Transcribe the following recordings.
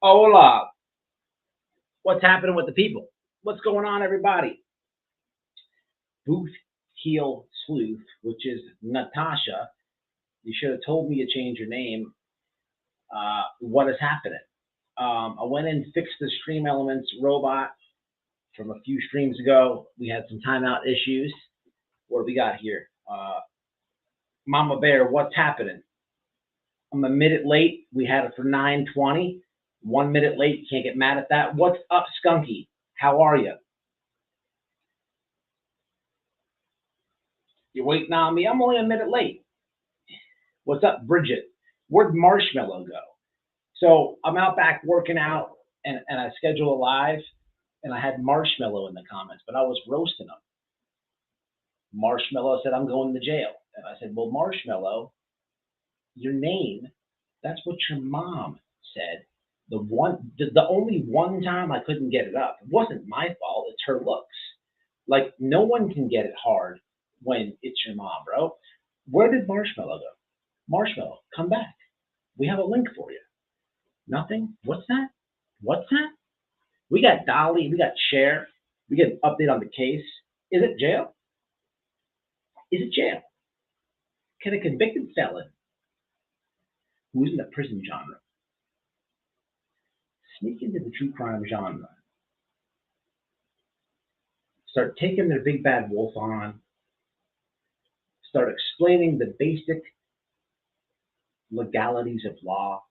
Hola. What's happening with the people? What's going on, everybody? Booth Heel Sleuth, which is Natasha. You should have told me to change your name. What is happening? I went in, fixed the Stream Elements robot from a few streams ago. We had some timeout issues. What do we got here? Mama Bear, what's happening? I'm a minute late. We had it for 9:20. 1 minute late. You can't get mad at that. What's up, Skunky? How are you? You're waiting on me. I'm only a minute late. What's up, Bridget? Where'd Marshmallow go? So I'm out back working out, and I schedule a live, and I had Marshmallow in the comments, but I was roasting him. Marshmallow said, I'm going to jail. And I said, well, Marshmallow, your name, that's what your mom said. The only one time I couldn't get it up, it wasn't my fault, it's her looks. Like, no one can get it hard when it's your mom, bro. Where did Marshmallow go? Marshmallow, come back. We have a link for you. Nothing? What's that? What's that? We got Dolly, we got Cher, we get an update on the case. Is it jail? Is it jail? Can a convicted felon who's in the prison genre sneak into the true crime genre, start taking their big bad wolf on, start explaining the basic legalities of law,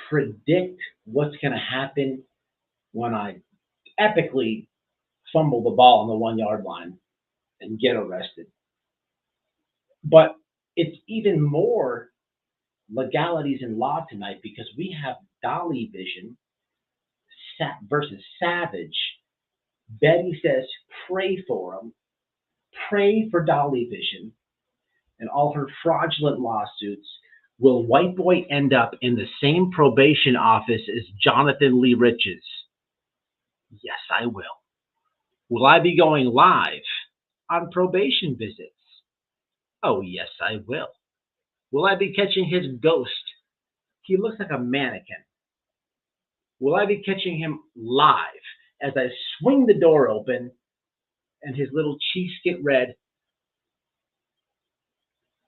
predict what's going to happen when I epically fumble the ball on the 1 yard line and get arrested. But it's even more legalities in law tonight because we have Dolly Vision versus Savage. Betty says, pray for him. Pray for Dolly Vision and all her fraudulent lawsuits. Will White Boy end up in the same probation office as Jonathan Lee Riches? Yes, I will. Will I be going live on probation visits? Oh, yes, I will. Will I be catching his ghost? He looks like a mannequin. Will I be catching him live as I swing the door open and his little cheeks get red?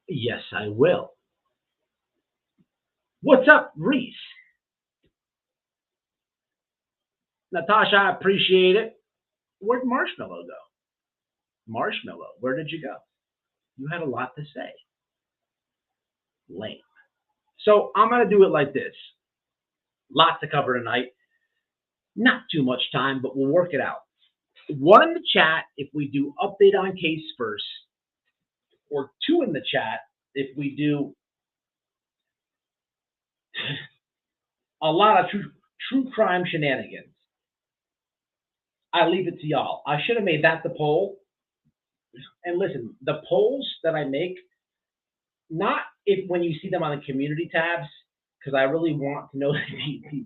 Yes, I will. What's up, Reese? Natasha, I appreciate it. Where'd Marshmallow go? Marshmallow, where did you go? You had a lot to say. Lame. So I'm going to do it like this. Lots to cover tonight. Not too much time, but we'll work it out. One in the chat if we do update on case first, or two in the chat if we do a lot of true crime shenanigans. I leave it to y'all. I should have made that the poll. And listen, the polls that I make, not if when you see them on the community tabs, because I really want to know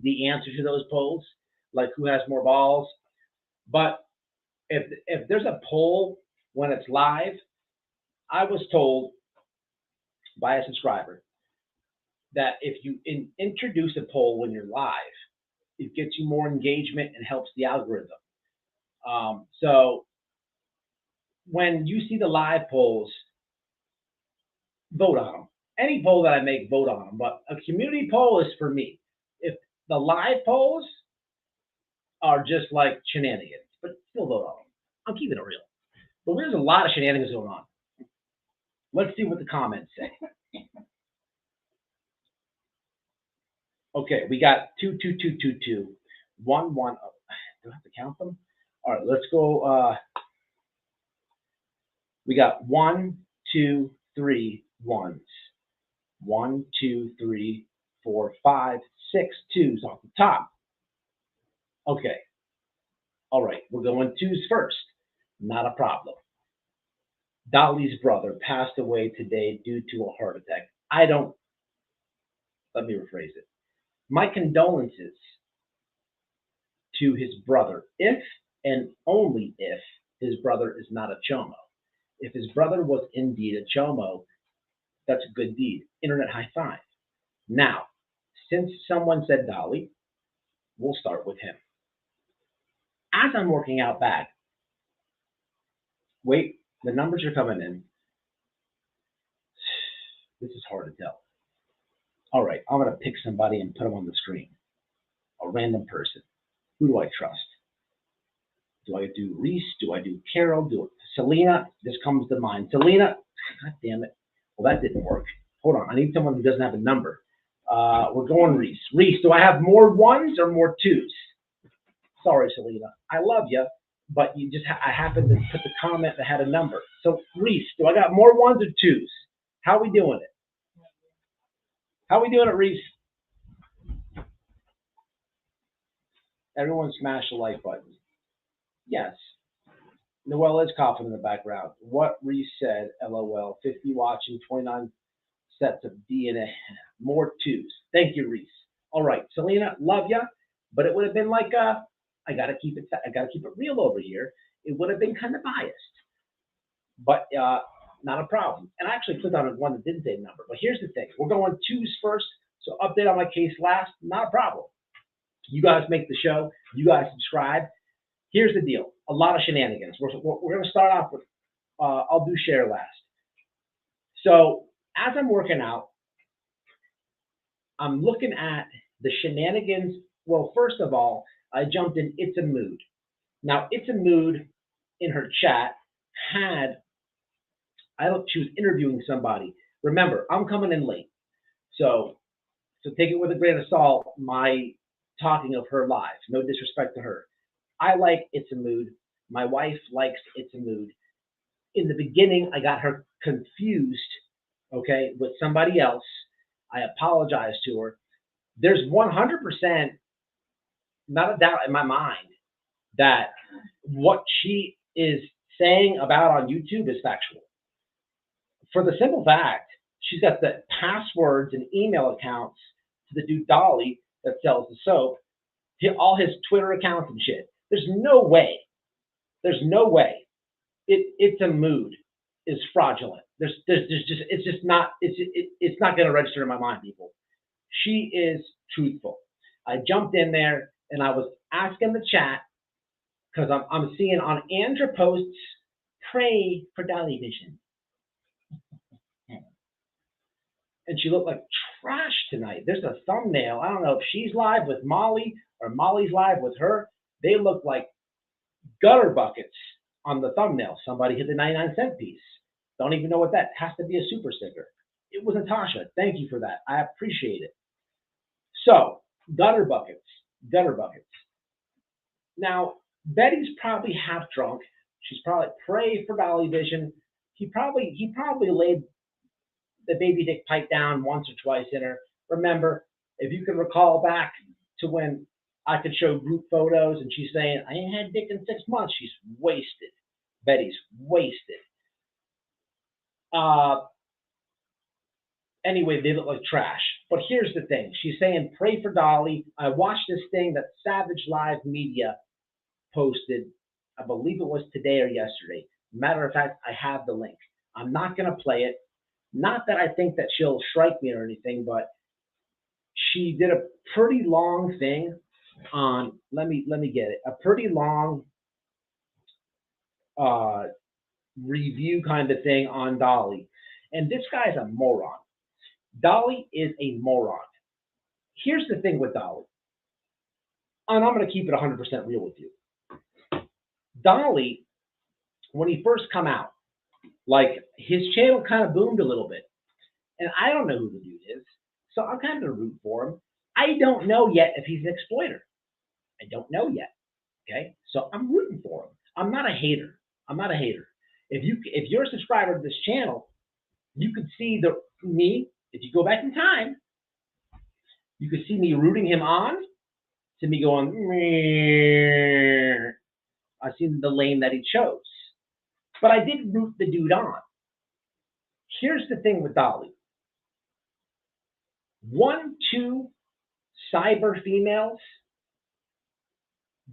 the answer to those polls, like who has more balls. But if there's a poll when it's live, I was told by a subscriber that if you introduce a poll when you're live, it gets you more engagement and helps the algorithm. So when you see the live polls, vote on them. Any poll that I make, vote on them. But a community poll is for me. If the live polls are just like shenanigans, but still vote on them. I'm keeping it real. But there's a lot of shenanigans going on. Let's see what the comments say. Okay, we got 2, 2, 2, 2, 2, 1, 1. Oh, do I have to count them? All right, let's go. We got 1, 2, 3 ones. 1, 2, 3, 4, 5, 6 twos off the top. Okay. All right, we're going twos first. Not a problem. Dolly's brother passed away today due to a heart attack. Let me rephrase it. My condolences to his brother, if and only if his brother is not a chomo. If his brother was indeed a chomo, that's a good deed. Internet high five. Now, since someone said Dolly, we'll start with him. As I'm working out back, wait, the numbers are coming in. This is hard to tell. All right, I'm going to pick somebody and put them on the screen. A random person. Who do I trust? Do I do Reese? Do I do Carol? Do it Selena? This comes to mind. Selena, God damn it. Well, that didn't work. Hold on. I need someone who doesn't have a number. We're going Reese. Reese, do I have more ones or more twos? Sorry, Selena. I love you, but you just I happened to put the comment that had a number. So, Reese, do I got more ones or twos? How are we doing it? How are we doing it, Reese? Everyone smash the like button. Yes. Noelle is coughing in the background. What Reese said, LOL. 50 watching, 29 sets of DNA. More twos. Thank you, Reese. All right, Selena, love ya, but it would have been like I gotta keep it real over here. It would have been kind of biased, but not a problem. And I actually clicked on one that didn't say number. But here's the thing: we're going twos first. So update on my case last. Not a problem. You guys make the show. You guys subscribe. Here's the deal: a lot of shenanigans. We're going to start off with. I'll do share last. So as I'm working out, I'm looking at the shenanigans. Well, first of all, I jumped in It's a Mood. Now, It's a Mood in her chat had, she was interviewing somebody. Remember, I'm coming in late. So take it with a grain of salt, my talking of her live. No disrespect to her. I like It's a Mood. My wife likes It's a Mood. In the beginning, I got her confused, okay, with somebody else. I apologized to her. There's 100% not a doubt in my mind that what she is saying about on YouTube is factual. For the simple fact, she's got the passwords and email accounts to the dude Dolly that sells the soap, all his Twitter accounts and shit. There's no way. It's a Mood is fraudulent. There's just it's not going to register in my mind, people. She is truthful. I jumped in there and I was asking the chat because I'm seeing on Andra posts, pray for Dolly vision. And she looked like trash tonight. There's a thumbnail. I don't know if she's live with Molly or Molly's live with her. They look like gutter buckets on the thumbnail. Somebody hit the 99-cent piece. Don't even know what that has to be a super sticker. It was Natasha. Thank you for that. I appreciate it. So, gutter buckets. Now, Betty's probably half drunk. She's probably pray for Dolly vision. He probably laid the baby dick pipe down once or twice in her. Remember, if you can recall back to when I could show group photos and she's saying, I ain't had dick in 6 months. She's wasted. Betty's wasted. Anyway, they look like trash. But here's the thing. She's saying, pray for Dolly. I watched this thing that Savage Live Media posted. I believe it was today or yesterday. Matter of fact, I have the link. I'm not going to play it. Not that I think that she'll strike me or anything, but she did a pretty long thing on, let me get it, a pretty long review kind of thing on Dolly. And this guy's a moron. Dolly is a moron. Here's the thing with Dolly. And I'm going to keep it 100% real with you. Dolly, when he first come out, like his channel kind of boomed a little bit. And I don't know who the dude is. So I'm kind of rooting for him. I don't know yet if he's an exploiter. I don't know yet. Okay? So I'm rooting for him. I'm not a hater. If you're a subscriber to this channel, you could see me, if you go back in time, you could see me rooting him on, to me going, meh. I've seen the lane that he chose. But I did root the dude on. Here's the thing with Dolly. 1, 2 cyber females,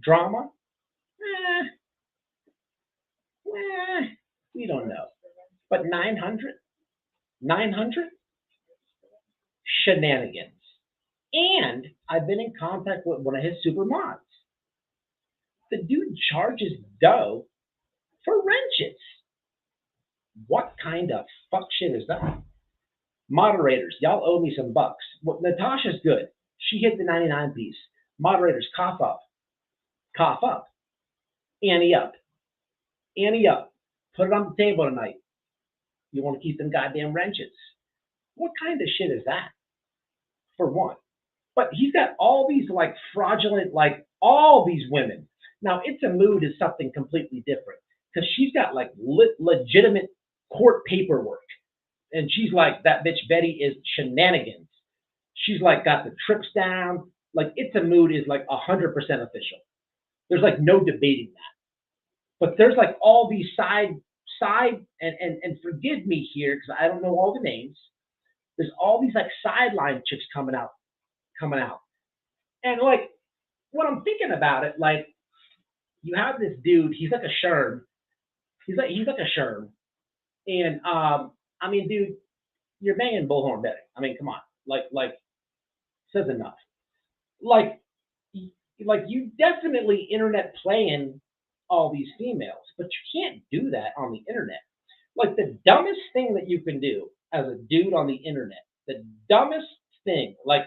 drama, we don't know. But 900 shenanigans. And I've been in contact with one of his super mods. The dude charges dough for wrenches. What kind of fuck shit is that? Moderators, y'all owe me some bucks. Well, Natasha's good. She hit the 99 piece. Moderators, cough up. Cough up. Ante up. Ante up. Put it on the table tonight. You want to keep them goddamn wrenches. What kind of shit is that? For one. But he's got all these like fraudulent, like all these women. Now, It's a Mood is something completely different because she's got like legitimate court paperwork. And she's like, that bitch Betty is shenanigans. She's like got the trips down. Like It's a Mood is like 100% official. There's like no debating that. But there's like all these side and forgive me here because I don't know all the names. There's all these like sideline chicks coming out. And like when I'm thinking about it, like you have this dude, he's like a sherm. He's like a sherm. And I mean, dude, you're banging bullhorn Betty. I mean, come on. Like says enough. Like like you definitely internet playing all these females, but you can't do that on the internet. Like the dumbest thing that you can do as a dude on the internet, the dumbest thing, like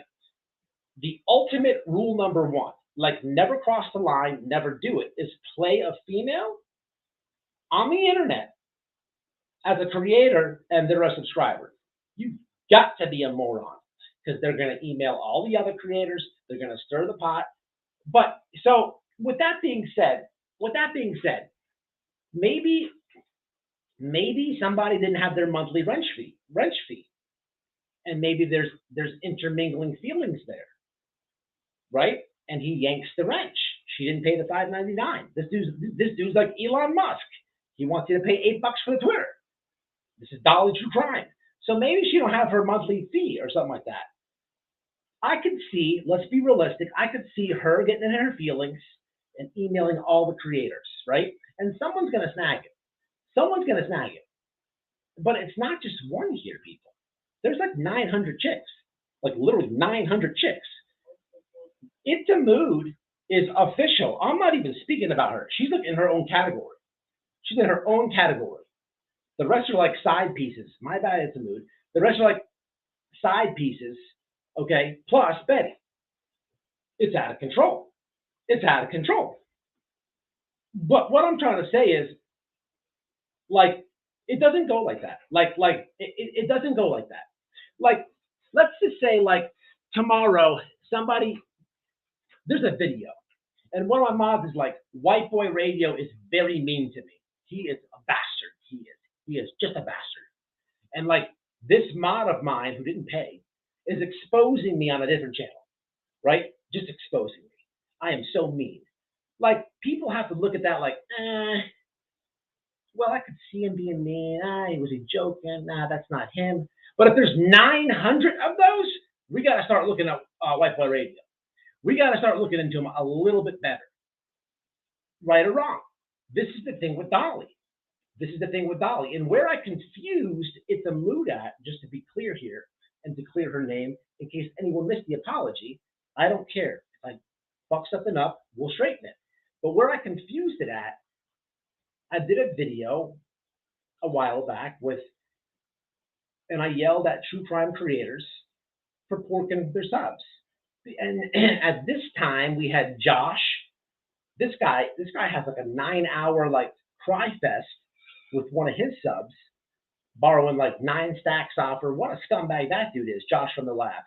the ultimate rule number one, like never cross the line, never do it, is play a female on the internet as a creator and they're a subscriber. You got to be a moron because they're going to email all the other creators. They're going to stir the pot. But so with that being said, maybe somebody didn't have their monthly wrench fee, and maybe there's intermingling feelings there, right? And he yanks the wrench. She didn't pay the $5.99. This dude's like Elon Musk. He wants you to pay $8 for the Twitter. This is Dolly True Crime. So maybe she don't have her monthly fee or something like that. I could see, let's be realistic, I could see her getting in her feelings and emailing all the creators, right? And someone's going to snag it. But it's not just one here, people. There's like 900 chicks, like literally 900 chicks. It's a Mood is official. I'm not even speaking about her. She's like in her own category. The rest are like side pieces. My bad, It's a Mood. The rest are like side pieces, okay, plus Betty. It's out of control. But what I'm trying to say is, like, it doesn't go like that. It doesn't go like that. Like, let's just say, like, tomorrow, there's a video, and one of my mods is like, White Boy Radio is very mean to me. He is a bastard. He is just a bastard. And, like, this mod of mine who didn't pay is exposing me on a different channel, right? Just exposing me. I am so mean. Like, people have to look at that like, well, I could see him being mean. Was he joking? Nah, that's not him. But if there's 900 of those, we got to start looking at White Boy Radio. We got to start looking into him a little bit better. Right or wrong. This is the thing with Dolly. And where I confused It's a Mood at, just to be clear here, and to clear her name, in case anyone missed the apology, I don't care. If I fuck something up, we'll straighten it. But where I confused it at, I did a video a while back and I yelled at true crime creators for porking their subs. And at this time, we had Josh. This guy has like a 9-hour like cry fest with one of his subs, borrowing like 9 stacks off her. What a scumbag that dude is, Josh from the lab.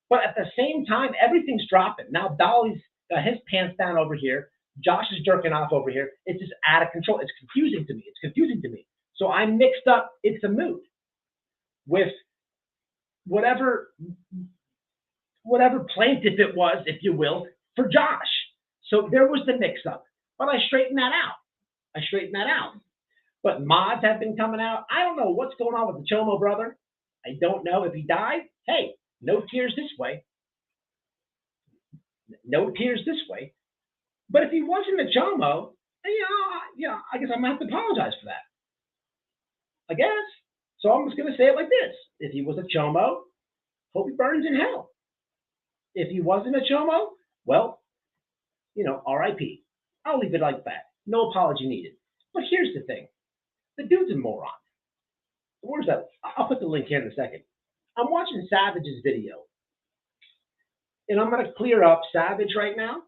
But at the same time, everything's dropping. Now Dolly's got his pants down over here. Josh is jerking off over here. It's just out of control. It's confusing to me. So I mixed up It's a Mood with whatever plaintiff it was, if you will, for Josh. So there was the mix-up. But I straightened that out. But mods have been coming out. I don't know what's going on with the Chomo brother. I don't know if he died. Hey, no tears this way. But if he wasn't a Chomo, I guess I'm going to have to apologize for that. I guess. So I'm just going to say it like this. If he was a Chomo, hope he burns in hell. If he wasn't a chomo, well, RIP. I'll leave it like that. No apology needed. But here's the thing. The dude's a moron. Where's that? I'll put the link here in a second. I'm watching Savage's video, and I'm going to clear up Savage right now.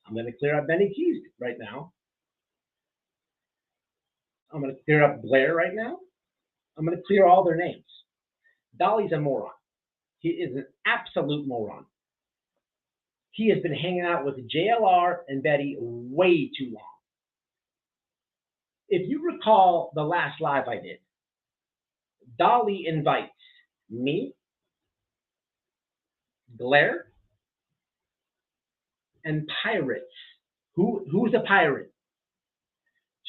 I'm going to clear up Benny Keys right now. I'm going to clear up Blair right now. I'm going to clear all their names. Dolly's a moron. He is an absolute moron. He has been hanging out with JLR and Betty way too long. If you recall the last live I did, Dolly invites me, Blair, and pirates. Who's a pirate?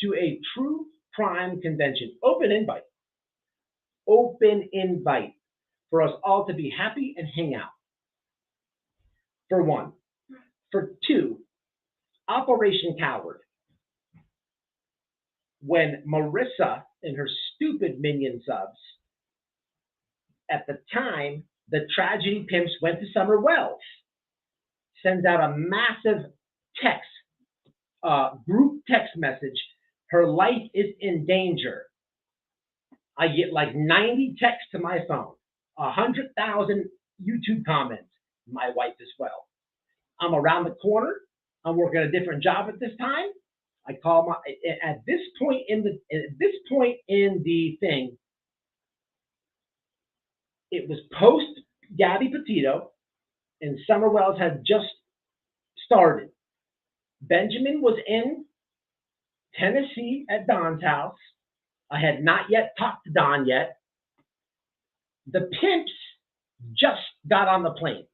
To a true crime convention. Open invite. Open invite for us all to be happy and hang out. For one. For two, Operation Coward. When Marissa and her stupid minion subs, at the time, the Tragedy Pimps went to Summer Wells, sends out a massive text, group text message. Her life is in danger. I get like 90 texts to my phone, 100,000 YouTube comments, my wife as well. I'm around the corner. I'm working a different job at this time. I call at this point in the thing, it was post Gabby Petito, and Summer Wells had just started. Benjamin was in Tennessee at Don's house. I had not yet talked to Don yet. The Pimps just got on the plane.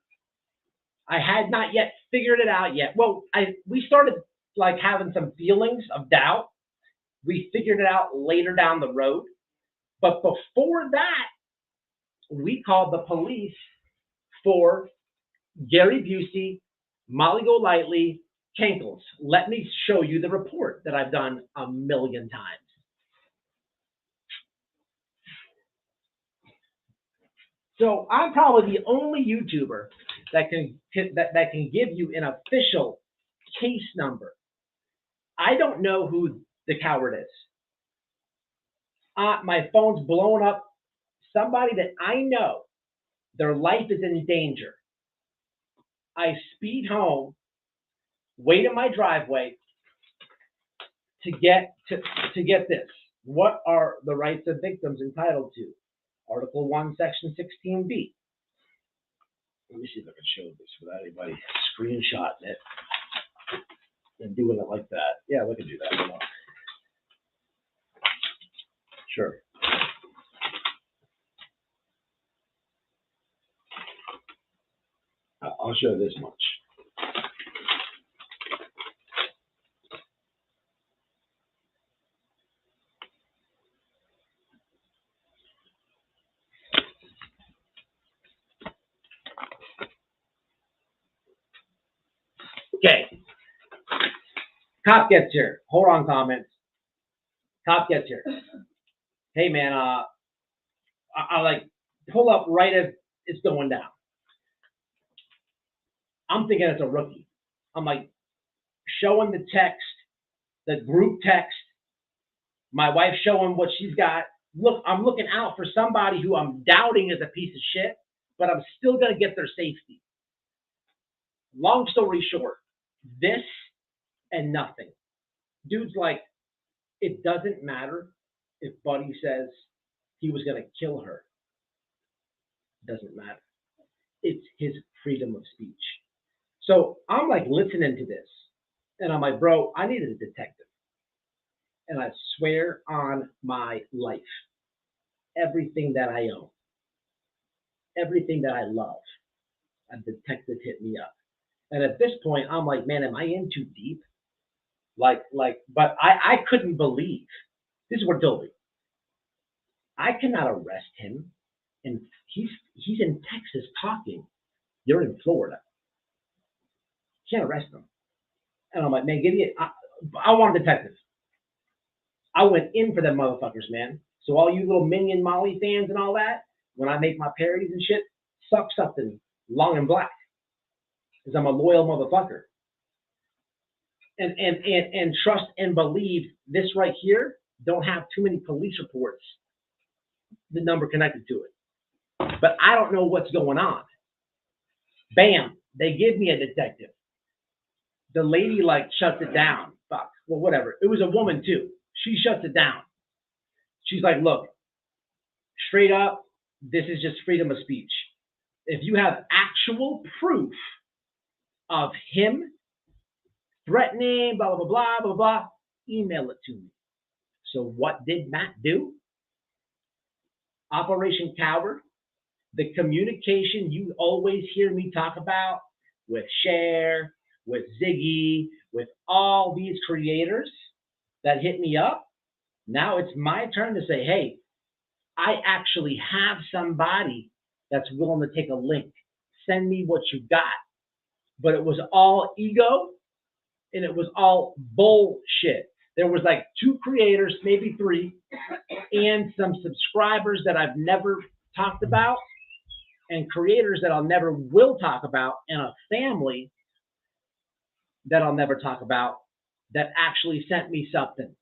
I had not yet figured it out yet. Well, we started like having some feelings of doubt. We figured it out later down the road. But before that, we called the police for Gary Busey, Molly Golightly, Kinkles. Let me show you the report that I've done a million times. So I'm probably the only YouTuber that can give you an official case number. I don't know who the coward is. My phone's blowing up. Somebody that I know, their life is in danger. I speed home, wait in my driveway to get this. What are the rights of victims entitled to? Article 1, Section 16B. Let me see if I can show this without anybody screenshotting it and doing it like that. Yeah, we can do that. Sure. I'll show this much. Okay. Cop gets here. Hold on, comments. Cop gets here. Hey, man, I like pull up right as it's going down. I'm thinking it's a rookie. I'm like showing the text, the group text. My wife showing what she's got. Look, I'm looking out for somebody who I'm doubting is a piece of shit, but I'm still going to get their safety. Long story short, this and nothing. Dude's like, it doesn't matter if Buddy says he was going to kill her. Doesn't matter. It's his freedom of speech. So I'm like listening to this, and I'm like, bro, I needed a detective. And I swear on my life, everything that I own, everything that I love, a detective hit me up. And at this point, I'm like, man, am I in too deep? But I couldn't believe, this is where Dolly, I cannot arrest him. And he's in Texas talking. You're in Florida. Can't arrest him. And I'm like, man, give me, I want a detective. I went in for them motherfuckers, man. So all you little Minion Molly fans and all that, when I make my parodies and shit, suck something long and black. because I'm a loyal motherfucker. And trust and believe this right here don't have too many police reports, the number connected to it. But I don't know what's going on. Bam, they give me a detective. The lady like shuts it down. Fuck. Well, whatever. It was a woman too. She shuts it down. She's like, look, straight up, this is just freedom of speech. If you have actual proof of him threatening, blah, blah, blah, blah, blah, email it to me. So what did Matt do? Operation Coward, the communication you always hear me talk about with Cher, with Ziggy, with all these creators that hit me up. Now it's my turn to say, hey, I actually have somebody that's willing to take a link. Send me what you got. But it was all ego and it was all bullshit. There was like 2 creators, maybe 3, and some subscribers that I've never talked about, and creators that I'll never will talk about, and a family that I'll never talk about that actually sent me something.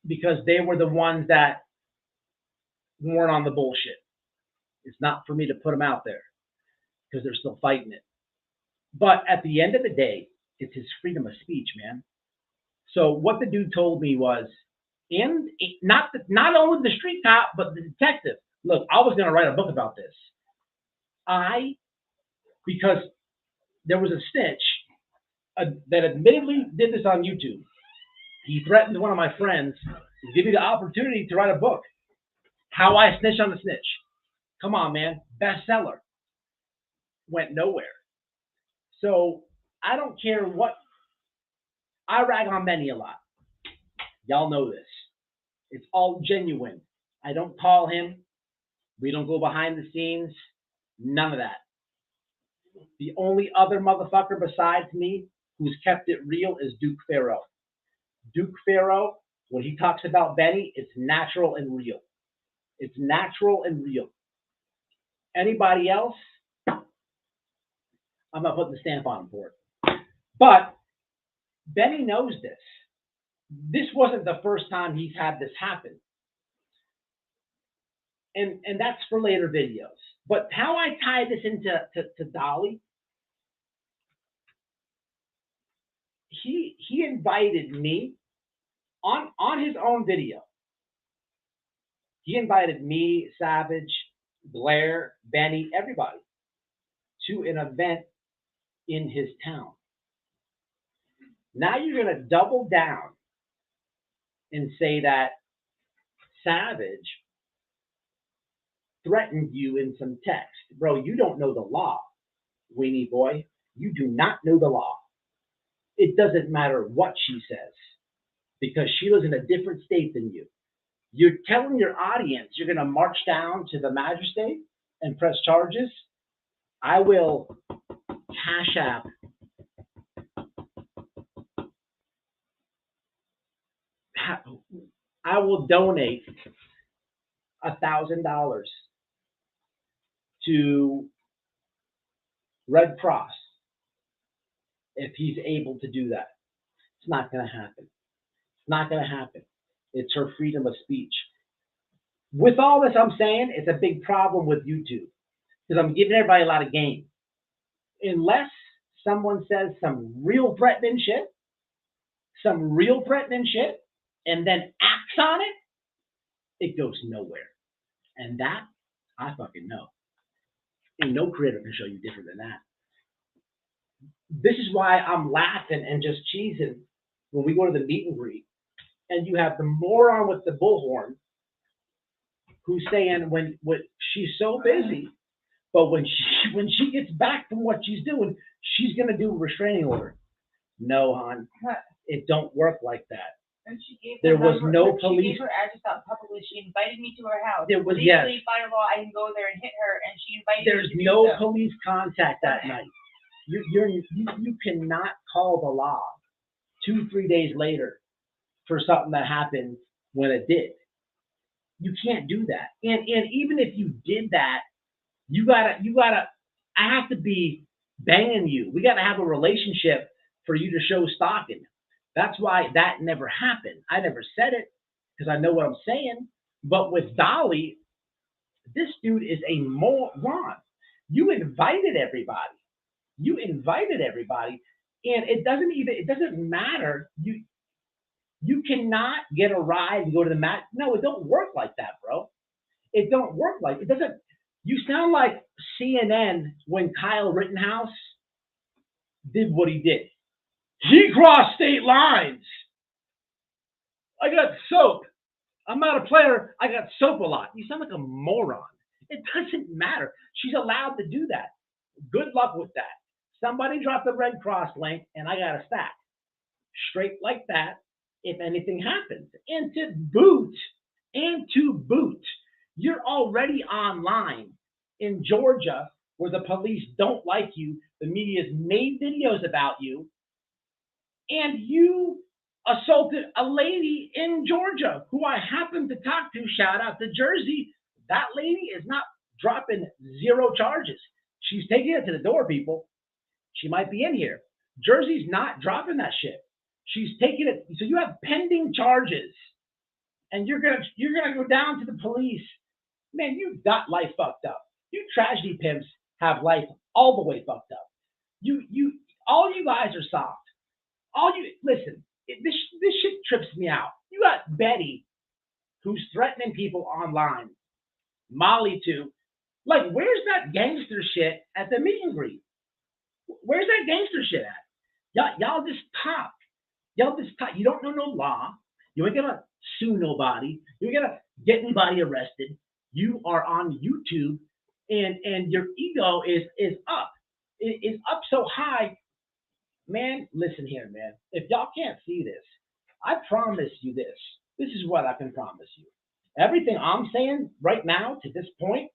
Because they were the ones that weren't on the bullshit. It's not for me to put them out there because they're still fighting it. But at the end of the day, it's his freedom of speech, man. So what the dude told me was, and not only the street cop, but the detective. Look, I was going to write a book about this. Because there was a snitch that admittedly did this on YouTube. He threatened one of my friends to give me the opportunity to write a book. How I Snitched on the Snitch. Come on, man. Bestseller. Went nowhere. So I don't care what. I rag on Benny a lot. Y'all know this. It's all genuine. I don't call him. We don't go behind the scenes. None of that. The only other motherfucker besides me who's kept it real is Duke Pharaoh. Duke Pharaoh, when he talks about Benny, it's natural and real. It's natural and real. Anybody else, I'm not putting the stamp on him for it. But Benny knows this. This wasn't the first time he's had this happen. And that's for later videos. But how I tie this into Dolly, he invited me on his own video. He invited me, Savage, Blair, Benny, everybody to an event in his town. Now you're going to double down and say that Savage threatened you in some text. Bro, you don't know the law, weenie boy. You do not know the law. It doesn't matter what she says because she lives in a different state than you. You're telling your audience you're going to march down to the magistrate and press charges. I will cash app I will donate $1,000 to Red Cross if he's able to do that. It's not going to happen. It's not going to happen. It's her freedom of speech. With all this I'm saying, it's a big problem with YouTube because I'm giving everybody a lot of game. Unless someone says some real threatening shit, and then acts on it, it goes nowhere. And that, I fucking know. Ain't no creator can show you different than that. This is why I'm laughing and just cheesing when we go to the meet and greet, and you have the moron with the bullhorn who's saying when she's so busy, but when she gets back from what she's doing, she's gonna do a restraining order. No, hon, it don't work like that. And she gave there was number, no police. She gave her address out publicly. She invited me to her house. There was legally, by law, I can go there and hit her, and she invited There's me to no do so. police contact that night. You cannot call the law 2-3 days later for something that happened when it did. You can't do that. And even if you did that, you gotta I have to be banging you. We got to have a relationship for you to show stalking. That's why that never happened. I never said it because I know what I'm saying. But with Dolly, this dude is a moron. You invited everybody. You invited everybody, and it doesn't matter. You cannot get a ride and go to the mat. No, it don't work like that, bro. It don't work like it doesn't. You sound like CNN when Kyle Rittenhouse did what he did. He crossed state lines. I got soap. I'm not a player. I got soap a lot. You sound like a moron. It doesn't matter. She's allowed to do that. Good luck with that. Somebody dropped the Red Cross link, and I got a stack. Straight like that, if anything happens. And to boot, you're already online in Georgia where the police don't like you. The media's made videos about you, and you assaulted a lady in Georgia who I happened to talk to. Shout out to Jersey. That lady is not dropping zero charges. She's taking it to the door, people. She might be in here. Jersey's not dropping that shit. She's taking it. So you have pending charges, and you're gonna go down to the police. Man, you've got life fucked up. You tragedy pimps have life all the way fucked up. All you guys are soft. Listen. This shit trips me out. You got Betty, who's threatening people online. Molly too. Like, where's that gangster shit at the meet and greet? Where's that gangster shit at? Y'all just talk. You don't know no law. You ain't gonna sue nobody. You ain't gonna get anybody arrested. You are on YouTube, and your ego is up. It is up so high. Man, listen here, man. If y'all can't see this, I promise you this. This is what I can promise you. Everything I'm saying right now to this point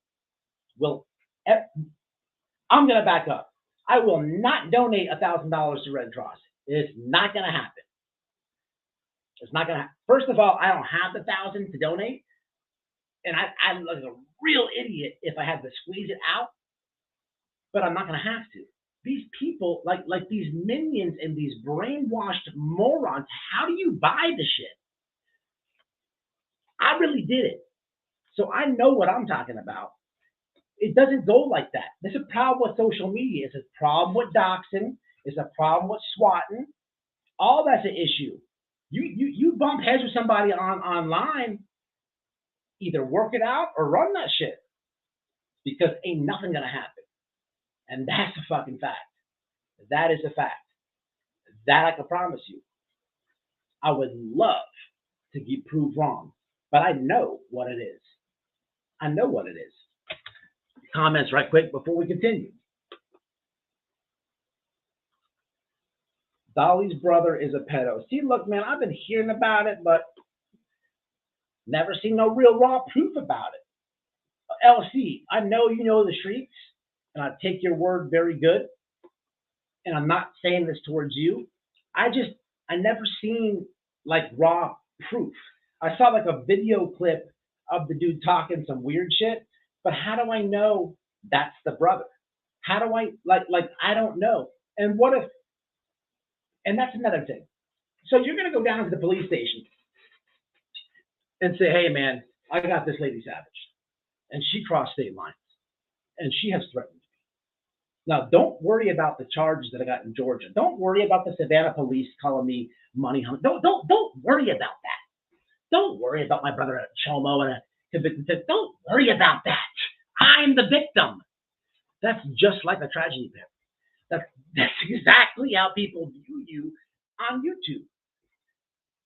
I'm going to back up. I will not donate $1,000 to Red Cross. It's not going to happen. It's not going to happen. First of all, I don't have the 1,000 to donate. And I look like a real idiot if I had to squeeze it out. But I'm not going to have to. These people, like these minions and these brainwashed morons, how do you buy the shit? I really did it. So I know what I'm talking about. It doesn't go like that. There's a problem with social media. It's a problem with doxing. It's a problem with swatting. All that's an issue. You bump heads with somebody online, either work it out or run that shit. Because ain't nothing gonna happen. And that's a fucking fact. That is a fact. That I can promise you. I would love to get proved wrong, but I know what it is. I know what it is. Comments right quick before we continue. Dolly's brother is a pedo. See, look, man, I've been hearing about it, but never seen no real raw proof about it. LC, I know you know the streets, and I take your word very good. And I'm not saying this towards you. I never seen like raw proof. I saw like a video clip of the dude talking some weird shit, but how do I know that's the brother? How do I like I don't know. And what if, and that's another thing. So you're gonna go down to the police station and say, hey man, I got this lady Savage, and she crossed state lines, and she has threatened me. Now, don't worry about the charges that I got in Georgia. Don't worry about the Savannah police calling me money hungry. Don't worry about that. Don't worry about my brother at Chomo and a convicted. Don't worry about that. I'm the victim. That's just like a tragedy pimp. That's exactly how people view you on YouTube.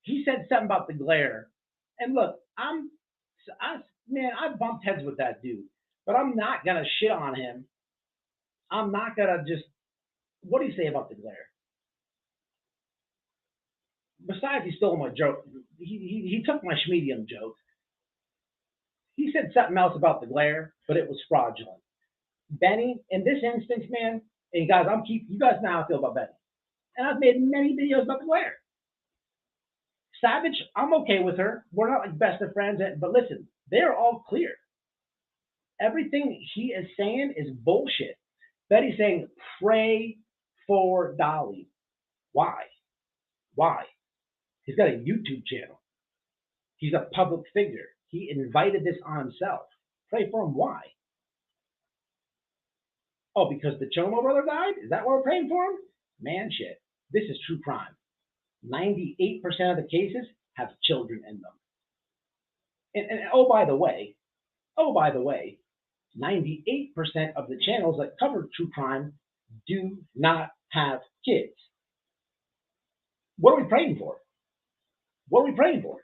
He said something about the glare, and look, I bumped heads with that dude, but I'm not gonna shit on him. I'm not gonna just. What do you say about the glare? Besides, he stole my joke. He took my schmedium joke. He said something else about the glare, but it was fraudulent. Benny, in this instance, man, and guys, you guys know how I feel about Benny, and I've made many videos about the glare. Savage, I'm okay with her. We're not like best of friends, but listen, they're all clear. Everything he is saying is bullshit. Betty's saying, pray for Dolly. Why? Why? He's got a YouTube channel. He's a public figure. He invited this on himself. Pray for him. Why? Oh, because the Chomo brother died? Is that why we're praying for him? Man, shit. This is true crime. 98% of the cases have children in them. And oh, by the way, 98% of the channels that cover true crime do not have kids. What are we praying for? What are we praying for?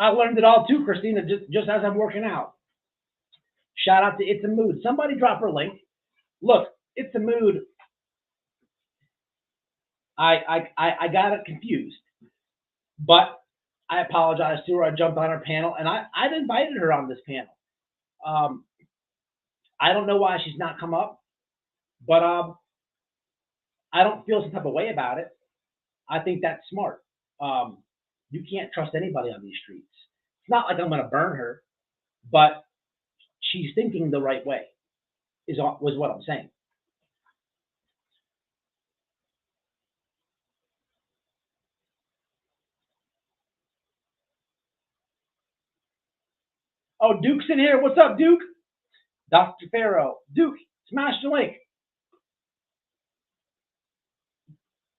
I learned it all too, Christina, just as I'm working out. Shout out to It's a Mood. Somebody drop her link. Look, It's a Mood. I got it confused, but I apologize to her. I jumped on her panel, and I've invited her on this panel. I don't know why she's not come up, but I don't feel some type of way about it. I think that's smart. You can't trust anybody on these streets. It's not like I'm going to burn her, but she's thinking the right way. Was what I'm saying. Oh, Duke's in here. What's up, Duke? Dr. Pharaoh. Duke, smash the link.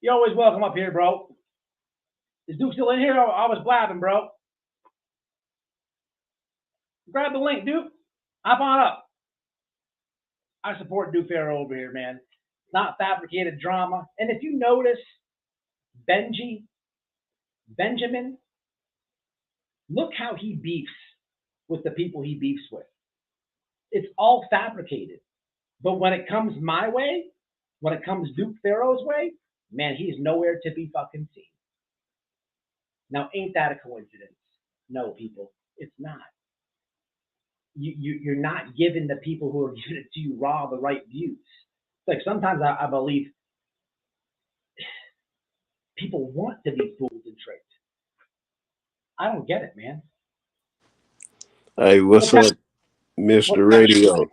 You're always welcome up here, bro. Is Duke still in here? I was blabbing, bro. Grab the link, Duke. Hop on up. I support Duke Pharaoh over here, man. Not fabricated drama. And if you notice, Benjamin, look how he beefs with the people he beefs with. It's all fabricated. But when it comes my way, when it comes Duke Pharaoh's way, man, he's nowhere to be fucking seen. Now, ain't that a coincidence? No, people, it's not. You're not giving the people who are giving it to you raw the right views. Like sometimes I believe people want to be fooled and tricked. I don't get it, man. Hey, what's up, Mr. Radio?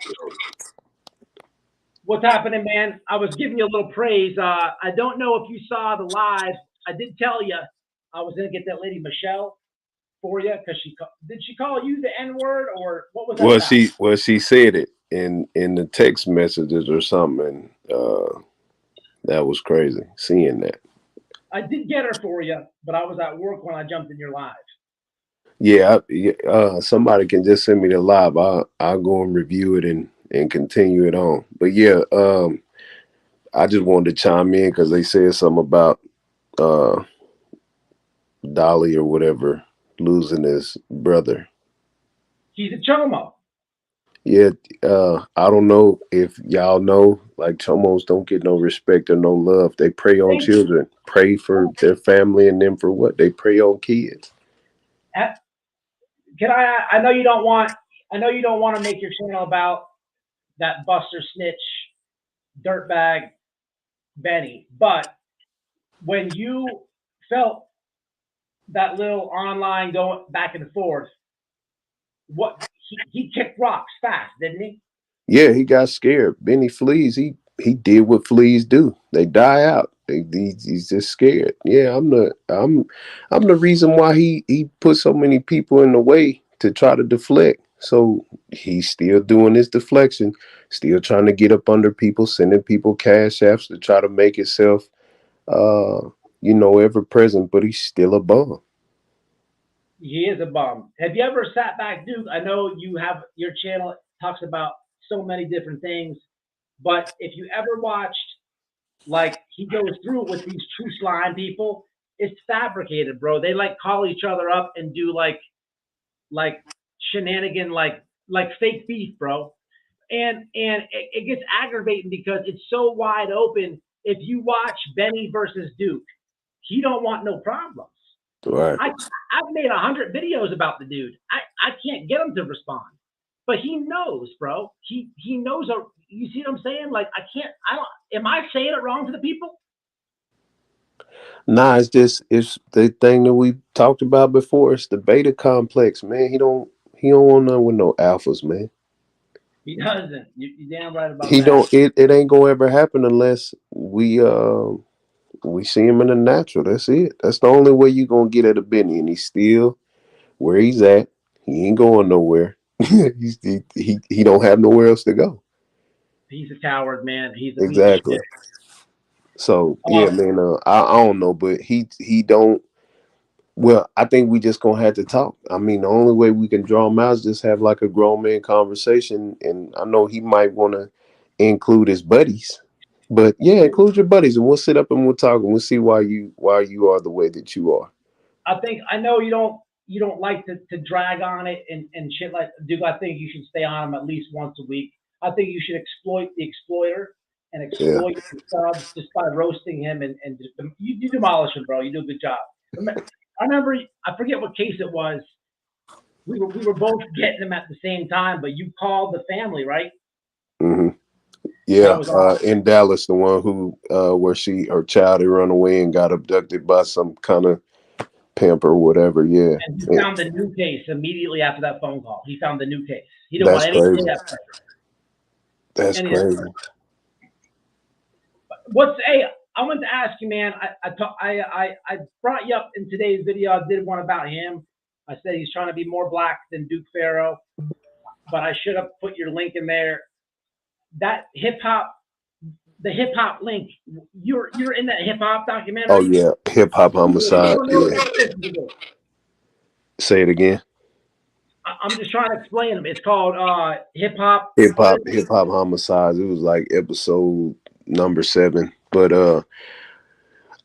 What's happening, man? I was giving you a little praise. I don't know if you saw the live. I did tell you I was going to get that lady Michelle for you because did she call you the N-word or what was that? Well, she said it in the text messages or something. That was crazy seeing that. I did get her for you, but I was at work when I jumped in your live. Yeah, somebody can just send me the live. I'll go and review it and continue it on. But yeah, I just wanted to chime in because they said something about Dolly or whatever losing his brother. He's a chomo. Yeah, I don't know if y'all know, like chomos don't get no respect or no love. They prey on children, pray for their family, and then for what? They prey on kids. Can I know you don't want to make your channel about that Buster Snitch dirtbag Benny, but when you felt that little online going back and forth, what he kicked rocks fast, didn't he? Yeah, he got scared. Benny flees. He did what fleas do. They die out. He's just scared. Yeah, I'm the reason why he put so many people in the way to try to deflect. So he's still doing his deflection, still trying to get up under people, sending people cash apps to try to make himself ever present, but he's still a bum. He is a bum. Have you ever sat back, Duke? I know you have your channel talks about so many different things, but if you ever watched, like he goes through it with these true slime people, it's fabricated, bro. They like call each other up and do like shenanigan, like fake beef, bro. And it gets aggravating because it's so wide open. If you watch Benny versus Duke, he don't want no problems. Right. I've made 100 videos about the dude. I can't get him to respond, but he knows, bro. He knows. You see what I'm saying? Like I don't. Am I saying it wrong to the people? Nah, it's the thing that we talked about before. It's the beta complex, man. He don't want none with no alphas, man. He doesn't. You're damn right about He that. don't. It ain't gonna ever happen unless we see him in the natural. That's it. That's the only way you gonna get at a Benny, and he's still where he's at. He ain't going nowhere. He don't have nowhere else to go. He's a coward, man. He's a piece of Exactly. shit. So yeah, Uh, man. I don't know, but he don't. Well, I think we just gonna have to talk. I mean, the only way we can draw him out is just have like a grown man conversation. And I know he might want to include his buddies, but yeah, include your buddies, and we'll sit up and we'll talk, and we'll see why you are the way that you are. I know you don't like to drag on it and shit like Duke. I think you should stay on him at least once a week. I think you should exploit the exploiter and Yeah. exploit the subs just by roasting him and just you demolish him, bro. You do a good job. I remember I forget what case it was. We were both getting them at the same time, but you called the family, right? hmm That Yeah. was awesome. In Dallas, the one who where her child had run away and got abducted by some kind of pimp or whatever. Yeah. And he Yeah. found the new case immediately after that phone call. He found the new case. He didn't want That's anything to crazy. that place. That's Any of that. crazy. What's hey? I wanted to ask you, man. I brought you up in today's video. I did one about him. I said he's trying to be more black than Duke Pharaoh, but I should have put your link in there. That the hip hop link. You're in that hip hop Oh documentary. yeah, hip hop I homicide. don't know if Yeah. you listened to this. Say it again. I'm just trying to explain them. It's called hip hop. What is Hip hop homicides. It was like episode number 7. But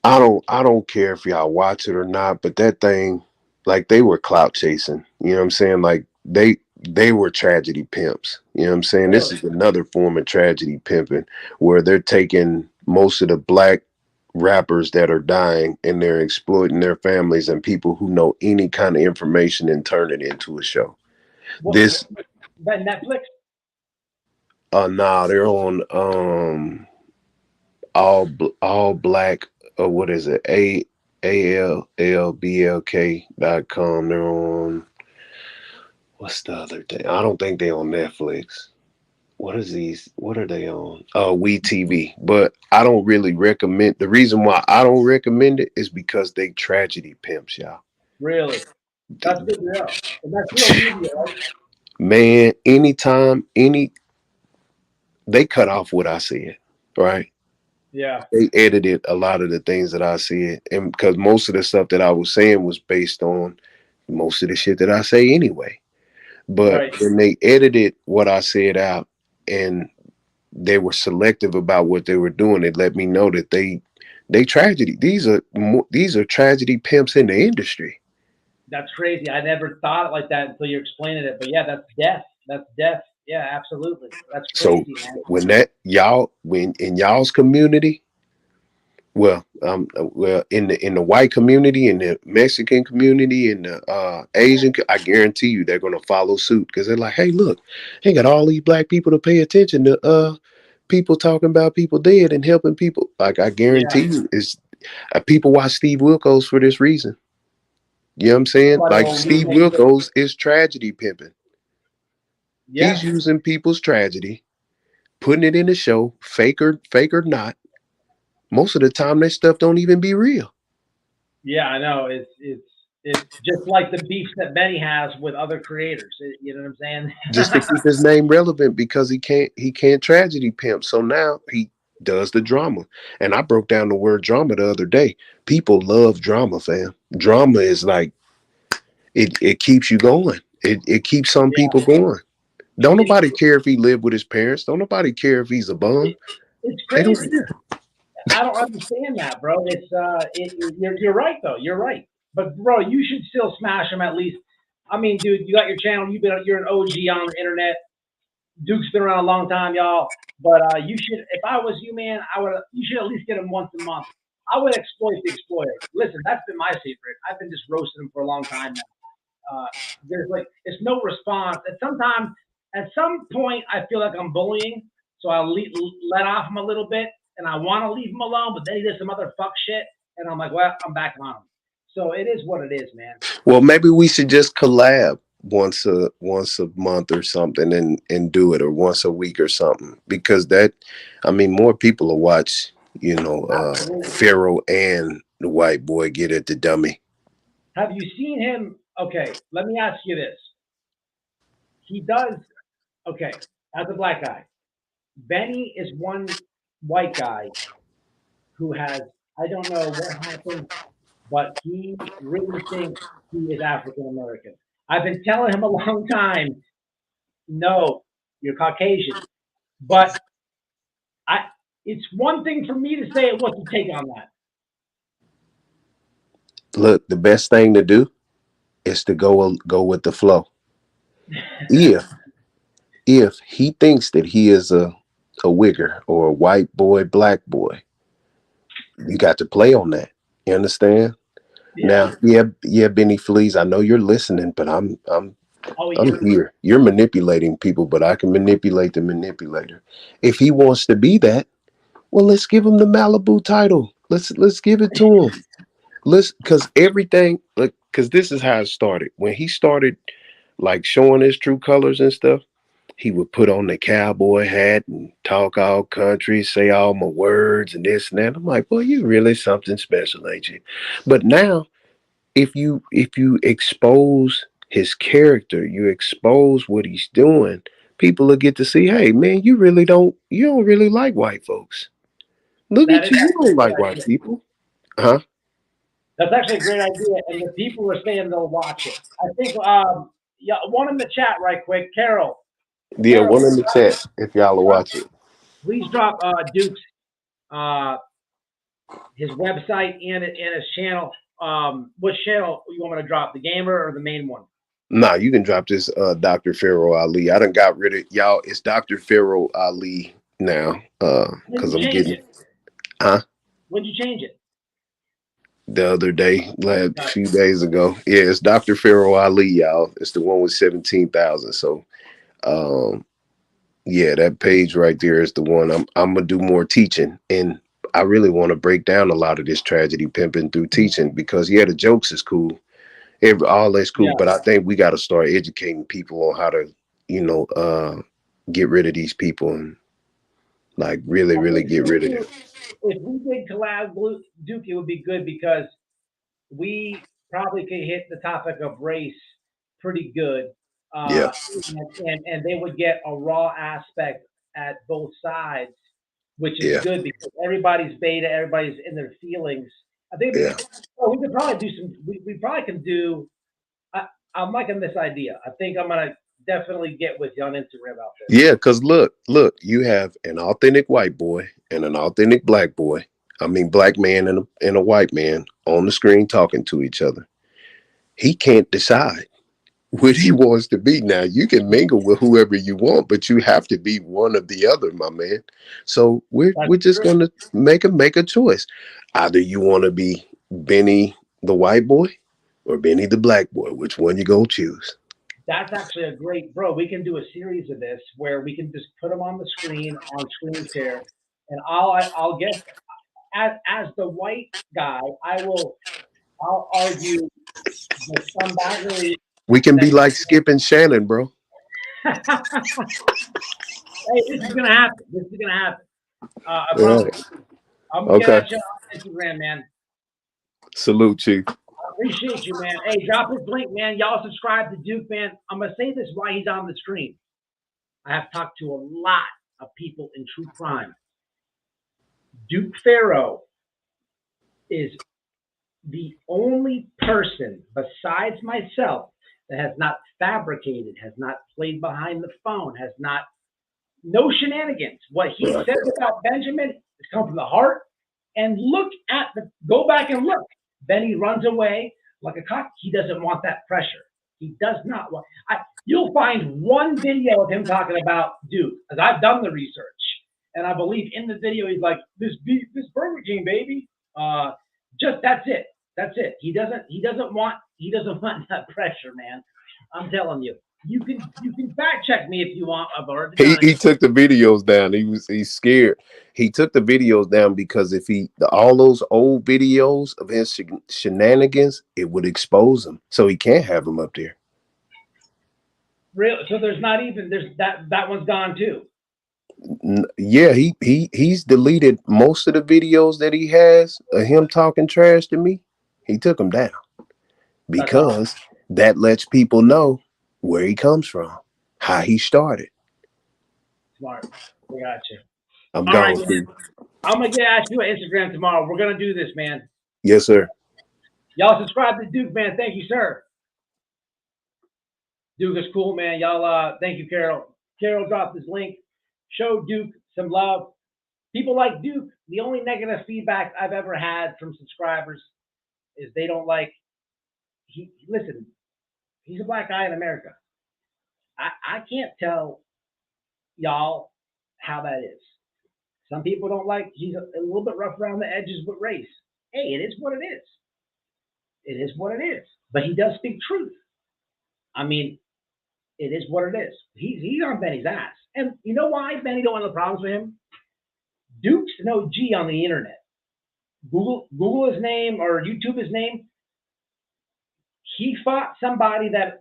I don't care if y'all watch it or not, but that thing, like, they were clout chasing. You know what I'm saying? Like, they were tragedy pimps. You know what I'm saying? This really? is another form of tragedy pimping where they're taking most of the black rappers that are dying and they're exploiting their families and people who know any kind of information and turn it into a show. What This that Netflix? nah, they're on all black, what is it, ALLBLK.com. They're on, what's the other thing? I don't think they're on Netflix. What are they on? We TV. But I don't really recommend. The reason why I don't recommend it is because they tragedy pimps, y'all. Really? That's good to know. And that's real media, right? Man, anytime any they cut off what I said, right? Yeah. They edited a lot of the things that I said, and because most of the stuff that I was saying was based on most of the shit that I say anyway. But Right. when they edited what I said out and they were selective about what they were doing, it let me know that they tragedy. These are tragedy pimps in the industry. That's crazy. I never thought it like that until you're explaining it. But yeah, that's death. That's death. Yeah, absolutely. That's So crazy, man. when in y'all's community, in the white community, in the Mexican community, in the Asian, I guarantee you they're gonna follow suit because they're like, hey, look, they got all these black people to pay attention to people talking about people dead and helping people. Like, I Yeah. guarantee you, is people watch Steve Wilkos for this reason. You know what I'm saying? Somebody Like, will Steve remake it. Wilkos is tragedy pimping. He's Yeah. using people's tragedy, putting it in the show, fake or not. Most of the time, that stuff don't even be real. Yeah, I know. It's just like the beef that Benny has with other creators. You know what I'm saying? Just to keep his name relevant because he can't tragedy pimp. So now he does the drama. And I broke down the word drama the other day. People love drama, fam. Drama is like it keeps you going. It keeps some Yeah. people going. Don't It, nobody care if he lived with his parents. Don't nobody care if he's a bum. it, it's They don't crazy. care. I don't understand that, bro. You're right though. You're right. But bro, you should still smash them at least. I mean, dude, you got your channel. You're an OG on the internet. Duke's been around a long time, y'all. But you should, if I was you, man, I would. You should at least get him once a month. I would exploit the exploiter. Listen, that's been my secret. I've been just roasting him for a long time now. Uh, there's like, it's no response. And sometimes, at some point, I feel like I'm bullying, so let off him a little bit, and I want to leave him alone, but then he does some other fuck shit, and I'm like, well, I'm back on him. So it is what it is, man. Well, maybe we should just collab once a month or something, and do it, or once a week or something, because that, I mean, more people will watch, Absolutely. Pharaoh and the white boy get at the dummy. Have you seen him? Okay, let me ask you this. He does, okay, as a black guy. Benny is one white guy who has, I don't know what happened, but he really thinks he is African American. I've been telling him a long time, no, you're Caucasian. But I, it's one thing for me to say it. What's your take on that? Look, the best thing to do is to go with the flow. If if he thinks that he is a wigger or a white boy, black boy, you got to play on that. You understand? Yeah. Now, yeah, Benny Fleas, I know you're listening, but Oh I'm yeah. here. You're manipulating people, but I can manipulate the manipulator. If he wants to be that, well, let's give him the Malibu title. Let's give it to him. Let's, because everything, like, because this is how it started. When he started like showing his true colors and stuff, he would put on the cowboy hat and talk all country, say all my words and this and that. I'm like, boy, you really something special, ain't you? But now, if you expose his character, you expose what he's doing, people will get to see, hey man, you don't really like white folks. Look That at is you, you actually don't a like great white idea. people. Huh? That's actually a great idea, and the people are saying they'll watch it. I think, yeah, one in the chat, right quick, Carol. Yeah, Carol, one in the chat if y'all will drop, watch it. please drop Duke's uh, his website and his channel. Which channel you want me to drop? The gamer or the main one? Nah, you can drop this Dr. Pharaoh Ali. I done got rid of y'all. It's Dr. Pharaoh Ali now. When did Because you I'm change getting, it? huh? When did you change it? The other day, like a Uh, few days ago. Yeah, it's Dr. Pharaoh Ali, y'all. It's the one with 17,000. So um yeah, that page right there is the one. I'm gonna do more teaching, and I really want to break down a lot of this tragedy pimping through teaching, because yeah, the jokes is cool, all that's cool, yeah, but I think we got to start educating people on how to, you know, uh, get rid of these people, and like really, I really think get rid of them. if we did collab Duke, it would be good because we probably could hit the topic of race pretty good, Yeah, and they would get a raw aspect at both sides, which is yeah, good because everybody's beta, everybody's in their feelings. I think yeah. well, we could probably do some. We probably can do. I, I'm liking this idea. I think I'm gonna definitely get with you on Instagram about this. Yeah, because look, you have an authentic white boy and an authentic black boy. I mean, black man and a white man on the screen talking to each other. He can't decide what he wants to be. Now, you can mingle with whoever you want, but you have to be one of the other, my man. So we're That's we're just true. gonna make a choice. Either you want to be Benny the white boy or Benny the black boy. Which one you gonna choose? That's actually a great, bro. We can do a series of this where we can just put them on the screen on screen share, and I'll guess as the white guy, I'll argue the scumbaggery We can that be like Skip and Shannon, bro. hey, this is gonna happen. This is gonna happen. I Yeah. promise. I'm gonna get Okay. at you on Instagram, man. Salute, Chief. I appreciate you, man. Hey, drop his link, man. Y'all subscribe to Duke, man. I'm gonna say this while he's on the screen. I have talked to a lot of people in true crime. Duke Pharaoh is the only person besides myself that has not fabricated, has not played behind the phone, has not no shenanigans. What he says about Benjamin has come from the heart. And look at the go back and look. Then he runs away like a cock. He doesn't want that pressure. He does not want. You'll find one video of him talking about Duke, because I've done the research, and I believe in the video he's like this Burger King baby. Just that's it. That's it. He doesn't want that pressure, man. I'm telling you. You can fact check me if you want. I've already done He it. took the videos down. He's scared. He took the videos down because if all those old videos of his shenanigans, it would expose him. So he can't have them up there. Real. So there's not even there's that one's gone too. Yeah, he's deleted most of the videos that he has of him talking trash to me. He took them down That's awesome. because that lets people know where he comes from, how he started. Smart. I got you. I'm All right, gone, man. Steve. I'm gonna get at you on Instagram tomorrow. We're gonna do this, man. Yes, sir. Y'all subscribe to Duke, man. Thank you, sir. Duke is cool, man. Y'all, thank you, Carol. Carol dropped his link. Show Duke some love. People like Duke. The only negative feedback I've ever had from subscribers is they don't like. Listen. He's a black guy in America. I can't tell y'all how that is. Some people don't like. He's a little bit rough around the edges with race. Hey, it is what it is. It is what it is. But he does speak truth. I mean, it is what it is. He's on Benny's ass. And you know why Benny don't want no problems with him? Duke's no G on the internet. Google his name or YouTube his name. He fought somebody that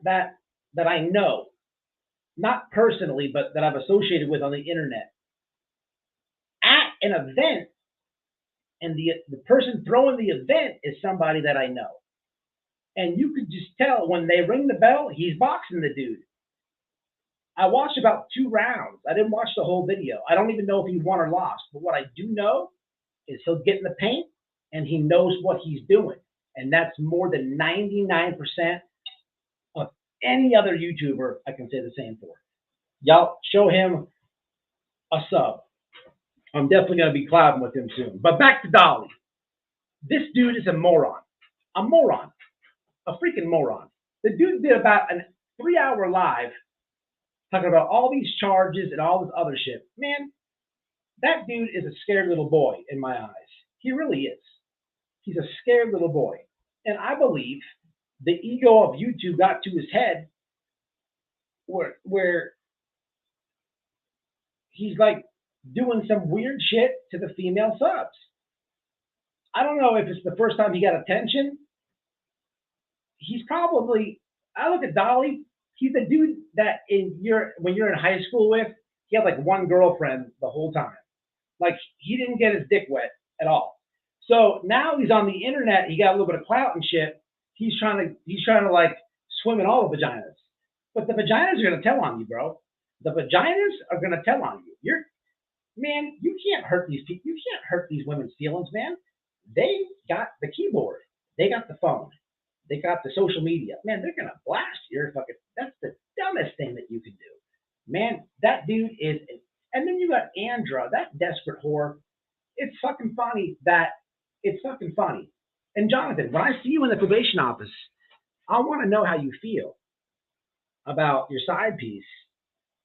I know, not personally, but that I've associated with on the internet at an event, and the person throwing the event is somebody that I know. And you could just tell when they ring the bell, he's boxing the dude. I watched about 2 rounds. I didn't watch the whole video. I don't even know if he won or lost. But what I do know is he'll get in the paint and he knows what he's doing. And that's more than 99% of any other YouTuber I can say the same for. Y'all show him a sub. I'm definitely going to be collabing with him soon. But back to Dolly. This dude is a moron. A moron. A freaking moron. The dude did about a 3-hour live talking about all these charges and all this other shit. Man, that dude is a scared little boy in my eyes. He really is. He's a scared little boy. And I believe the ego of YouTube got to his head where he's like doing some weird shit to the female subs. I don't know if it's the first time he got attention. He's probably, I look at Dolly, he's the dude that when you're in high school with, he had like one girlfriend the whole time. Like he didn't get his dick wet at all. So now he's on the internet, he got a little bit of clout and shit. He's trying to like swim in all the vaginas. But the vaginas are gonna tell on you, bro. The vaginas are gonna tell on you. Man, you can't hurt these people. You can't hurt these women's feelings, man. They got the keyboard. They got the phone. They got the social media. Man, they're gonna blast your fucking. That's the dumbest thing that you can do. Man, that dude is. And then you got Andra, that desperate whore. It's fucking funny that it's fucking funny. And Jonathan, when I see you in the probation office, I want to know how you feel about your side piece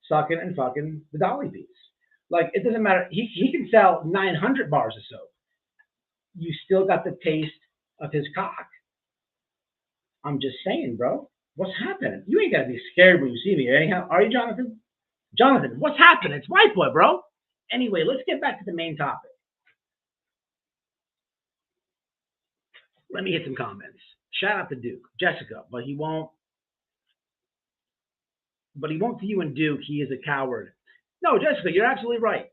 sucking and fucking the Dolly piece. Like it doesn't matter. He can sell 900 bars of soap. You still got the taste of his cock. I'm just saying, bro. What's happening? You ain't gotta be scared when you see me, anyhow. Are you, Jonathan? Jonathan, what's happening? It's White Boy, bro. Anyway, let's get back to the main topic. Let me hit some comments. Shout out to Duke, Jessica, but he won't. But he won't see you and Duke. He is a coward. No, Jessica, you're absolutely right.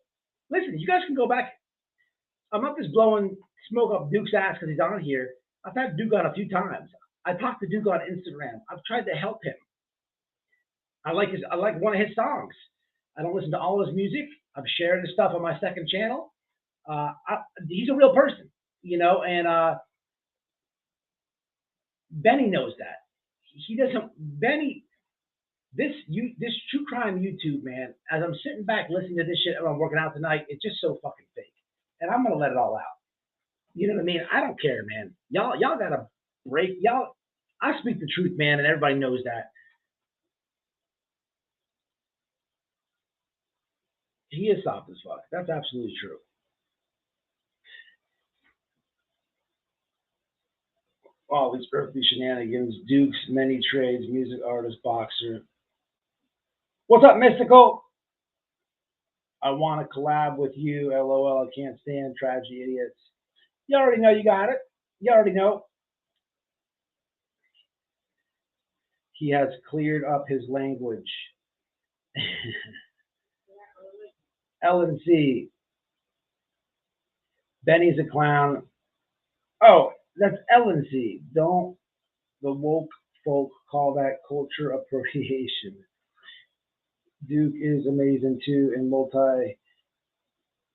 Listen, you guys can go back. I'm not just blowing smoke up Duke's ass because he's on here. I've had Duke on a few times. I talked to Duke on Instagram. I've tried to help him. I like one of his songs. I don't listen to all his music. I've shared his stuff on my second channel. He's a real person, and Benny knows that. He doesn't. Benny, this true crime YouTube, man. As I'm sitting back listening to this shit, and I'm working out tonight. It's just so fucking fake, and I'm gonna let it all out. You know what I mean? I don't care, man. Y'all gotta break. I speak the truth, man, and everybody knows that. He is soft as fuck. That's absolutely true. All these earthly shenanigans, Dukes, many trades, music artist, boxer. What's up, Mystical? I want to collab with you. LOL. I can't stand tragedy idiots. You already know you got it. You already know. He has cleared up his language. LNC. Benny's a clown. Oh, that's LNC. Don't the woke folk call that culture appropriation? Duke is amazing too and multi.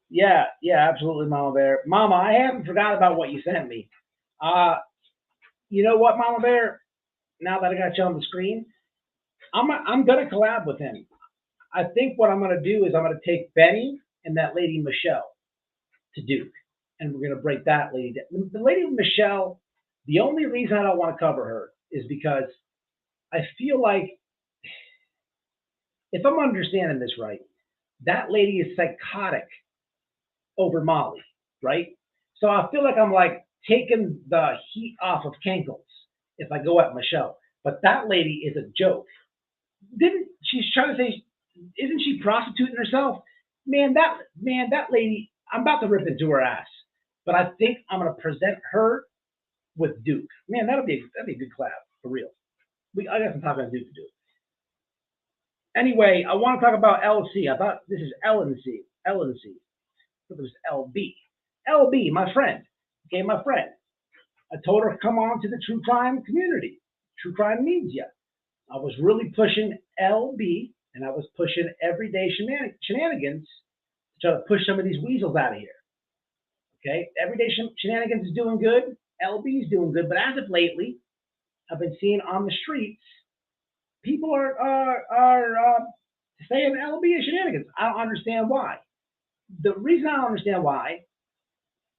Yeah, yeah, absolutely, Mama Bear. Mama, I haven't forgot about what you sent me. Uh, you know what, Mama Bear? Now that I got you on the screen, I'm gonna collab with him. I think what I'm gonna do is I'm gonna take Benny and that lady Michelle to Duke, and we're gonna break that lady down. The lady Michelle, the only reason I don't want to cover her is because I feel like, if I'm understanding this right, that lady is psychotic over Molly, right? So I feel like I'm like taking the heat off of Cankles if I go at Michelle. But that lady is a joke. Didn't she's trying to say, isn't she prostituting herself? Man, that lady, I'm about to rip into her ass. But I think I'm gonna present her with Duke. Man, that'd be a good collab for real. I got some talking to Duke to do. Anyway, I want to talk about LC. I thought this is LNC. LNC. It was LB. LB, my friend. Okay, my friend. I told her to come on to the true crime community. True crime needs you. I was really pushing LB, and I was pushing everyday shenanigans to try to push some of these weasels out of here. Okay, everyday shenanigans is doing good. LB is doing good, but as of lately, I've been seeing on the streets people are saying LB is shenanigans. I don't understand why. The reason I don't understand why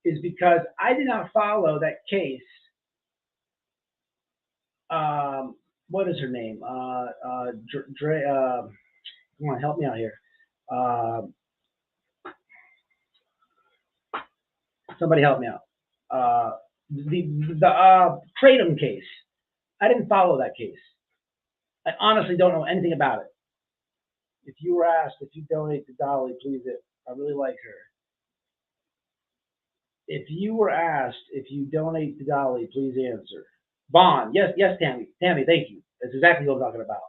is because I did not follow that case. What is her name? Dre. Come on, help me out here. Uh, Somebody help me out. The Kratom case. I didn't follow that case. I honestly don't know anything about it. If you were asked if you donate to Dolly, please. I really like her. If you were asked if you donate to Dolly, please answer. Bond, yes, yes, Tammy. Tammy, thank you. That's exactly what I'm talking about.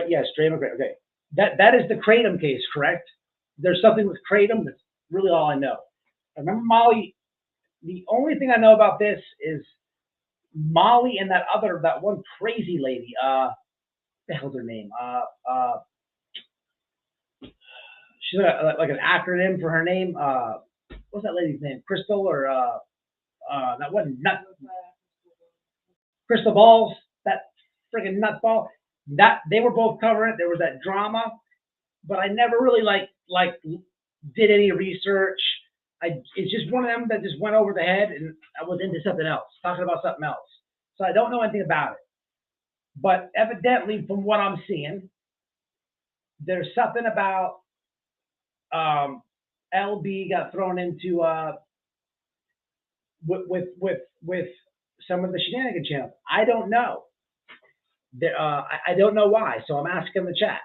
Yes, Dre McGray. Okay, that is the Kratom case, correct? There's something with Kratom. That's really all I know. I remember Molly. The only thing I know about this is Molly and that one crazy lady. What the hell's her name? She's like an acronym for her name. What's that lady's name? Crystal or that one nut Crystal Balls, that friggin' nutball. That they were both covering it. There was that drama, but I never really like did any research. It's just one of them that just went over the head, and I was into something else, talking about something else. So I don't know anything about it. But evidently, from what I'm seeing, there's something about LB got thrown into with some of the shenanigan channels. I don't know. I don't know why. So I'm asking the chat.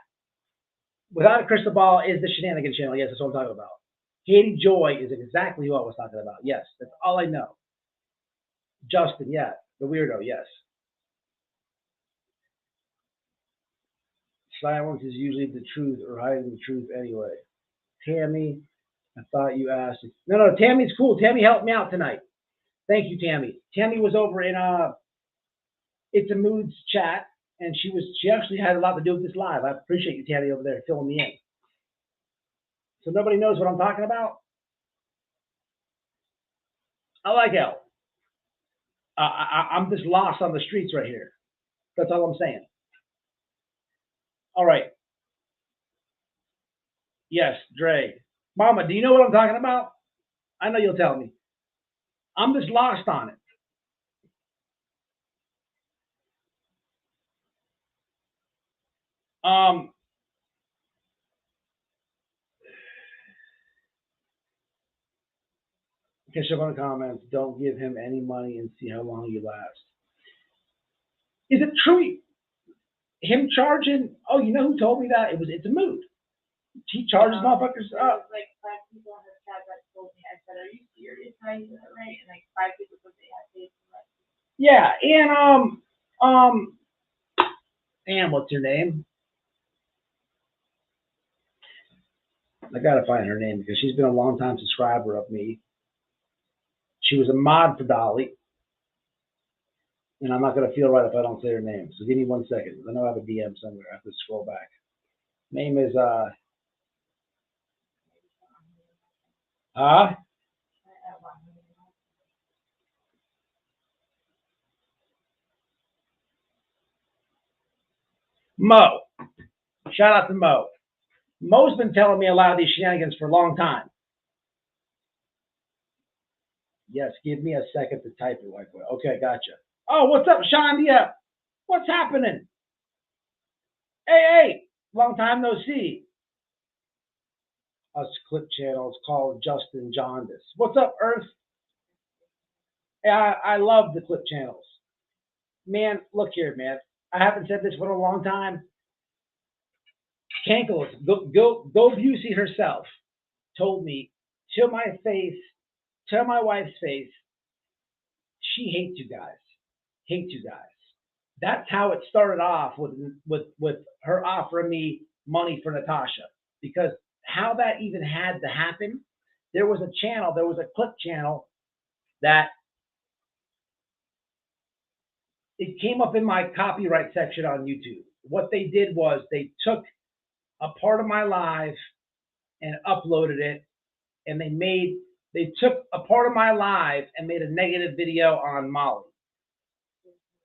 Without a crystal ball is the shenanigan channel. Yes, that's what I'm talking about. Katie Joy is exactly who I was talking about. Yes, that's all I know. Justin, yeah, the weirdo. Yes. Silence is usually the truth or hiding the truth anyway. Tammy, I thought you asked. No, Tammy's cool. Tammy helped me out tonight. Thank you, Tammy. Tammy was over in It's a Moods chat, and she actually had a lot to do with this live. I appreciate you, Tammy, over there filling me in. So nobody knows what I'm talking about. I like Elle. I'm just lost on the streets right here. That's all I'm saying. All right. Yes, Dre. Mama, do you know what I'm talking about? I know you'll tell me. I'm just lost on it. Catch up on the comments. Don't give him any money and see how long you last. Is it true? him charging. Oh, you know who told me that? It's a mood. He charges motherfuckers There up. was like 5 people on the chat that told me. I said, "Are you serious? How you doing that right?" And like 5 people said they had paid for it. Yeah, and what's her name? I gotta find her name because she's been a long time subscriber of me. She was a mod for Dolly, and I'm not gonna feel right if I don't say her name. So give me 1 second. I know I have a DM somewhere. I have to scroll back. Name is huh? Mo. Shout out to Mo. Mo's been telling me a lot of these shenanigans for a long time. Yes, give me a second to type it, white boy. Okay, gotcha. Oh, what's up, Shandia? What's happening? Hey, long time no see. Us clip channels called Justin Jaundice. What's up, Earth? Hey, I love the clip channels. Man, look here, man. I haven't said this for a long time. Cankles, go Busey herself told me to my face, to my wife's face, she hates you guys. Hates you guys. That's how it started off with her offering me money for Natasha. Because how that even had to happen, there was a channel, there was a clip channel that it came up in my copyright section on YouTube. What they did was they took a part of my live and uploaded it, and they took a part of my live and made a negative video on Molly.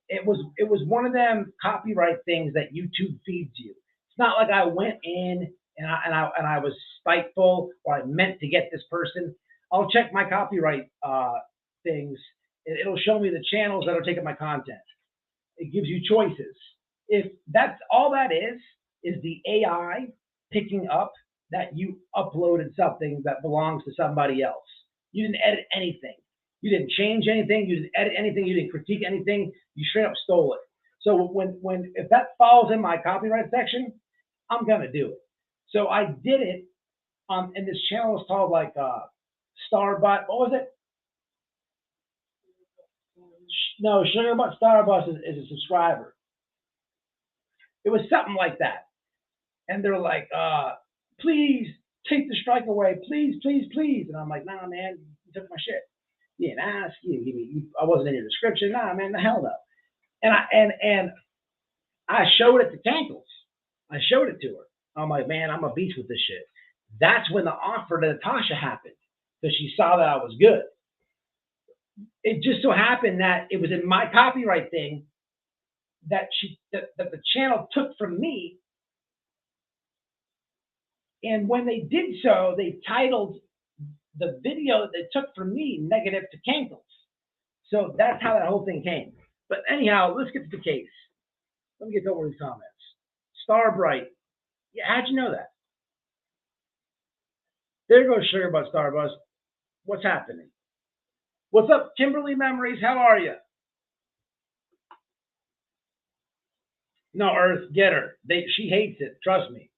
It was one of them copyright things that YouTube feeds you. It's not like I went in and I was spiteful or I meant to get this person. I'll check my copyright things. It'll show me the channels that are taking my content. It gives you choices. If that's all that is the AI picking up that you uploaded something that belongs to somebody else. You didn't edit anything. You didn't change anything. You didn't edit anything. You didn't critique anything. You straight up stole it. So when if that falls in my copyright section, I'm gonna do it. So I did it. And this channel was called like Starbutt. What was it? No, Sugarbutt Starbucks is a subscriber. It was something like that. And they're like, please take the strike away, please, please, please. And I'm like, nah, man, you took my shit. You didn't ask. I wasn't in your description. Nah, man, the hell no. And I showed it to Cankles. I showed it to her. I'm like, man, I'm a beast with this shit. That's when the offer to Natasha happened because she saw that I was good. It just so happened that it was in my copyright thing that the channel took from me. And when they did so, they titled the video that they took from me negative to Cankles. So that's how that whole thing came. But anyhow, let's get to the case. Let me get over these comments. Starbright. Yeah, how'd you know that? There goes Sugarbutt Starbucks. What's happening? What's up, Kimberly Memories? How are you? No, Earth, get her. She hates it. Trust me.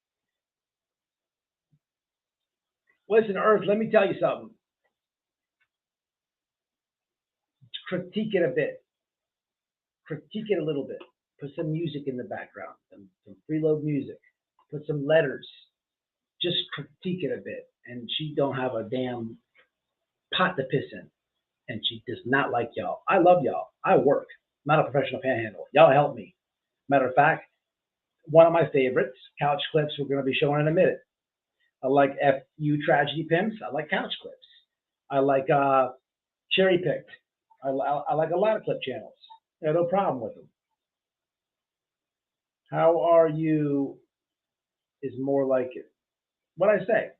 Listen, Earth, let me tell you something. Critique it a bit. Critique it a little bit. Put some music in the background, some preload music. Put some letters. Just critique it a bit. And she don't have a damn pot to piss in. And she does not like y'all. I love y'all. I work. I'm not a professional panhandle. Y'all help me. Matter of fact, one of my favorites, couch clips, we're going to be showing in a minute. I like FU Tragedy Pimps. I like couch clips. I like cherry picked. I like a lot of clip channels. Yeah, no problem with them. How are you? Is more like it. What I say?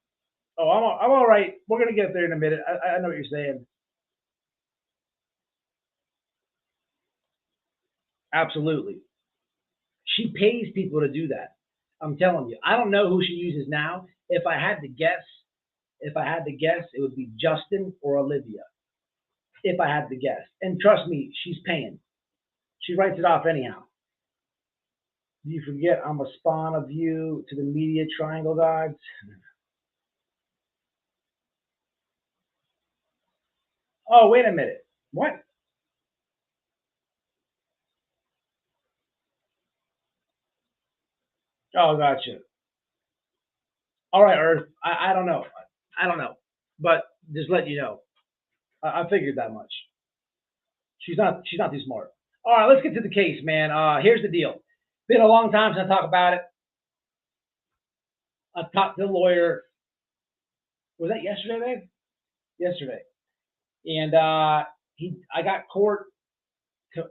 Oh, I'm all right. We're gonna get there in a minute. I know what you're saying. Absolutely. She pays people to do that. I'm telling you. I don't know who she uses now. If I had to guess, it would be Justin or Olivia. If I had to guess. And trust me, she's paying. She writes it off anyhow. You forget I'm a spawn of you to the media triangle gods. Oh, wait a minute. What? Oh, gotcha. All right, Earth. I don't know. I don't know. But just let you know. I figured that much. She's not too smart. All right, let's get to the case, man. Here's the deal. Been a long time since I talk about it. I talked to the lawyer. Was that yesterday, babe? Yesterday. And I got court to,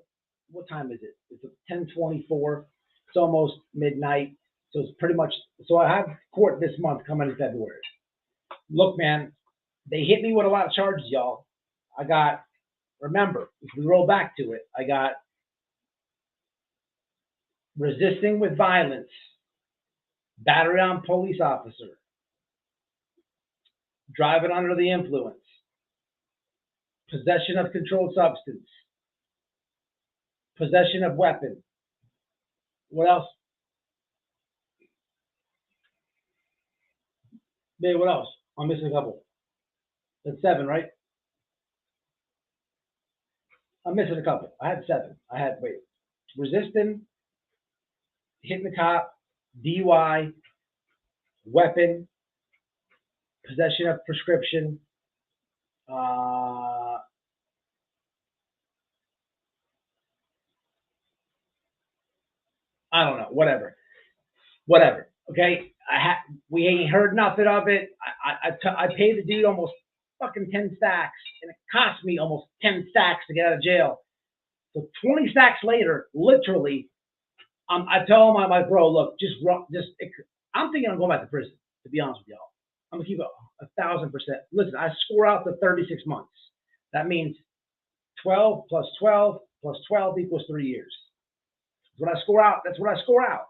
what time is it? It's 10:24. It's almost midnight. So it's pretty much, so I have court this month coming in February. Look, man, they hit me with a lot of charges, y'all. I got, remember, if we roll back to it, I got resisting with violence, battery on police officer, driving under the influence, possession of controlled substance, possession of weapon. What else? Babe, what else? I'm missing a couple. That's 7, right? I'm missing a couple. I had 7. I had, wait, resisting, hitting the cop, DUI, weapon, possession of prescription, I don't know, whatever. Okay, we ain't heard nothing of it. I paid the dude almost fucking 10 stacks, and it cost me almost 10 stacks to get out of jail. So 20 stacks later, literally, I tell my bro, look, I'm thinking I'm going back to prison. To be honest with y'all, I'm gonna keep it 1,000%. Listen, I score out to 36 months. That means 12 plus 12 plus 12 equals 3 years. That's what I score out. That's what I score out.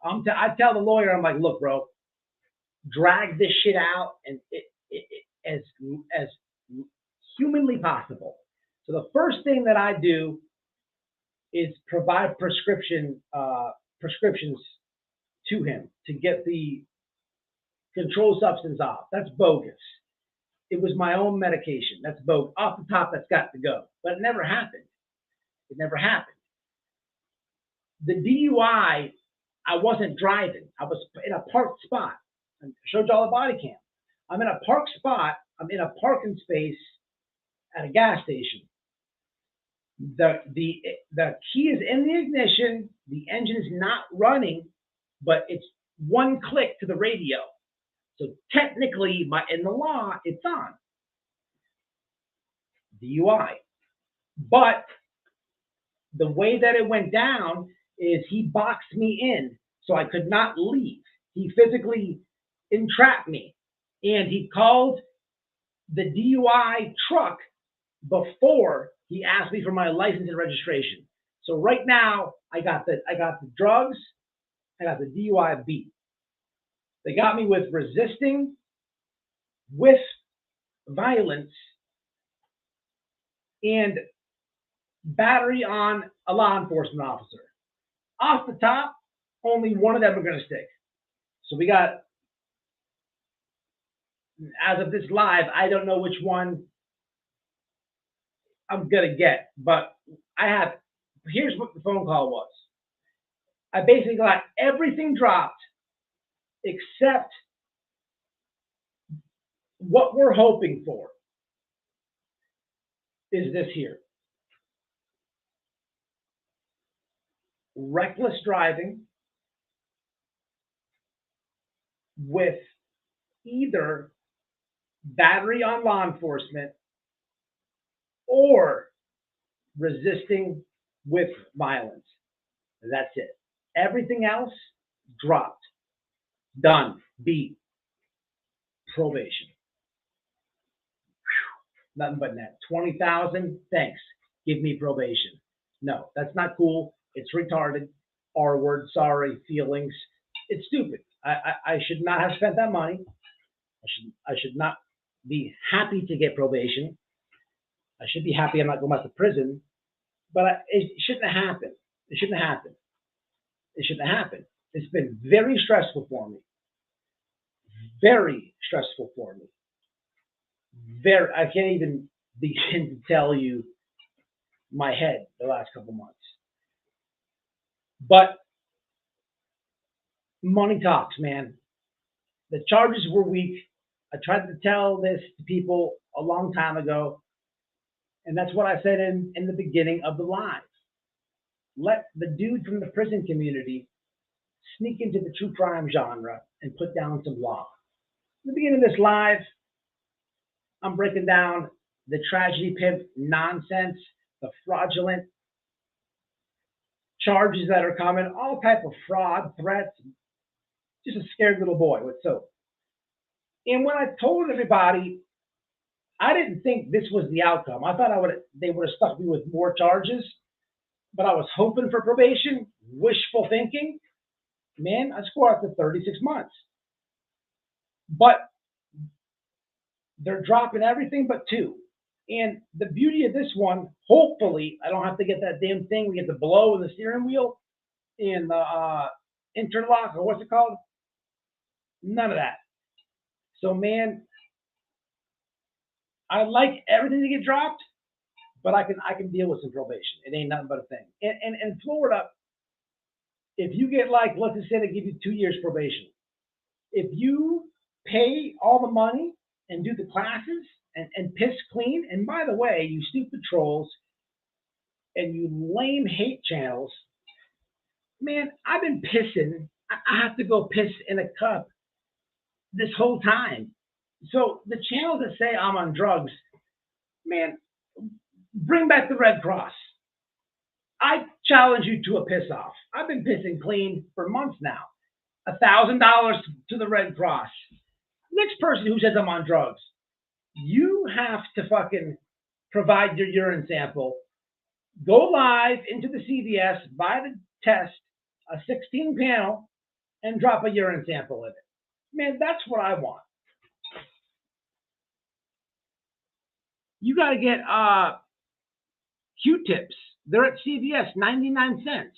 I tell the lawyer, I'm like, look, bro, drag this shit out and as humanly possible. So the first thing that I do is provide prescriptions to him to get the controlled substance off. That's bogus. It was my own medication. That's bogus. Off the top, that's got to go. But it never happened. It never happened. The DUI, I wasn't driving. I was in a parked spot. I showed y'all a body cam. I'm in a parked spot. I'm in a parking space at a gas station. The key is in the ignition. The engine is not running, but it's one click to the radio. So technically, in the law, it's on. DUI. But the way that it went down is he boxed me in, so I could not leave. He physically entrapped me, and he called the DUI truck before he asked me for my license and registration. So right now, I got the drugs, I got the DUI beat. They got me with resisting with violence and battery on a law enforcement officer. Off the top, only one of them are going to stick. So we got, as of this live, I don't know which one I'm going to get, but here's what the phone call was. I basically got everything dropped except what we're hoping for is this here. Reckless driving with either battery on law enforcement or resisting with violence. That's it. Everything else dropped. Done. Beat. Probation. Whew. Nothing but that. 20,000. Thanks. Give me probation. No, that's not cool. It's retarded. R word. Sorry. Feelings. It's stupid. I should not have spent that money. I should not be happy to get probation. I should be happy I'm not going back to prison. But it shouldn't have happened. It shouldn't have happened. It shouldn't have happened. It's been very stressful for me. Very stressful for me. Very. I can't even begin to tell you my head the last couple months. But money talks, man. The charges were weak. I tried to tell this to people a long time ago, and that's what I said in the beginning of the live. Let the dude from the prison community sneak into the true crime genre and put down some law. In the beginning of this live, I'm breaking down the tragedy pimp nonsense, the fraudulent charges that are coming, all type of fraud, threats, just a scared little boy with soap. And when I told everybody, I didn't think this was the outcome. I thought they would have stuck me with more charges, but I was hoping for probation, wishful thinking. Man, I scored after 36 months. But they're dropping everything but 2. And the beauty of this one, hopefully, I don't have to get that damn thing. We get the blow in the steering wheel and the interlock, or what's it called? None of that. So, man, I like everything to get dropped, but I can deal with some probation. It ain't nothing but a thing. And in Florida, if you get, like, let's just say they give you 2 years probation, if you pay all the money and do the classes and piss clean, and by the way, you stupid trolls and you lame hate channels, man, I've been pissing. I have to go piss in a cup this whole time. So the channels that say I'm on drugs, man, bring back the Red Cross. I challenge you to a piss off. I've been pissing clean for months now. $1,000 to the Red Cross. Next person who says I'm on drugs, you have to fucking provide your urine sample. Go live into the CVS, buy the test, a 16 panel, and drop a urine sample in it. Man, that's what I want. You got to get Q-tips. They're at CVS, 99 cents.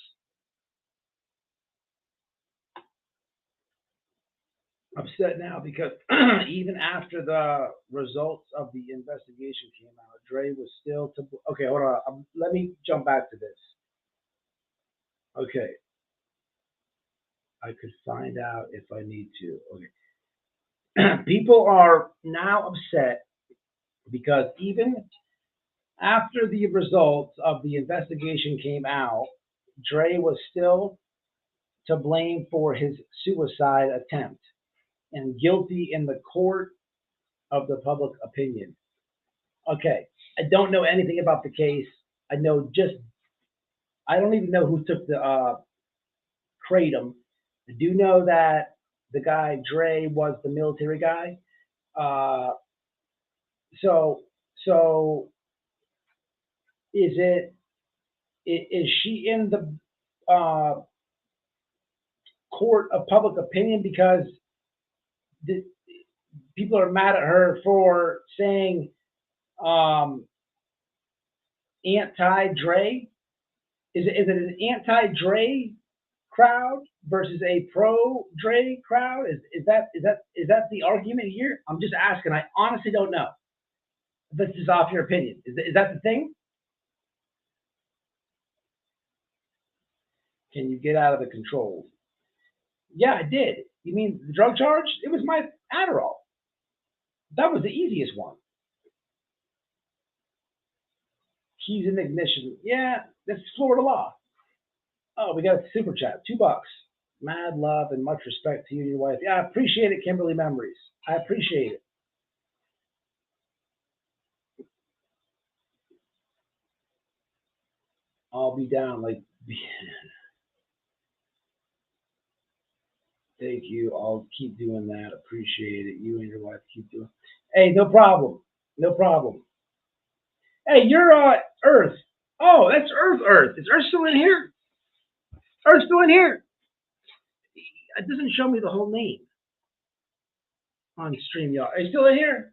Upset now because even after the results of the investigation came out, Dre was still to. Okay, hold on. Let me jump back to this. Okay. I could find out if I need to. Okay. People are now upset because even after the results of the investigation came out, Dre was still to blame for his suicide attempt and guilty in the court of the public opinion. Okay, I don't know anything about the case. I don't even know who took the kratom. I do know that the guy Dre was the military guy. So is she in the court of public opinion because people are mad at her for saying anti-Dre? Is it an anti-Dre crowd versus a pro-Dre crowd? Is that the argument here? I'm just asking. I honestly don't know. This is off your opinion. Is that the thing? Can you get out of the controls? Yeah, I did. You mean the drug charge? It was my Adderall. That was the easiest one. Keys in ignition. Yeah, that's Florida law. Oh, we got a super chat. $2. Mad love and much respect to you and your wife. Yeah, I appreciate it, Kimberly Memories. I appreciate it. I'll be down like. Thank you. I'll keep doing that. Appreciate it. You and your wife keep doing. Hey, no problem. No problem. Hey, you're Earth. Oh, that's Earth. Earth. Is Earth still in here? Earth's still in here. It doesn't show me the whole name on StreamYard. Are you still in here?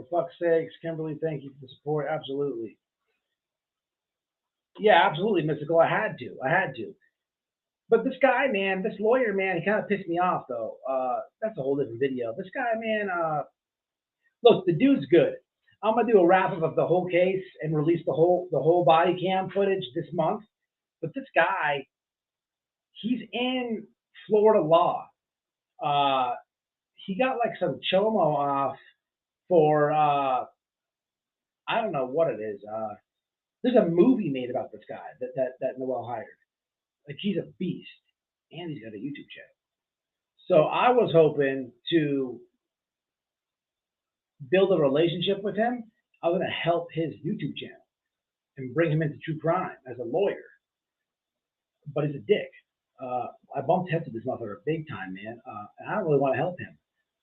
For fuck's sakes, Kimberly, thank you for the support. Absolutely. Yeah, absolutely, Mystical. I had to. I had to. But this guy, man, this lawyer, man, he kind of pissed me off, though. That's a whole different video. This guy, man, look, the dude's good. I'm gonna do a wrap up of the whole case and release the whole body cam footage this month. But this guy, he's in Florida law. Uh, he got like some chomo off for I don't know what it is. There's a movie made about this guy that Noel hired. Like he's a beast, and he's got a YouTube channel. So I was hoping to build a relationship with him. I was gonna help his YouTube channel and bring him into true crime as a lawyer. But he's a dick. I bumped heads with this motherfucker big time, man. And I don't really want to help him.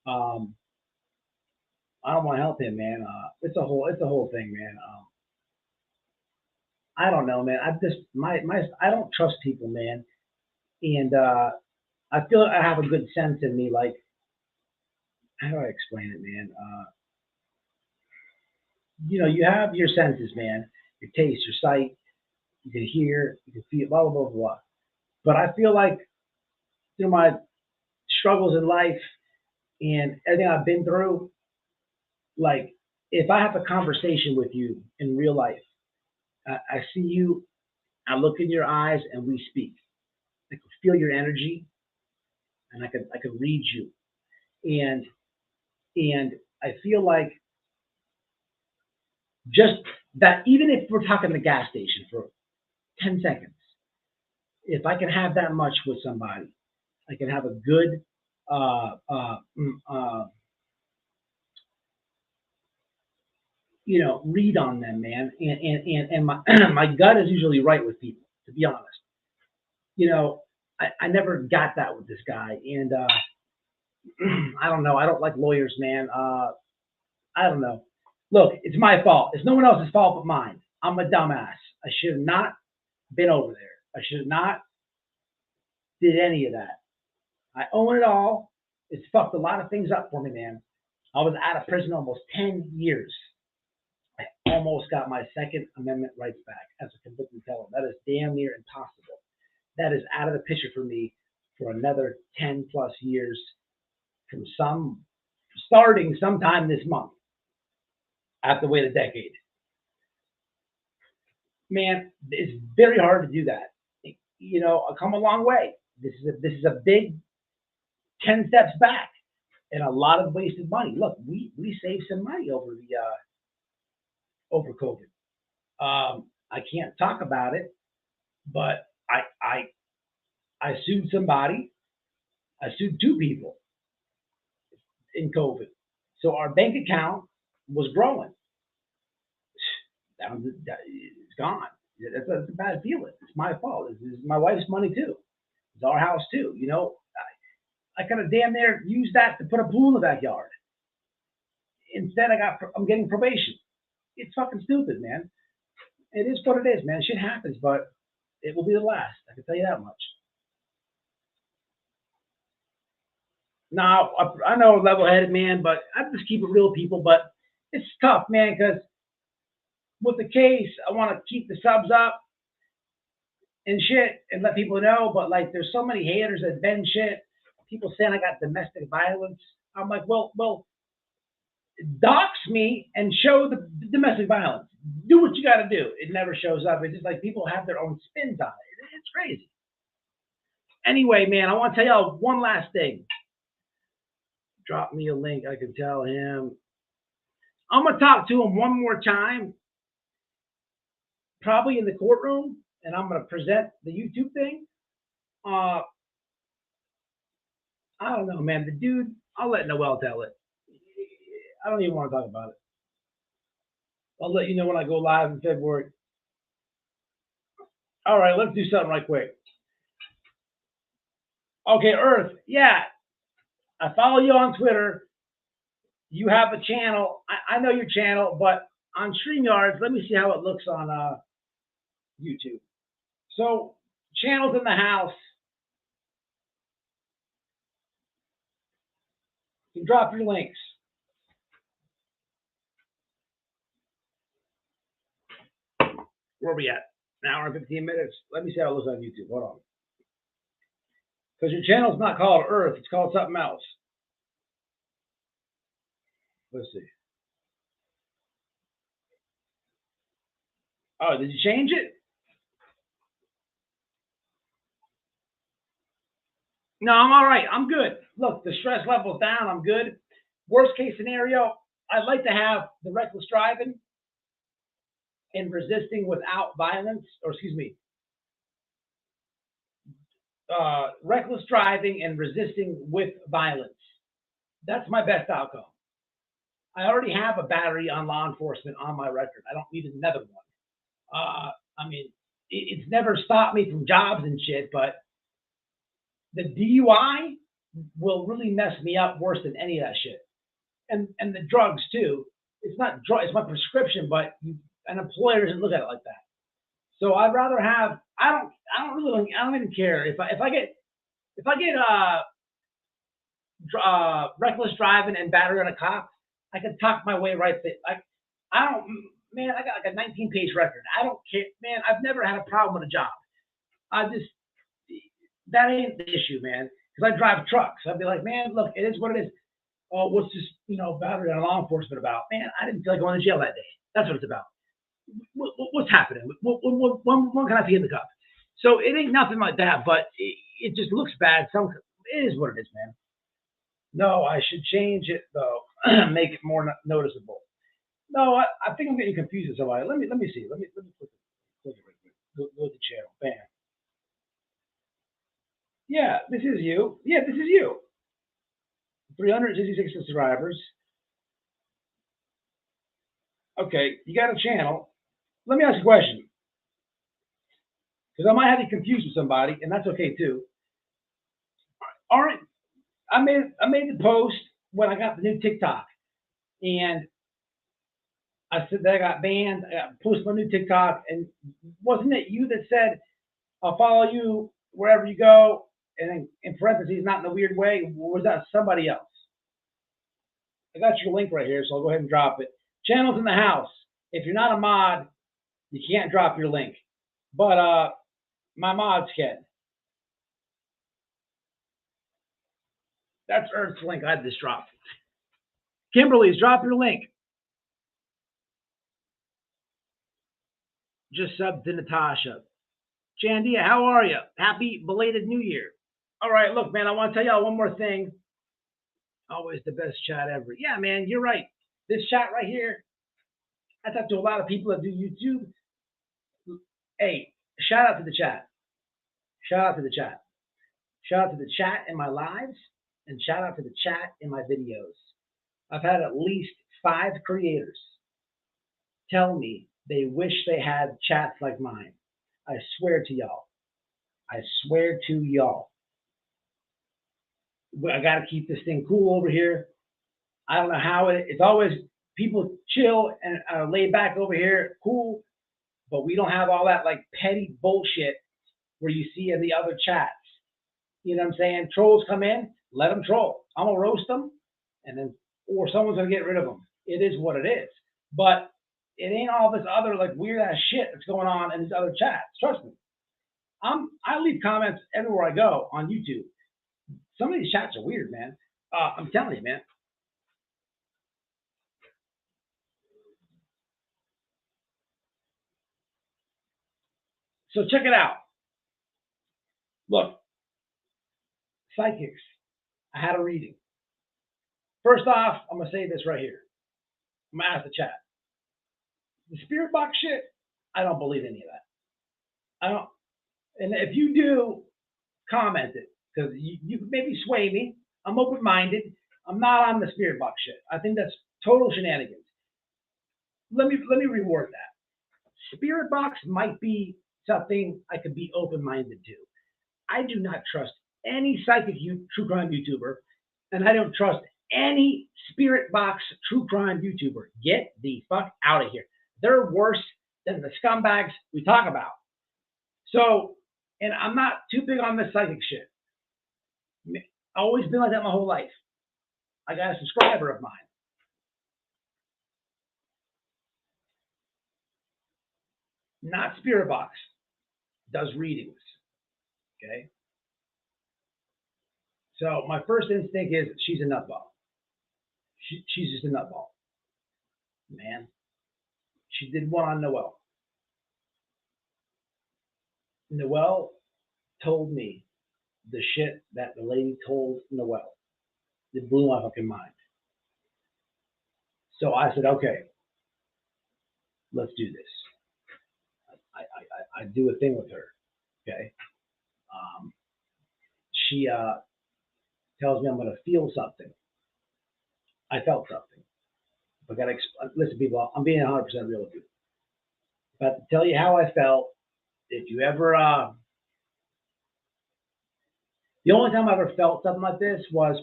Um, I don't want to help him, man. It's a whole thing, man. I don't know, man. I just I don't trust people, man. And I feel like I have a good sense in me. Like, how do I explain it, man? You have your senses, man. Your taste, your sight. You can hear, you can feel, blah blah blah blah. But I feel like my struggles in life and everything I've been through, like if I have a conversation with you in real life, I see you, I look in your eyes, and we speak. I can feel your energy, and I could read you, and I feel like just that. Even if we're talking the gas station for 10 seconds, if I can have that much with somebody, I can have a good uh, uh, mm, uh, read on them, man. And my my gut is usually right with people, to be honest. You know, I never got that with this guy, and I don't know. I don't like lawyers, man. I don't know. Look, it's my fault. It's no one else's fault but mine. I'm a dumbass. I should have not been over there. I should have not did any of that. I own it all. It's fucked a lot of things up for me, man. I was out of prison almost 10 years. I almost got my Second Amendment rights back as a convicted felon. That is damn near impossible. That is out of the picture for me for another 10 plus years from starting sometime this month. I have to wait a decade. Man, it's very hard to do that. I've come a long way. This is a big 10 steps back and a lot of wasted money. Look, we saved some money over COVID. I can't talk about it, but I sued somebody. I sued two people in COVID. So our bank account was growing. It's gone. That's a bad feeling. It's my fault. This is my wife's money too. It's our house too. I kind of damn near used that to put a pool in the backyard. Instead, I'm getting probation. It's fucking stupid, man. It is what it is, man. Shit happens, but it will be the last. I can tell you that much. Now, I know level-headed, man, but I just keep it real, people. But it's tough, man, because with the case, I want to keep the subs up and shit and let people know. But like, there's so many haters that bend shit. People saying I got domestic violence. I'm like, well, dox me and show the domestic violence. Do what you got to do. It never shows up. It's just like people have their own spins on it. It's crazy. Anyway, man, I want to tell y'all one last thing. Drop me a link. I can tell him. I'm going to talk to him one more time, probably in the courtroom, and I'm going to present the YouTube thing. I don't know, man. The dude, I'll let Noel tell it. I don't even want to talk about it. I'll let you know when I go live in February. All right, let's do something right quick. Okay, Earth, yeah. I follow you on Twitter. You have a channel. I know your channel, but on StreamYards, let me see how it looks on YouTube. So, channels in the house. You can drop your links. Where are we at? An hour and 15 minutes. Let me see how it looks on YouTube. Hold on. Because your channel's not called Earth, it's called something else. Let's see. Oh, did you change it? No, I'm all right. I'm good. Look, the stress level's down. I'm good. Worst case scenario, I'd like to have the reckless driving and resisting without violence, or excuse me, reckless driving and resisting with violence. That's my best outcome. I already have a battery on law enforcement on my record. I don't need another one. I mean, it's never stopped me from jobs and shit, but the DUI will really mess me up worse than any of that shit. And the drugs too. It's not drug, it's my prescription, but an employer doesn't look at it like that. So I'd rather have. I don't even care if I get reckless driving and battery on a cop. I can talk my way right there. I don't, man. I got like a 19-page record. I don't care, man. I've never had a problem with a job. That ain't the issue, man. Because I drive trucks. I'd be like, man, look, it is what it is. Oh, what's this, battery on law enforcement about? Man, I didn't feel like going to jail that day. That's what it's about. What's happening? When can I be in the cup? So it ain't nothing like that, but it just looks bad. It is what it is, man. No, I should change it though, make it more noticeable. No, I think I'm getting confused with somebody. Let me see. Let me click it right quick. Go to the channel. Bam. Yeah, this is you. Yeah, this is you. 366 subscribers. Okay, you got a channel. Let me ask you a question. Because I might have you confused with somebody, and that's okay too. I made the post when I got the new TikTok, and I said that I got banned. I posted my new TikTok, and wasn't it you that said I'll follow you wherever you go, and then in parentheses, not in a weird way? Or was that somebody else? I got your link right here, so I'll go ahead and drop it. Channels in the house. If you're not a mod, you can't drop your link, but my mods can. That's Earth's link. I had this dropped. Kimberly's, drop your link. Just subbed to Natasha. Chandia, how are you? Happy belated New Year. All right, look, man, I want to tell y'all one more thing. Always the best chat ever. Yeah, man, you're right. This chat right here, I talk to a lot of people that do YouTube. Hey, shout out to the chat. Shout out to the chat. Shout out to the chat in my lives, and shout out to the chat in my videos. I've had at least 5 creators tell me they wish they had chats like mine. I swear to y'all. I swear to y'all. I got to keep this thing cool over here. I don't know how it's always people chill and lay back over here, cool, but we don't have all that like petty bullshit where you see in the other chats. You know what I'm saying? Trolls come in, let them troll. I'm gonna roast them, and then or someone's gonna get rid of them. It is what it is. But it ain't all this other like weird ass shit that's going on in these other chats. Trust me. I leave comments everywhere I go on YouTube. Some of these chats are weird, man. I'm telling you, man. So check it out. Look, psychics. I had a reading. First off, I'm gonna say this right here. I'm gonna ask the chat. The spirit box shit, I don't believe any of that. I don't. And if you do, comment it because you can maybe sway me. I'm open-minded. I'm not on the spirit box shit. I think that's total shenanigans. Let me reword that. Spirit box might be something I could be open-minded to. I do not trust any psychic true crime YouTuber, and I don't trust any spirit box true crime YouTuber. Get the fuck out of here. They're worse than the scumbags we talk about. So, and I'm not too big on this psychic shit. I've always been like that my whole life. I got a subscriber of mine. not Spirit Box, does readings. Okay. So my first instinct is she's a nutball. She's just a nutball. Man, she did one on Noelle. Noelle told me the shit that the lady told Noelle. It blew my fucking mind. So I said, okay, let's do this. I do a thing with her. Okay. She tells me I'm going to feel something. I felt something. I got to listen, people. I'm being 100% real with you. But to tell you how I felt, if you ever, the only time I ever felt something like this was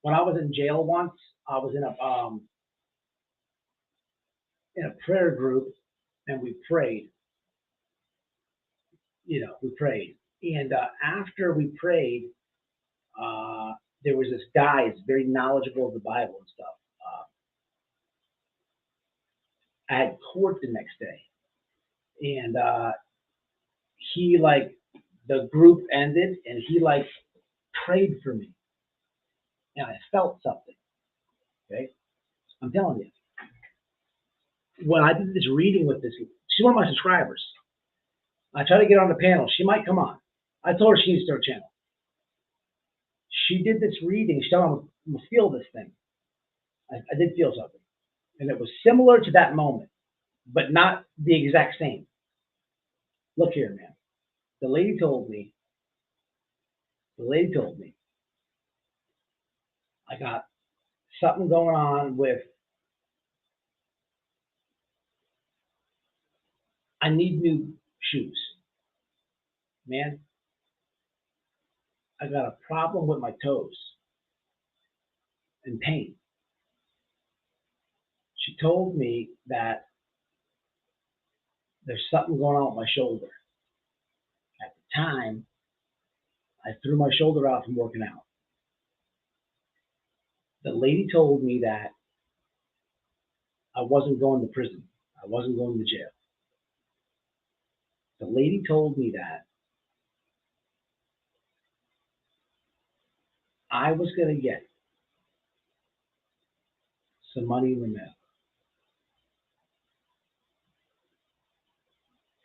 when I was in jail once. I was in a prayer group, and we prayed. You know, we prayed, and after we prayed, there was this guy. He's very knowledgeable of the Bible and stuff. I had court the next day, and he like the group ended, and he like prayed for me, and I felt something. Okay, I'm telling you. When I did this reading with this, she's one of my subscribers. I tried to get on the panel. She might come on. I told her she needs to start a channel. She did this reading. She told me I'm gonna feel this thing. I did feel something, and it was similar to that moment, but not the exact same. Look here, man. The lady told me. I got something going on with. I need new shoes, man. I got a problem with my toes and pain. She told me that there's something going on with my shoulder. At the time, I threw my shoulder out from working out. The lady told me that I wasn't going to prison. I wasn't going to jail. The lady told me that I was going to get some money in the mail.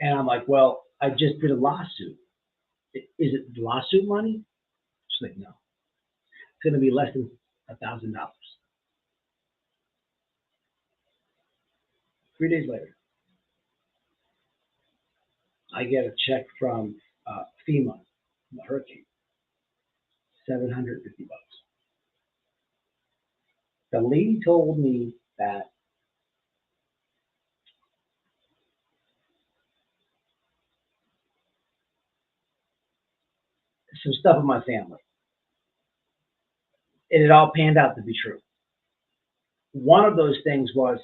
And I'm like, well, I just did a lawsuit. Is it lawsuit money? She's like, no. It's going to be less than $1,000. 3 days later, I get a check from FEMA, the hurricane, $750. The lady told me that some stuff in my family. It had all panned out to be true. One of those things was,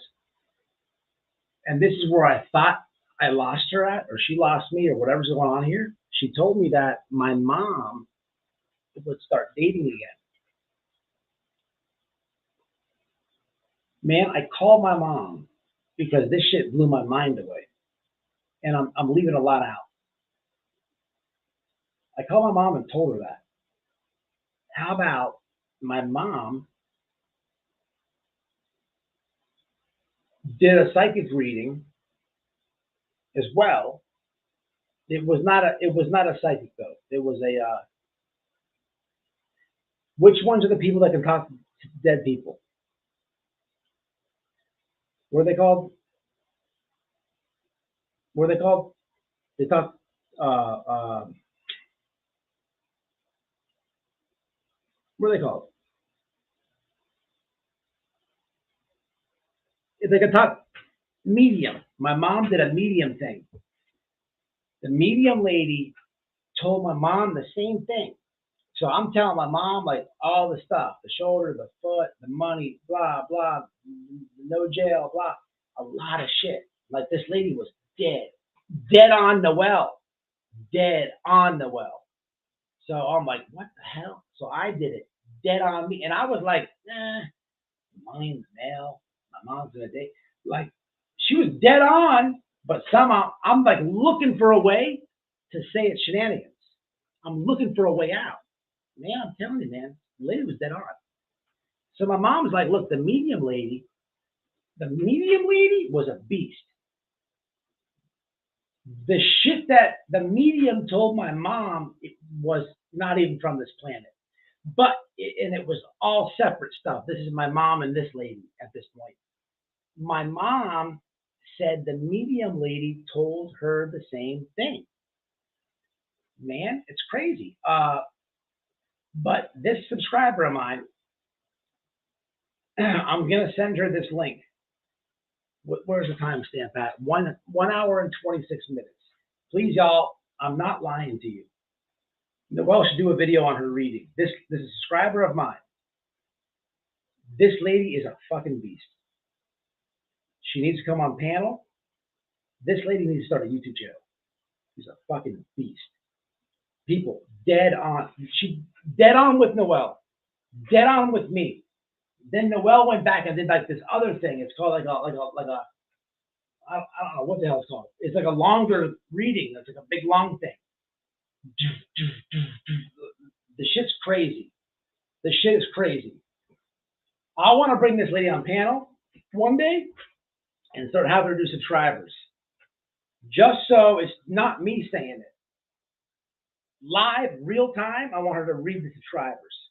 and this is where I thought I lost her at, or she lost me, or whatever's going on here. She told me that my mom would start dating again. Man, I called my mom because this shit blew my mind away. And I'm leaving a lot out. I called my mom and told her that. How about my mom did a psychic reading as well. It was not a psychic though. It was a which ones are the people that can talk to dead people? What are they called? What are they called? They talk what are they called? If they can talk medium. My mom did a medium thing. The medium lady told my mom the same thing. So I'm telling my mom like all the stuff, the shoulder, the foot, the money, blah, blah, no jail, blah, a lot of shit. Like this lady was dead on Noelle, dead on Noelle. So I'm like, what the hell? So I did it dead on me. And I was like, money in the mail, my mom's gonna date. Like, she was dead on, But somehow I'm like looking for a way to say it's shenanigans. I'm looking for a way out. Man, I'm telling you, man, the lady was dead on. So my mom was like, look, the medium lady was a beast. The shit that the medium told my mom, it was not even from this planet. But, and it was all separate stuff. This is my mom and this lady at this point. My mom said the medium lady told her the same thing. Man, it's crazy. But this subscriber of mine, I'm going to send her this link. Where's the timestamp at? 1 hour and 26 minutes. Please, y'all, I'm not lying to you. Noelle should do a video on her reading. This is a subscriber of mine. This lady is a fucking beast. She needs to come on panel. This lady needs to start a YouTube channel. She's a fucking beast. People, dead on. She dead on with Noelle. Dead on with me. Then Noelle went back and did like this other thing. It's called like a I don't know what the hell it's called. It's like a longer reading. It's like a big long thing. The shit's crazy. The shit is crazy. I want to bring this lady on panel one day and start having her do subscribers. Just so it's not me saying it. Live, real time, I want her to read the subscribers.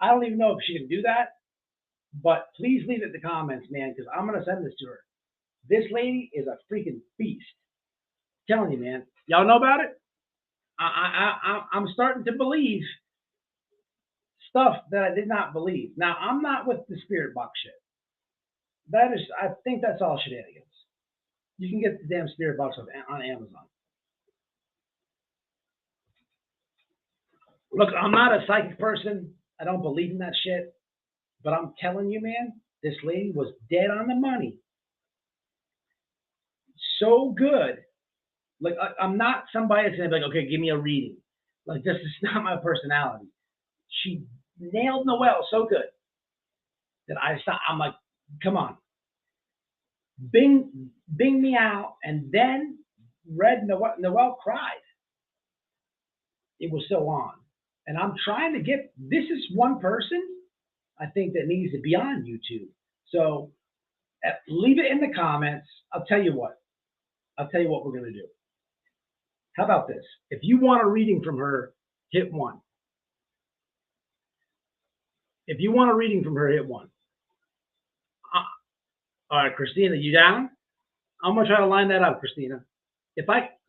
I don't even know if she can do that, but please leave it in the comments, man, because I'm going to send this to her. This lady is a freaking beast. I'm telling you, man. Y'all know about it? I'm starting to believe stuff that I did not believe. Now, I'm not with the spirit box shit. That is, I think that's all shenanigans. You can get the damn spirit box on Amazon. Look, I'm not a psychic person. I don't believe in that shit. But I'm telling you, man, this lady was dead on the money. So good. Like, I'm not somebody that's going to be like, okay, give me a reading. Like, this is not my personality. She nailed Noelle so good that I'm like, come on. Bing me out, and then Noelle cried. It was so on. And I'm trying to get, this is one person I think that needs to be on YouTube. So leave it in the comments. I'll tell you what we're going to do. How about this? If you want a reading from her, hit 1. If you want a reading from her, hit 1. All right, Christina, you down? I'm going to try to line that up, Christina.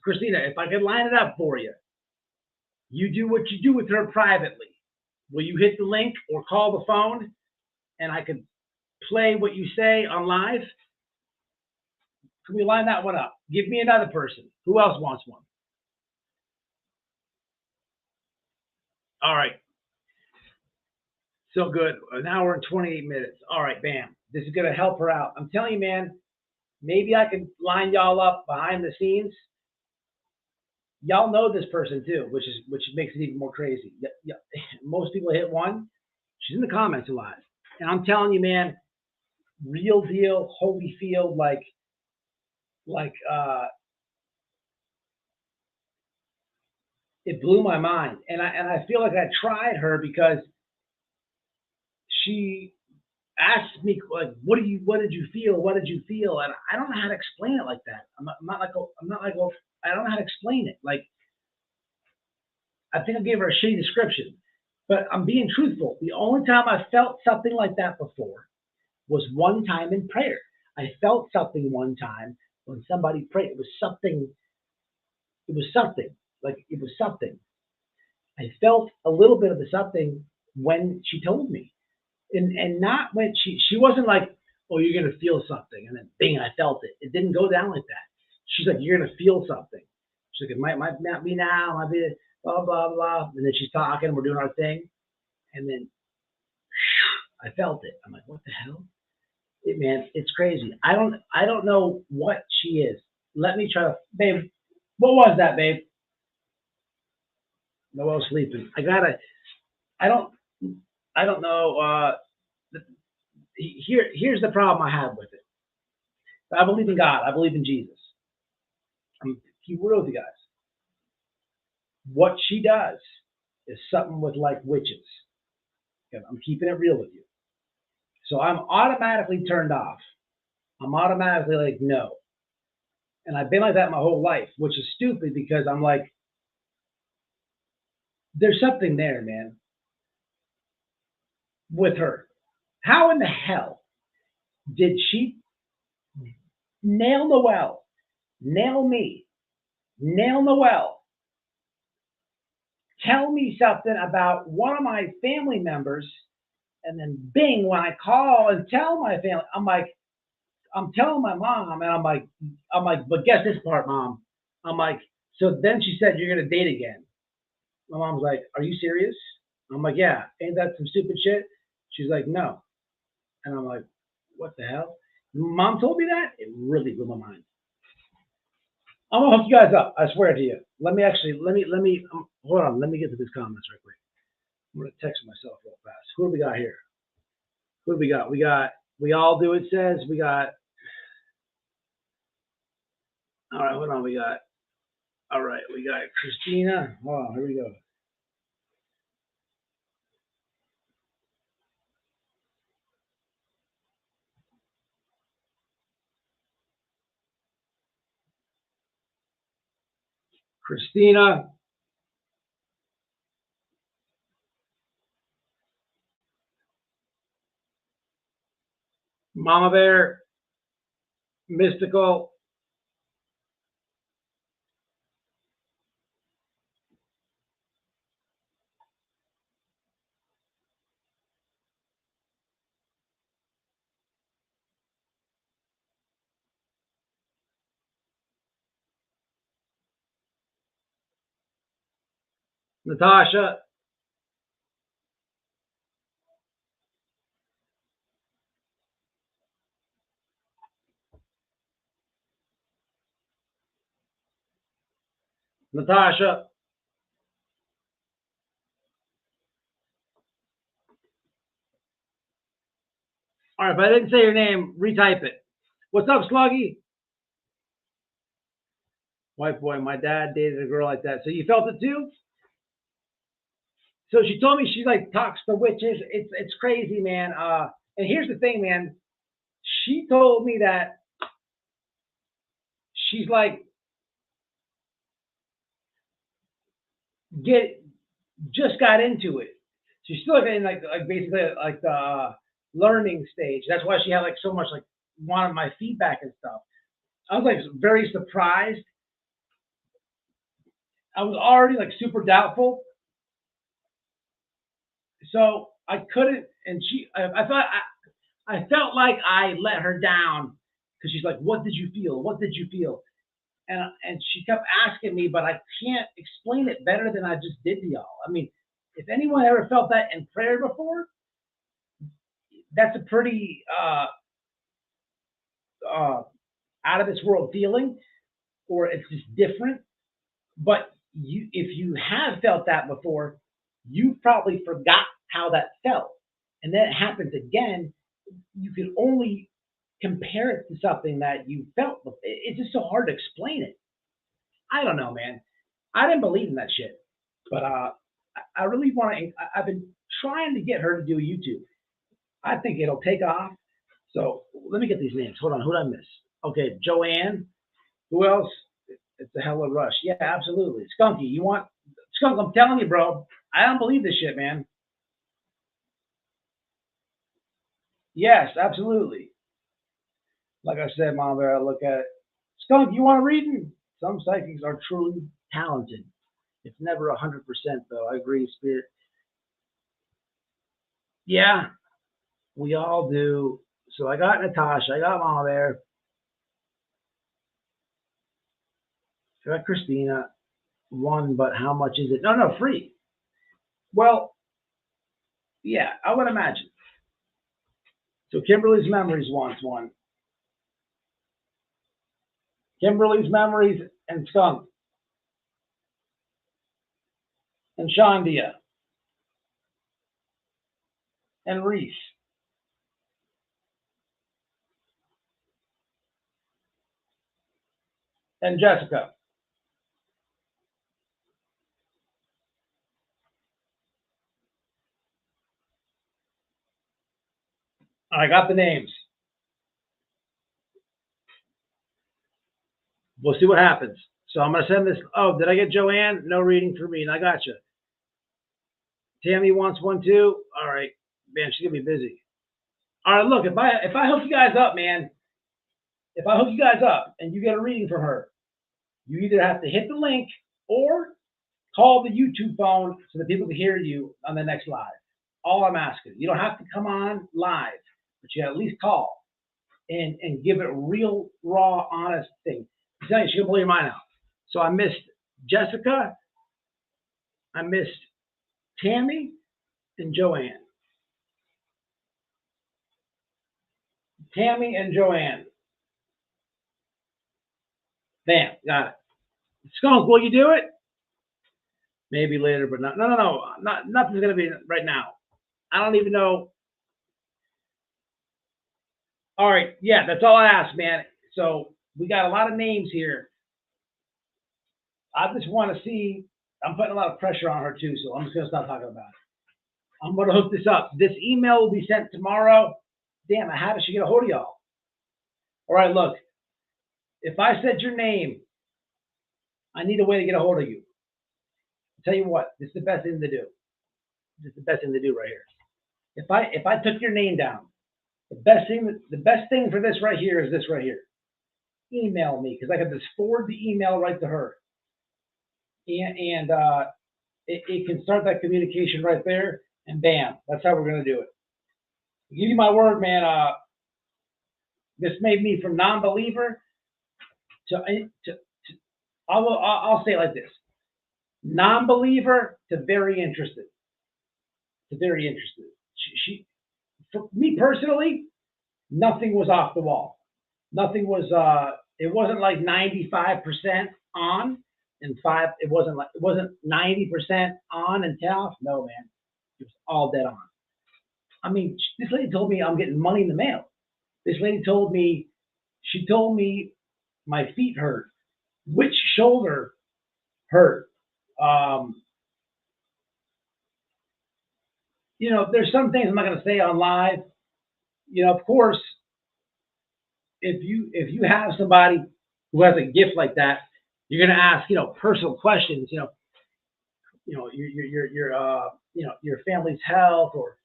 Christina, if I could line it up for you, you do what you do with her privately. Will you hit the link or call the phone and I could play what you say on live? Can we line that one up? Give me another person. Who else wants one? All right. So good. An hour and 28 minutes. All right, bam. This is going to help her out. I'm telling you, man, maybe I can line y'all up behind the scenes. Y'all know this person too, which makes it even more crazy. Yeah, most people hit 1. She's in the comments a lot. And I'm telling you, man, real deal, Holyfield, like it blew my mind. And I feel like I tried her because she asked me, like, what did you feel? What did you feel? And I don't know how to explain it like that. I don't know how to explain it. Like, I think I gave her a shitty description, but I'm being truthful. The only time I felt something like that before was one time in prayer. I felt something one time when somebody prayed. It was something. I felt a little bit of the something when she told me. And not when she wasn't like, oh, you're going to feel something. And then bing, I felt it. It didn't go down like that. She's like, you're going to feel something. She's like, it might not be now. Might be blah, blah, blah. And then she's talking. We're doing our thing. And then I felt it. I'm like, what the hell? Man, it's crazy. I don't know what she is. Let me try to, babe, what was that, babe? Noelle's sleeping. I don't know. Here's the problem I have with it. I believe in God. I believe in Jesus. I'm keep real with you guys. What she does is something with like witches. Okay, I'm keeping it real with you. So I'm automatically turned off. I'm automatically like, no. And I've been like that my whole life, which is stupid because I'm like, there's something there, man, with her. How in the hell did she nail Noel, nail me, nail Noel, tell me something about one of my family members, and then bing, when I call and tell my family, I'm like, I'm telling my mom, and I'm like, but guess this part, mom. I'm like, so then she said you're gonna date again. My mom's like, are you serious? I'm like, yeah. Ain't that some stupid shit? She's like, no. And I'm like, what the hell? Mom told me that. It really blew my mind. I'm gonna hook you guys up. I swear to you. Hold on. Let me get to these comments right quick. I'm gonna text myself real fast. Who do we got here? Who do we got? We all do it says. We got, all right, hold on. All right, we got Christina. Hold on, here we go. Christina, Mama Bear, Mystical, Natasha, Natasha. All right, if I didn't say your name, retype it. What's up, Sluggy? White boy, my dad dated a girl like that. So you felt it too? So she told me she like talks to witches. It's crazy, man. And here's the thing, man. She told me that she's like get just got into it. She's still like in like basically like the learning stage. That's why she had like so much like wanted my feedback and stuff. I was like very surprised. I was already like super doubtful, so I couldn't. And I thought I felt like I let her down because she's like, "What did you feel? What did you feel?" And she kept asking me, but I can't explain it better than I just did to y'all. I mean, if anyone ever felt that in prayer before, that's a pretty uh, out of this world feeling, or it's just different. But if you have felt that before, you probably forgot how that felt, and then it happens again. You can only compare it to something that you felt. It's just so hard to explain it. I don't know, man. I didn't believe in that shit, but I really want to. I've been trying to get her to do YouTube. I think it'll take off. So let me get these names. Hold on. Who did I miss? Okay, Joanne. Who else? It's a hella rush. Yeah, absolutely. Skunky, you want Skunk? I'm telling you, bro. I don't believe this shit, man. Yes, absolutely. Like I said, Mom Bear, I look at it. Skunk, you want a reading? Some psychics are truly talented. It's never 100% though. I agree, Spirit. Yeah, we all do. So I got Natasha, I got Mama Bear, I got Christina. One, but how much is it? No, no, free. Well, yeah, I would imagine. So Kimberly's Memories wants one. Kimberly's Memories and Skunk and Shandia and Reese. and Jessica. I got the names. We'll see what happens. So I'm going to send this. Oh, did I get Joanne? No reading for me. And I got you. Tammy wants one too. All right. Man, she's going to be busy. All right, look, if I hook you guys up, man, if I hook you guys up and you get a reading from her, you either have to hit the link or call the YouTube phone so that people can hear you on the next live. All I'm asking. You don't have to come on live, but you at least call and give it a real, raw, honest thing. I'm telling you, she's going to blow your mind out. So I missed Jessica, I missed Tammy, and Joanne. Tammy and Joanne. Bam, got it. Skunk, will you do it? Maybe later, but not. No. Nothing's gonna be right now. I don't even know. All right, yeah, that's all I asked, man. So we got a lot of names here. I just want to see. I'm putting a lot of pressure on her too, so I'm just gonna stop talking about it. I'm gonna hook this up. This email will be sent tomorrow. Damn, how does she get a hold of y'all? All right, look. If I said your name, I need a way to get a hold of you. I'll tell you what, this is the best thing to do. This is the best thing to do right here. If I took your name down, the best thing for this right here is this right here. Email me, because I can just forward the email right to her. And it can start that communication right there, and bam, that's how we're gonna do it. I'll give you my word, man. This made me from non-believer to I'll say it like this: non-believer to very interested. To very interested. She for me personally, nothing was off the wall. Nothing was. It wasn't like 95% on and five. It wasn't 90% on and 10 off. No, man, it was all dead on. I mean, this lady told me I'm getting money in the mail. This lady told me, she told me my feet hurt. Which shoulder hurt? There's some things I'm not going to say on live. Of course, if you have somebody who has a gift like that, you're going to ask, personal questions. Your family's health, or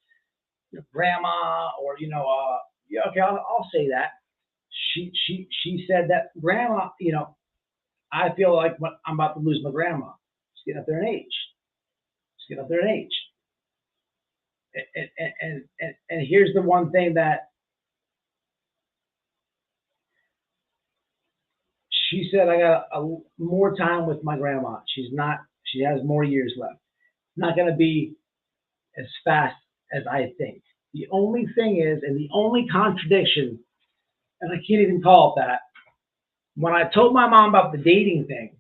your grandma, or yeah, okay, I'll say that. She said that grandma, I feel like I'm about to lose my grandma. She's getting up there in age. And here's the one thing that she said: I got more time with my grandma. She has more years left. Not going to be as fast as I think. The only thing is, and the only contradiction, and I can't even call it that, when I told my mom about the dating thing,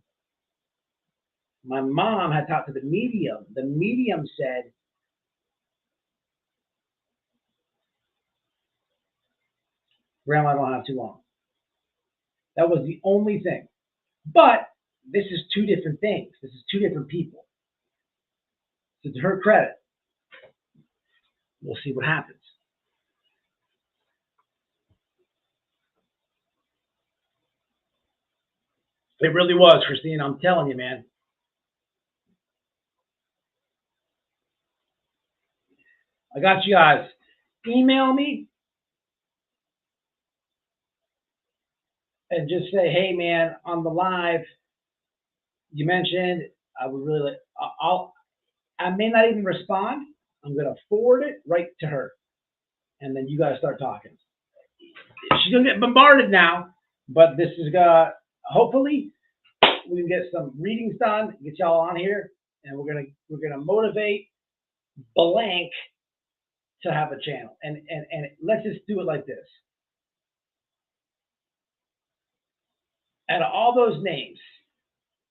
my mom had talked to the medium. The medium said, Grandma don't have too long. That was the only thing. But this is two different things. This is two different people. So to her credit, we'll see what happens. It really was, Christine. I'm telling you, man. I got you guys. Email me and just say, hey, man, on the live, you mentioned I would really like, I may not even respond. I'm going to forward it right to her. And then you guys start talking. She's going to get bombarded now, but this is hopefully we can get some readings done, get y'all on here, and we're gonna motivate blank to have a channel. And let's just do it like this. Out of all those names,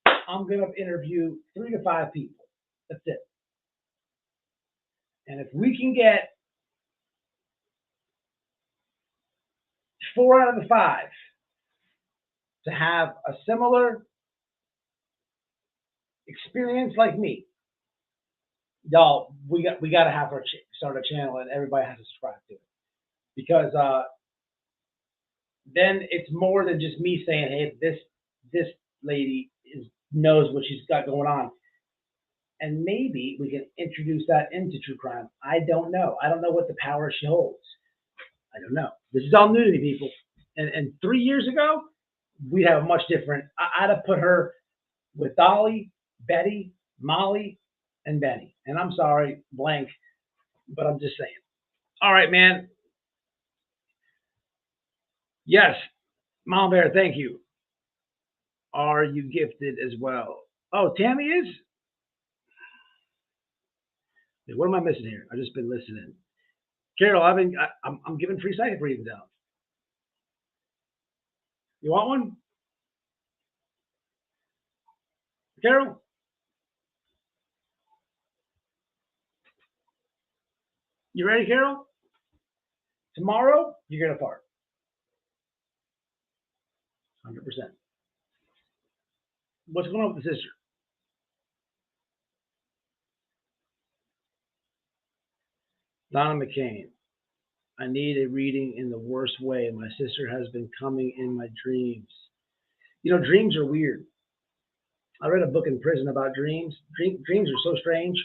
I'm gonna interview 3 to 5 people. That's it. And if we can get 4 out of the 5 to have a similar experience like me, y'all, we got to have our start a channel and everybody has to subscribe to it because then it's more than just me saying, hey, this lady knows what she's got going on, and maybe we can introduce that into true crime. I don't know. I don't know what the power she holds. I don't know. This is all new to me, people. And 3 years ago, we'd have a much different. I'd have put her with Dolly, Betty, Molly, and Benny. And I'm sorry, blank, but I'm just saying. All right, man. Yes, Mom Bear, thank you. Are you gifted as well? Oh, Tammy is? What am I missing here? I've just been listening. Carol, I'm giving free psychic readings out. You want one? Carol? You ready, Carol? Tomorrow, you're going to fart. 100%. What's going on with the sister? Donna McCain. I need a reading in the worst way. My sister has been coming in my dreams. You know, dreams are weird. I read a book in prison about dreams. Dreams are so strange.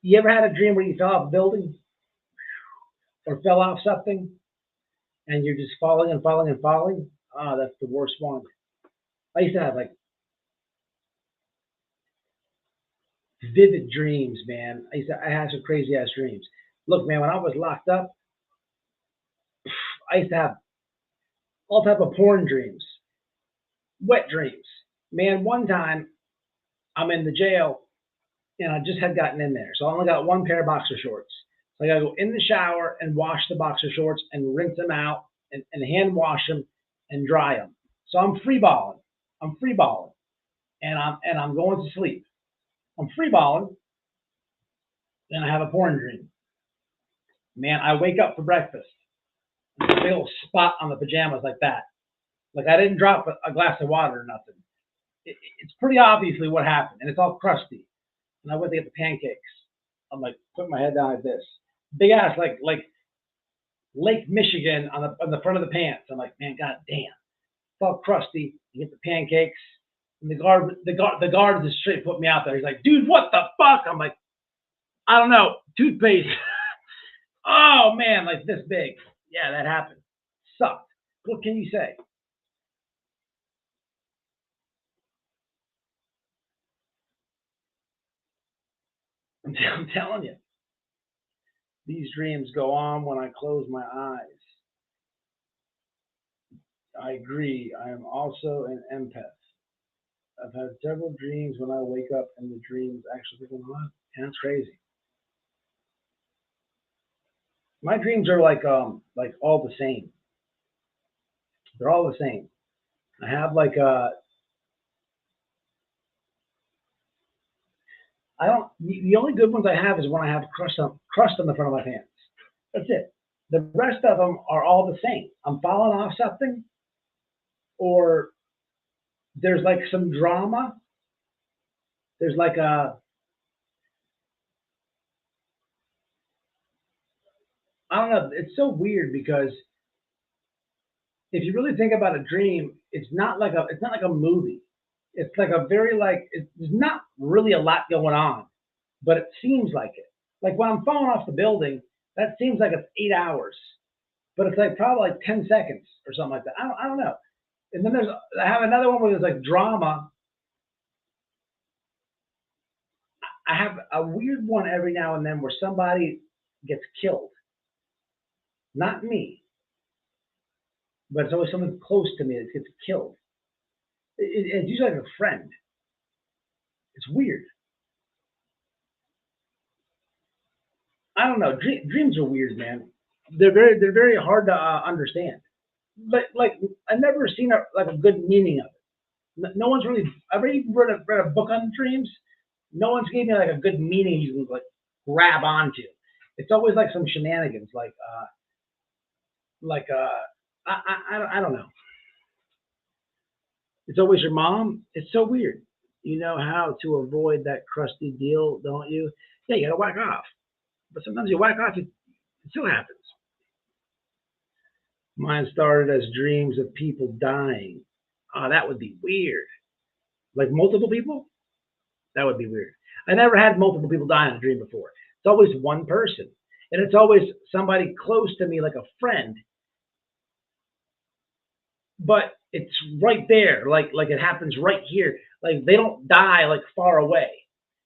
You ever had a dream where you fell off a building or fell off something and you're just falling and falling and falling? Ah, that's the worst one. I used to have like vivid dreams, man. I had some crazy ass dreams. Look, man, when I was locked up, I used to have all type of porn dreams, wet dreams. Man, one time I'm in the jail and I just had gotten in there, so I only got one pair of boxer shorts. So I gotta go in the shower and wash the boxer shorts and rinse them out and hand wash them and dry them. So I'm free balling. And I'm going to sleep. I'm free balling, and I have a porn dream. Man, I wake up for breakfast. There's a big old spot on the pajamas like that. Like I didn't drop a glass of water or nothing. It's pretty obviously what happened, and it's all crusty. And I went to get the pancakes. I'm like putting my head down like this, big ass like Lake Michigan on the front of the pants. I'm like, man, god damn, it's all crusty. You get the pancakes, and the guard just straight put me out there. He's like, dude, what the fuck? I'm like, I don't know, toothpaste. Oh man, like this big. Yeah, that happened. Sucked. What can you say? I'm telling you. These dreams go on when I close my eyes. I agree. I am also an empath. I've had several dreams when I wake up and the dreams actually become alive. And that's crazy. My dreams are like all the same. They're all the same. I have like I don't. The only good ones I have is when I have crust on the front of my pants. That's it. The rest of them are all the same. I'm falling off something, or there's like some drama. There's like a I don't know. It's so weird because if you really think about a dream, it's not like a movie. It's like a very there's not really a lot going on, but it seems like it. Like when I'm falling off the building, that seems like it's 8 hours, but it's like probably like 10 seconds or something like that. I don't know. And then I have another one where there's like drama. I have a weird one every now and then where somebody gets killed. Not me, but it's always someone close to me that gets killed. It's usually like a friend. It's weird. I don't know. Dreams are weird, man. They're very hard to understand. But like I've never seen a good meaning of it. No one's really. I've already read a book on dreams. No one's gave me like a good meaning you can like grab onto. It's always like some shenanigans, like I don't know. It's always your mom. It's so weird. You know how to avoid that crusty deal, don't you? Yeah, you gotta whack off. But sometimes you whack off, it still happens. Mine started as dreams of people dying. Oh, that would be weird. Like multiple people? That would be weird. I never had multiple people die in a dream before. It's always one person. And it's always somebody close to me, like a friend, but it's right there, like it happens right here. Like they don't die like far away.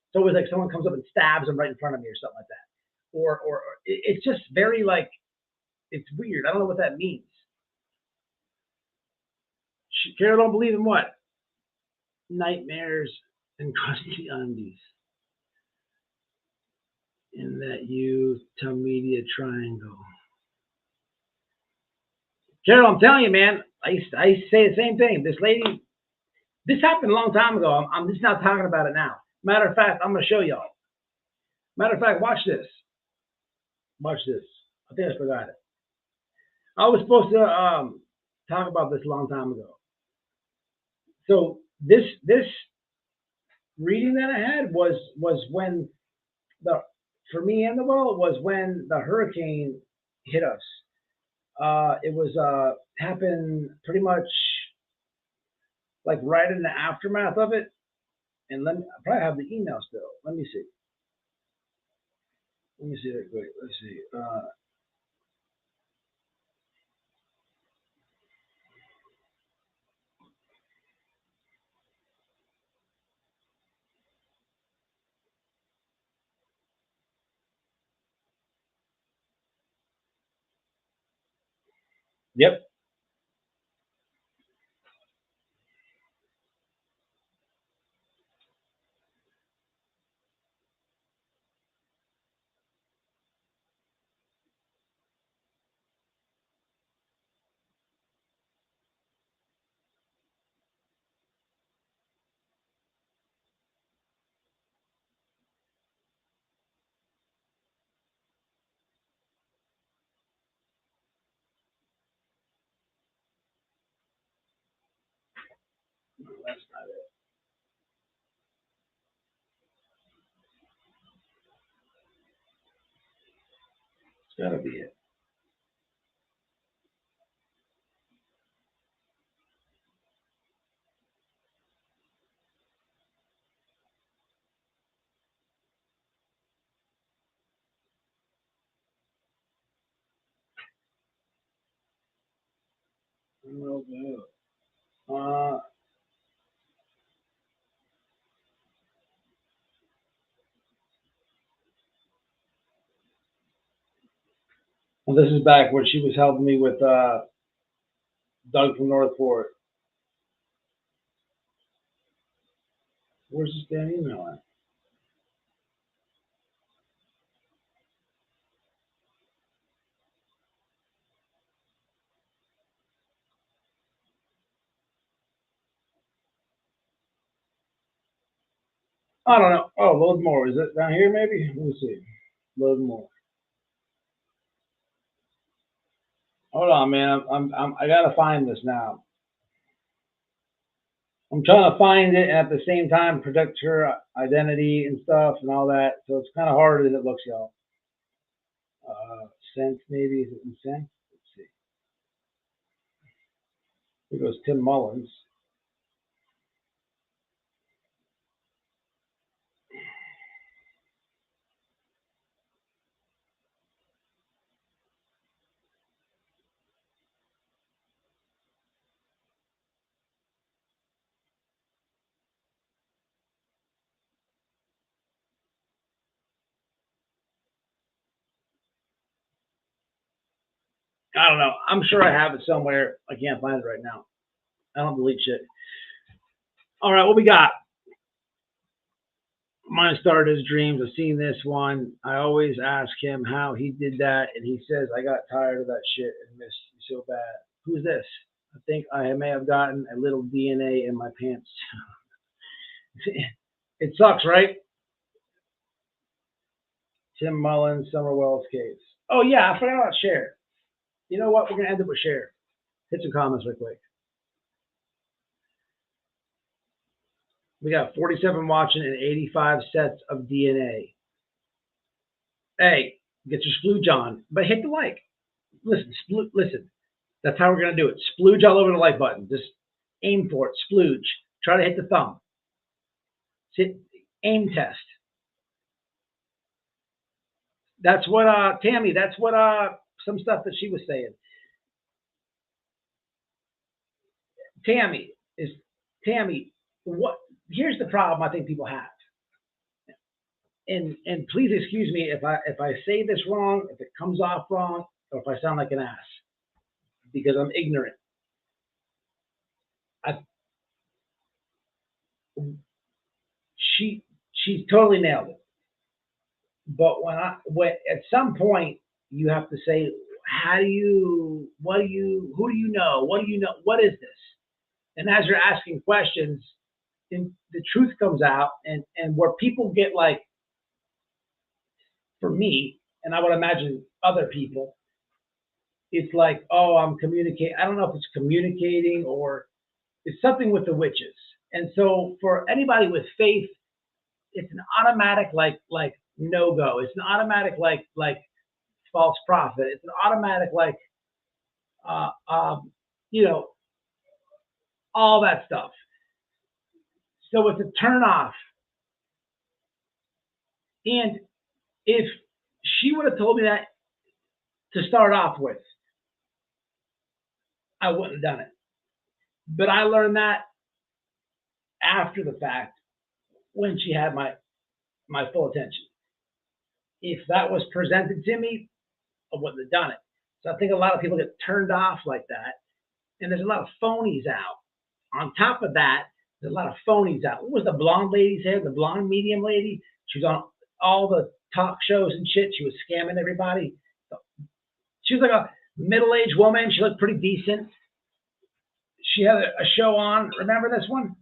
It's always like someone comes up and stabs them right in front of me or something like that. Or it's just very like it's weird. I don't know what that means. Carol don't believe in what? Nightmares and crusty undies. In that you to media triangle. Carol, I'm telling you, man, I say the same thing. This lady, this happened a long time ago. I'm just not talking about it now. Matter of fact, I'm going to show y'all. Matter of fact, watch this. Watch this. I think I forgot it. I was supposed to talk about this a long time ago. So this reading that I had was when the for me and the world was when the hurricane hit us. It was happened pretty much like right in the aftermath of it. And let me I probably have the email still. Let me see. Let me see that quick. Let's see. Yep. No, that's not it. It's gotta be it. No, no. Well, this is back when she was helping me with Doug from Northport. Where's this damn email at? I don't know. Oh, load more. Is it down here maybe? Let me see. Load more. Hold on, man. I gotta find this now. I'm trying to find it and at the same time protect her identity and stuff and all that. So it's kind of harder than it looks, y'all. Sense maybe is it in sense? Let's see. Here goes Tim Mullins. I don't know. I'm sure I have it somewhere. I can't find it right now. I don't delete shit. All right, what we got? Mine started his dreams. I've seen this one. I always ask him how he did that, and he says, I got tired of that shit and missed you so bad. Who's this? I think I may have gotten a little DNA in my pants. It sucks, right? Tim Mullins, Summer Wells case. Oh yeah, I forgot about Cher. You know what? We're gonna end up with Cher. Hit some comments real quick. We got 47 watching and 85 sets of DNA. Hey, get your splooge on, but hit the like. Listen, listen. That's how we're gonna do it. Splooge all over the like button. Just aim for it. Splooge. Try to hit the thumb. Sit. Aim test. That's what Tammy. That's what some stuff that she was saying. Tammy. What? Here's the problem I think people have. And please excuse me if I say this wrong, if it comes off wrong, or if I sound like an ass, because I'm ignorant. She's totally nailed it. But when at some point you have to say, who do you know, what is this? And as you're asking questions, and the truth comes out, and where people get like, for me, and I would imagine other people, it's like, oh, I'm communicating. I don't know if it's communicating or it's something with the witches. And so for anybody with faith, it's an automatic like no go. It's an automatic like false prophet. It's an automatic like you know, all that stuff. So it's a turn off. And if she would have told me that to start off with, I wouldn't have done it. But I learned that after the fact, when she had my full attention. If that was presented to me, I wouldn't have done it. So I think a lot of people get turned off like that. And there's a lot of phonies out. On top of that, there's a lot of phonies out. What was the blonde lady's hair? The blonde medium lady? She was on all the talk shows and shit. She was scamming everybody. She was like a middle-aged woman. She looked pretty decent. She had a show on. Remember this one?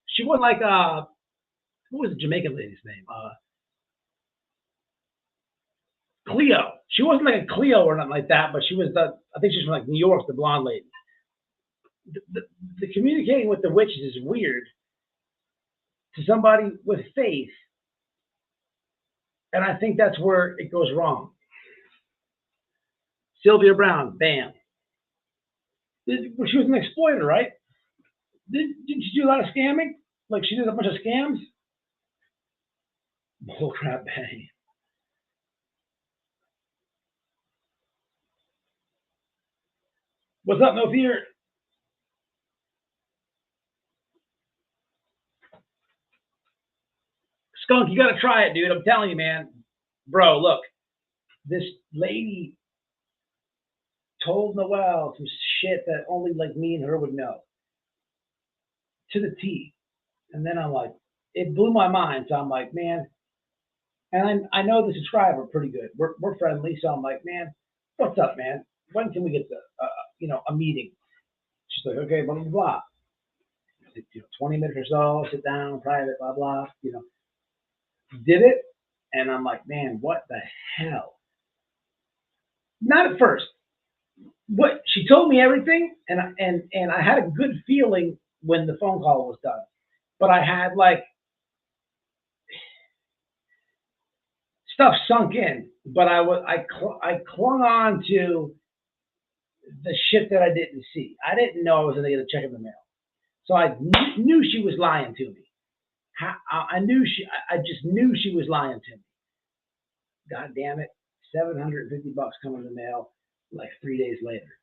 She wasn't like what was the Jamaican lady's name? Cleo. She wasn't like a Cleo or nothing like that, but she was I think she's from like New York, the blonde lady. The communicating with the witches is weird to somebody with faith, and I think that's where it goes wrong. Sylvia Brown, bam. She was an exploiter, right? Didn't she do a lot of scamming? Like she did a bunch of scams? Bullcrap, bang. What's up, no fear? Skunk, you gotta try it, dude. I'm telling you, man. Bro, look. This lady told Noelle some shit that only like me and her would know. To the T. And then I'm like, it blew my mind. So I'm like, man. And I know the subscriber pretty good. We're friendly. So I'm like, man, what's up, man? When can we get a meeting? She's like, okay, blah, blah, blah. 20 minutes or so, sit down, private, blah, blah, Did it. And I'm like, man, what the hell? Not at first. What she told me everything, and I had a good feeling when the phone call was done. But I had like stuff sunk in, but I clung on to the shit that I didn't see. I didn't know I was going to get a check in the mail, so I knew she was lying to me. I just knew she was lying to me. God damn it, $750 coming in the mail like 3 days later.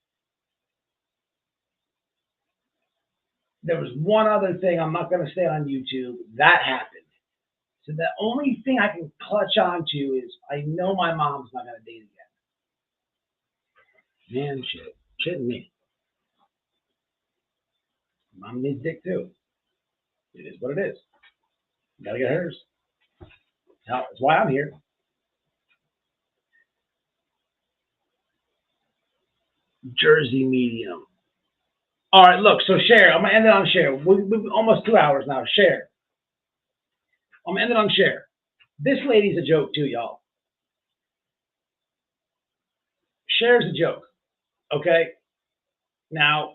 There was one other thing I'm not going to say on YouTube that happened. So the only thing I can clutch on to is I know my mom's not going to date again. Man, shit me. Mom needs dick too. It is what it is. Gotta get hers. That's why I'm here. Jersey medium. All right, look. So share. I'm gonna end it on share. We're almost 2 hours now. Share. I'm gonna end it on share. This lady's a joke too, y'all. Share's a joke. Okay. Now,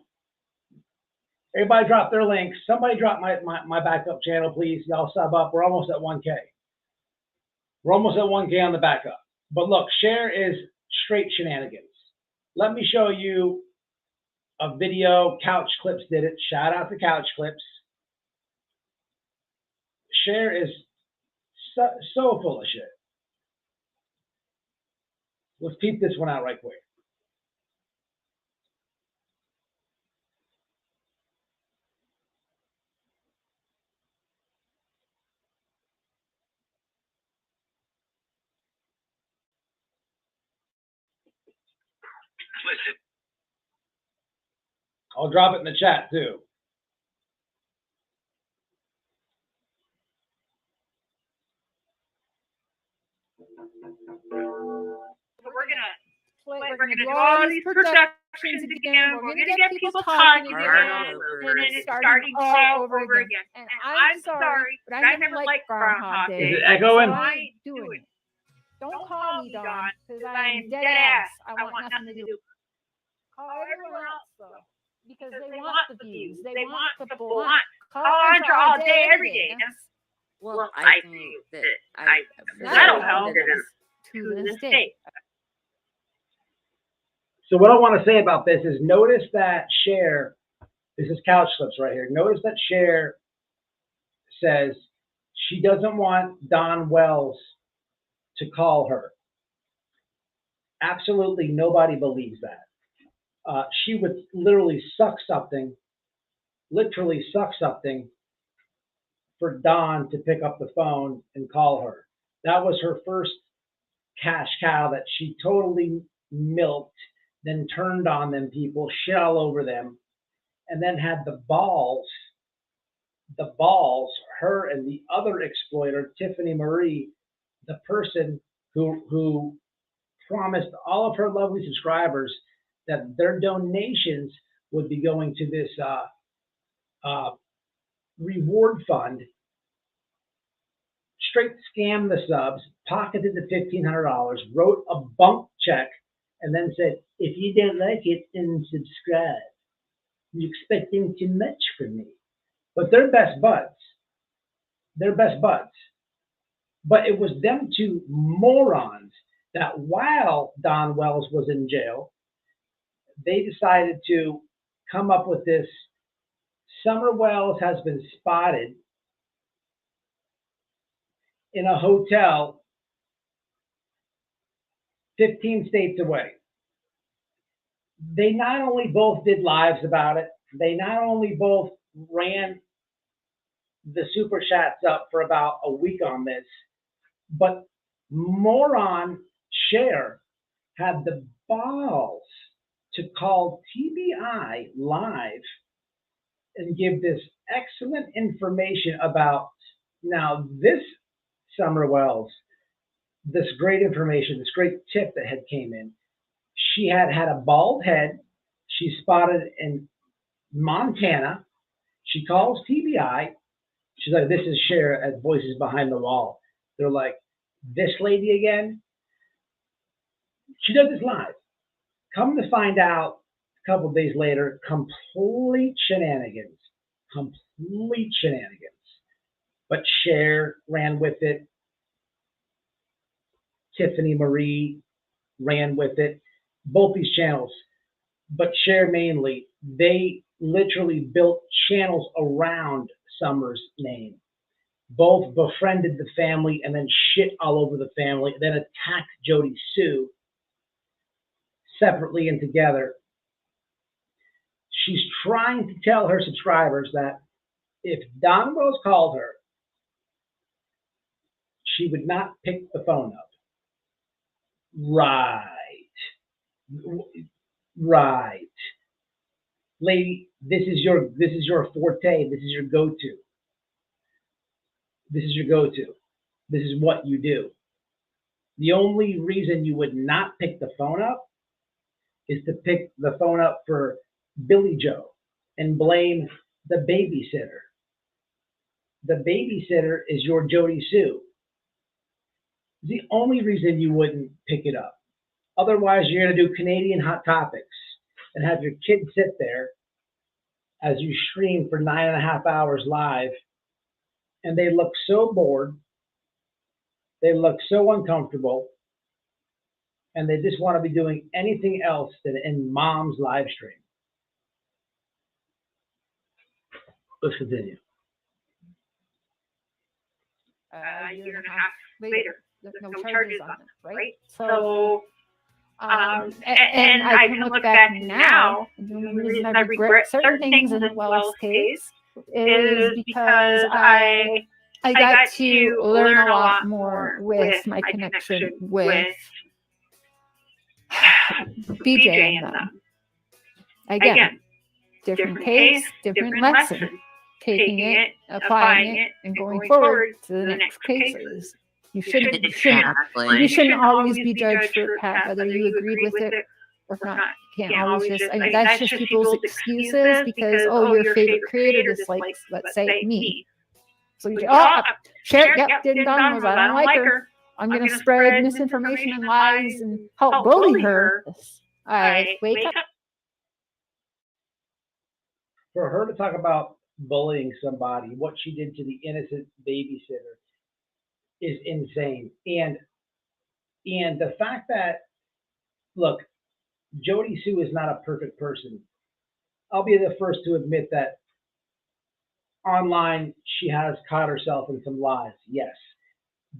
everybody drop their links. Somebody drop my backup channel, please. Y'all sub up. We're almost at 1K. We're almost at 1K on the backup. But look, Share is straight shenanigans. Let me show you a video. Couch Clips did it. Shout out to Couch Clips. Share is so full of shit. Let's peep this one out right quick. Listen. I'll drop it in the chat too. We're gonna do all these productions again. We're gonna get people talking again, and it's starting all over again. And I'm sorry, but I never liked Groundhog Day. Is it echoing? So I ain't doing it. Don't call me Dawn, because I am dead ass. I want nothing to do. Call everyone else though, because they want the views. They want the blunt. Call Andra all day, every day. Well, I think that that'll help to this day. So what I want to say about this is notice that Share, this is Couch Clips right here. Notice that Share says she doesn't want Don Wells to call her. Absolutely nobody believes that. She would literally suck something for Don to pick up the phone and call her. That was her first cash cow that she totally milked, then turned on them people, shit all over them, and then had the balls, her and the other exploiter, Tiffany Marie, the person who promised all of her lovely subscribers that their donations would be going to this reward fund, straight scammed the subs, pocketed the $1,500, wrote a bunk check, and then said, if you don't like it, unsubscribe. You're expecting too much from me. But they're best buds. They're best buds. But it was them two morons that while Don Wells was in jail, they decided to come up with this. Summer Wells has been spotted in a hotel 15 states away. They not only both did lives about it, they not only both ran the super chats up for about a week on this, but moron Share had the balls to call TBI live and give this excellent information about, now this Summer Wells, this great information, this great tip that had came in. She had a bald head. She spotted in Montana. She calls TBI. She's like, this is Cher at Voices Behind the Wall. They're like, this lady again? She does this live. Come to find out, a couple of days later, complete shenanigans. Complete shenanigans. But Cher ran with it. Tiffany Marie ran with it. Both these channels, but Cher mainly, they literally built channels around Summer's name. Both befriended the family and then shit all over the family, then attacked Jody Sue separately and together. She's trying to tell her subscribers that if Don Rose called her, she would not pick the phone up. Right. Lady, this is your forte. This is your go-to. This is your go-to. This is what you do. The only reason you would not pick the phone up is to pick the phone up for Billy Joe and blame the babysitter. The babysitter is your Jody Sue. The only reason you wouldn't pick it up. Otherwise, you're going to do Canadian Hot Topics and have your kid sit there as you stream for 9.5 hours live, and they look so bored, they look so uncomfortable, and they just want to be doing anything else than in mom's live stream. Let's continue. A year and a half later, there's no charges on them, right? So, and I can look back now, and the only reason I regret certain things in Wall's case is because I got to learn a lot more with my connection with BJ and them. Again, different case, different lesson. Taking it, applying it, and going forward to the next cases. You shouldn't always be judged for whether you agreed with it or not. You can't always just, I mean, that's just people's excuses because, oh, your favorite creator dislikes, let's say, me. So you share, yep, ding dong, was I don't like her. I'm going to spread misinformation and lies and help bully her. I wake up. For her to talk about bullying somebody, what she did to the innocent babysitter is insane. And the fact that, look, Jody Sue is not a perfect person. I'll be the first to admit that online she has caught herself in some lies, yes.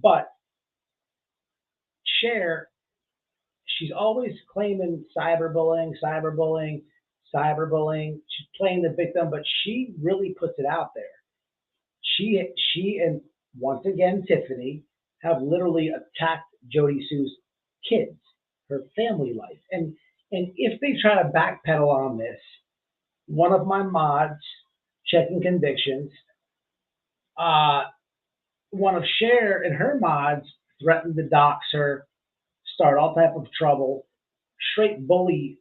But Cher, she's always claiming cyberbullying. She's playing the victim, but she really puts it out there. She and once again Tiffany have literally attacked Jody Sue's kids, her family life, and if they try to backpedal on this, one of my mods checking convictions, one of Cher and her mods threatened to dox her, start all type of trouble, straight bully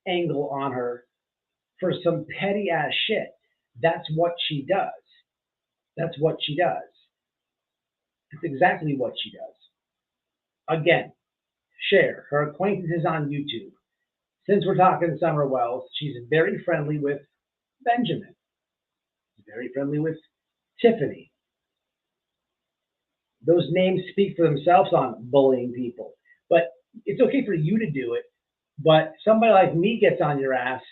angle on her for some petty ass shit. That's what she does. That's exactly what she does. Again, Cher, her acquaintances on YouTube. Since we're talking Summer Wells, she's very friendly with Benjamin. She's very friendly with Tiffany. Those names speak for themselves on bullying people. But it's okay for you to do it. But somebody like me gets on your ass,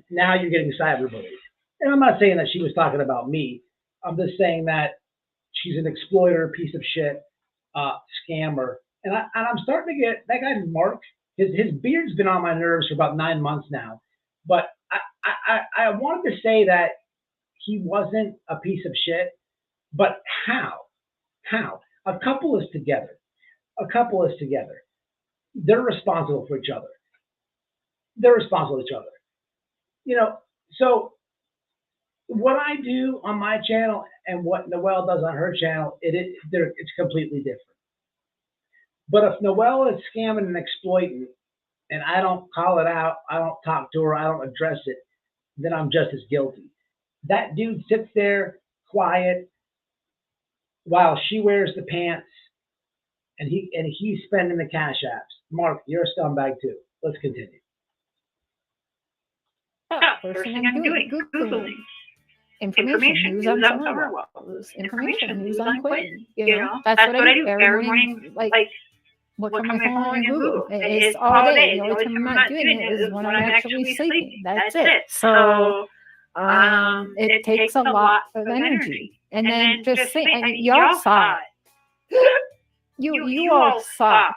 now you're getting cyberbullied. And I'm not saying that she was talking about me. I'm just saying that she's an exploiter, piece of shit, scammer. And I'm starting to get, that guy Mark, his beard's been on my nerves for about 9 months now. But I wanted to say that he wasn't a piece of shit. But how? A couple is together. They're responsible for each other. You know, so what I do on my channel and what Noelle does on her channel, it's completely different. But if Noelle is scamming and exploiting, and I don't call it out, I don't talk to her, I don't address it, then I'm just as guilty. That dude sits there quiet while she wears the pants, and he's spending the cash apps. Mark, you're a scumbag too. Let's continue. First thing I'm doing, Googling. Information, news on Summer Wells. Information, news on Quentin. You know, that's what I do every morning. Like look on my phone and Google. It's all day. The only time I'm not doing it is when I'm actually sleeping. That's it. So it takes a lot of energy. And then just think, I mean, y'all saw it. You all saw.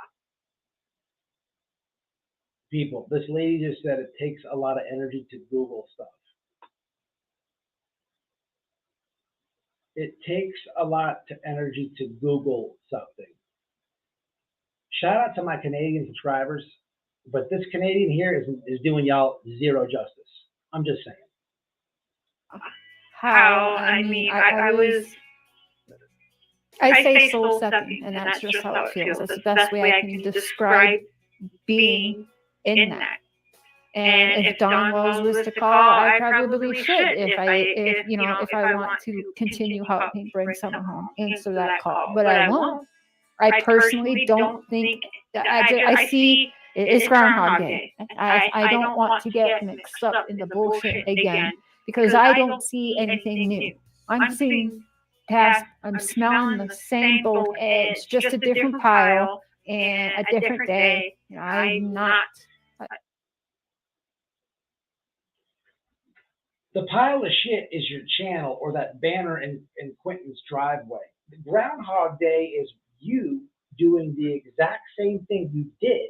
People, this lady just said it takes a lot of energy to Google stuff. It takes a lot of energy to Google something. Shout out to my Canadian subscribers, but this Canadian here is doing y'all zero justice. I'm just saying. How? I mean, I say soul sucking, and that's just how it feels. That's the best way I can describe being in that. And if Don Wells was to call, I probably should if I want to continue helping bring someone home, answer that call. But I won't. I personally don't think I see it's Groundhog Day. I don't want to get mixed up in the bullshit again because I don't see anything new. I'm seeing past, I'm smelling the same both eggs, just a different pile and a different day. I'm not. The pile of shit is your channel or that banner in Quentin's driveway. The Groundhog Day is you doing the exact same thing you did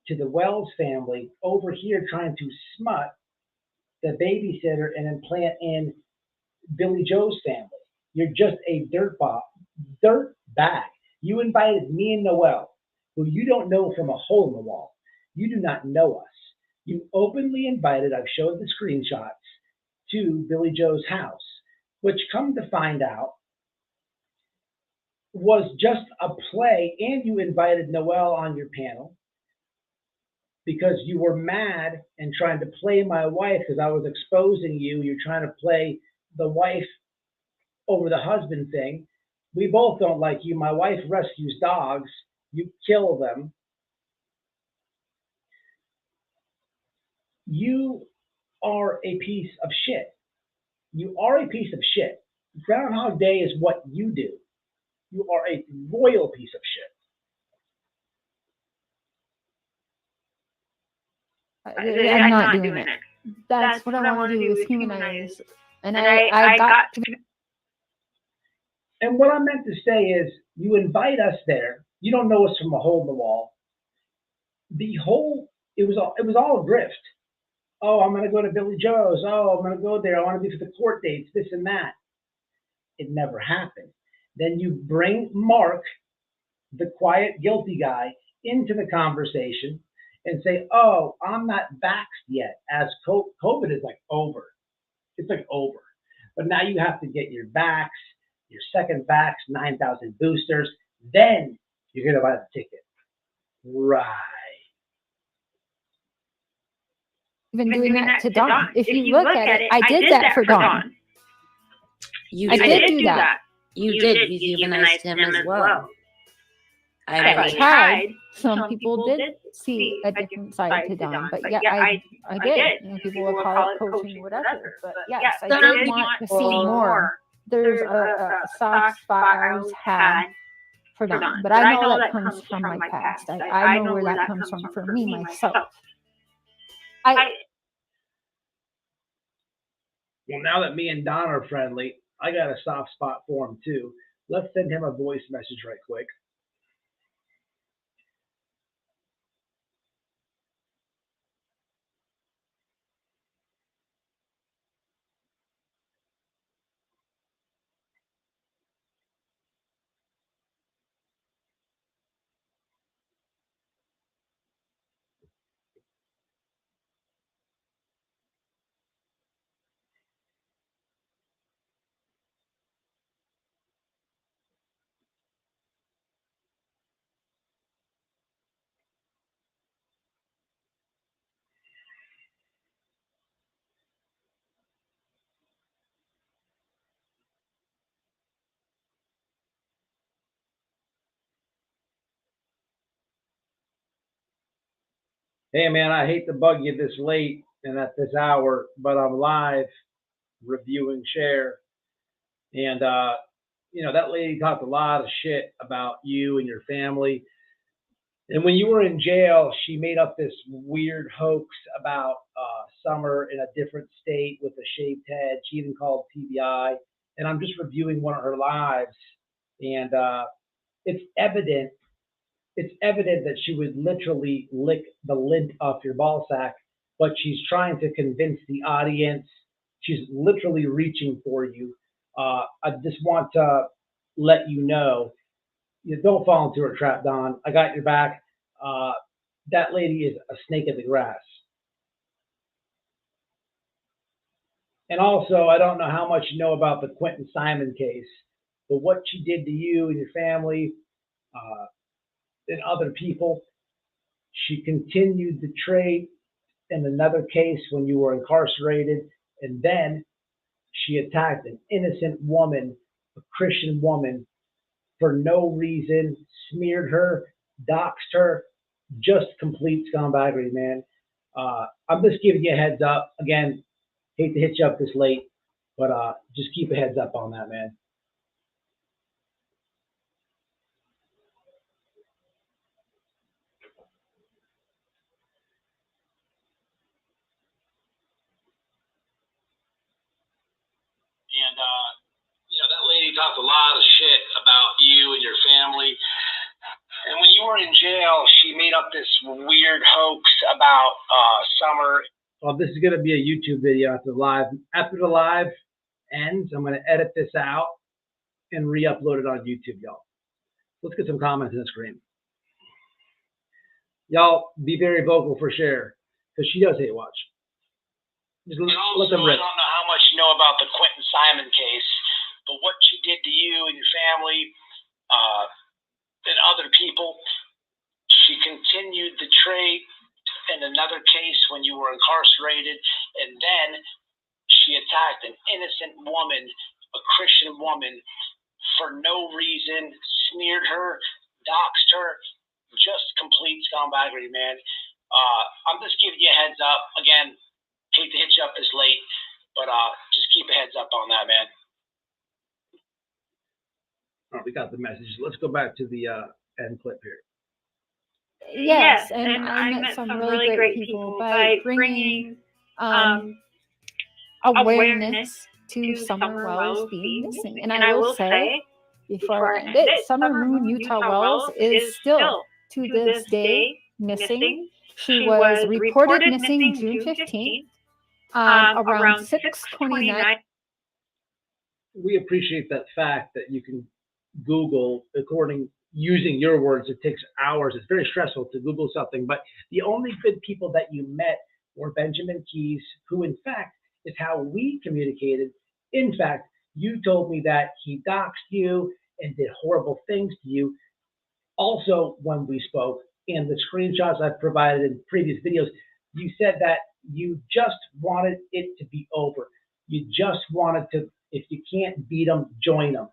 to the Wells family over here trying to smut the babysitter and implant in Billy Joe's family. You're just a dirt bag. You invited me and Noel, who you don't know from a hole in the wall. You do not know us. You openly invited, I've showed the screenshots, to Billy Joe's house, which come to find out was just a play, and you invited Noel on your panel because you were mad and trying to play my wife because I was exposing you. You're trying to play the wife over the husband thing. We both don't like you. My wife rescues dogs. You kill them. You are a piece of shit. You are a piece of shit. Groundhog Day is what you do. You are a royal piece of shit. I'm not doing it. That's what I want to do is humanize. And I got to. And what I meant to say is, you invite us there. You don't know us from a hole in the wall. It was all a grift. Oh, I'm going to go to Billy Joe's. Oh, I'm going to go there. I want to be for the court dates, this and that. It never happened. Then you bring Mark, the quiet, guilty guy, into the conversation and say, oh, I'm not vaxxed yet, as COVID is like over. It's like over. But now you have to get your vax, your second vax, 9,000 boosters. Then you're going to buy the ticket. Right. Been doing that to Dawn. If you look at it, I did that for Dawn. I did do that. You did. You humanized him as well. I tried. Some people did see a different side to Dawn, but yeah, I did. People will call it coaching or whatever. But yes, I did want to see more. There's a soft spot I always had for Dawn, but I know that comes from my past. I know where that comes from for me myself. Well, now that me and Don are friendly, I got a soft spot for him too. Let's send him a voice message right quick. Hey, man, I hate to bug you this late and at this hour, but I'm live reviewing Share. And, that lady talked a lot of shit about you and your family. And when you were in jail, she made up this weird hoax about Summer in a different state with a shaved head. She even called TBI. And I'm just reviewing one of her lives. And it's evident that she would literally lick the lint off your ball sack, but she's trying to convince the audience. She's literally reaching for you. I just want to let you know, you don't fall into her trap, Don. I got your back. That lady is a snake in the grass. And also, I don't know how much you know about the Quentin Simon case, but what she did to you and your family, and other people. She continued the trait in another case when you were incarcerated, and then she attacked an innocent woman, a Christian woman, for no reason, smeared her, doxed her, just complete scumbaggery, man. I'm just giving you a heads up. Again, hate to hit you up this late, but just keep a heads up on that, man. And that lady talked a lot of shit about you and your family. And when you were in jail, she made up this weird hoax about Summer. Well, this is going to be a YouTube video after the live. After the live ends, I'm going to edit this out and re-upload it on YouTube, y'all. Let's get some comments on the screen. Y'all, be very vocal for Cher, because she does hate watch. Just And also, let them rip. I don't know how much you know about the Quentin Simon case, but what she did to you and your family and other people, she continued the trait in another case when you were incarcerated, and then she attacked an innocent woman, a Christian woman, for no reason, smeared her, doxed her, just complete scumbaggery, man. I'm just giving you a heads up. Again, hate to hit you up this late, but just keep a heads up on that, man. All right, we got the message. Let's go back to the end clip here. Yes, and I met some really great people by bringing awareness to Summer Wells being missing. And I will say, before I end it, Summer Moon Utah Wells is still, to this day, missing. She was reported missing June 15th, around 6:29. We appreciate that fact that you can Google, using your words, it takes hours. It's very stressful to Google something, but the only good people that you met were Benjamin Keys, who in fact is how we communicated. In fact, you told me that he doxed you and did horrible things to you. Also, when we spoke, and the screenshots I've provided in previous videos, you said that you just wanted it to be over. You just wanted to, if you can't beat them, join them.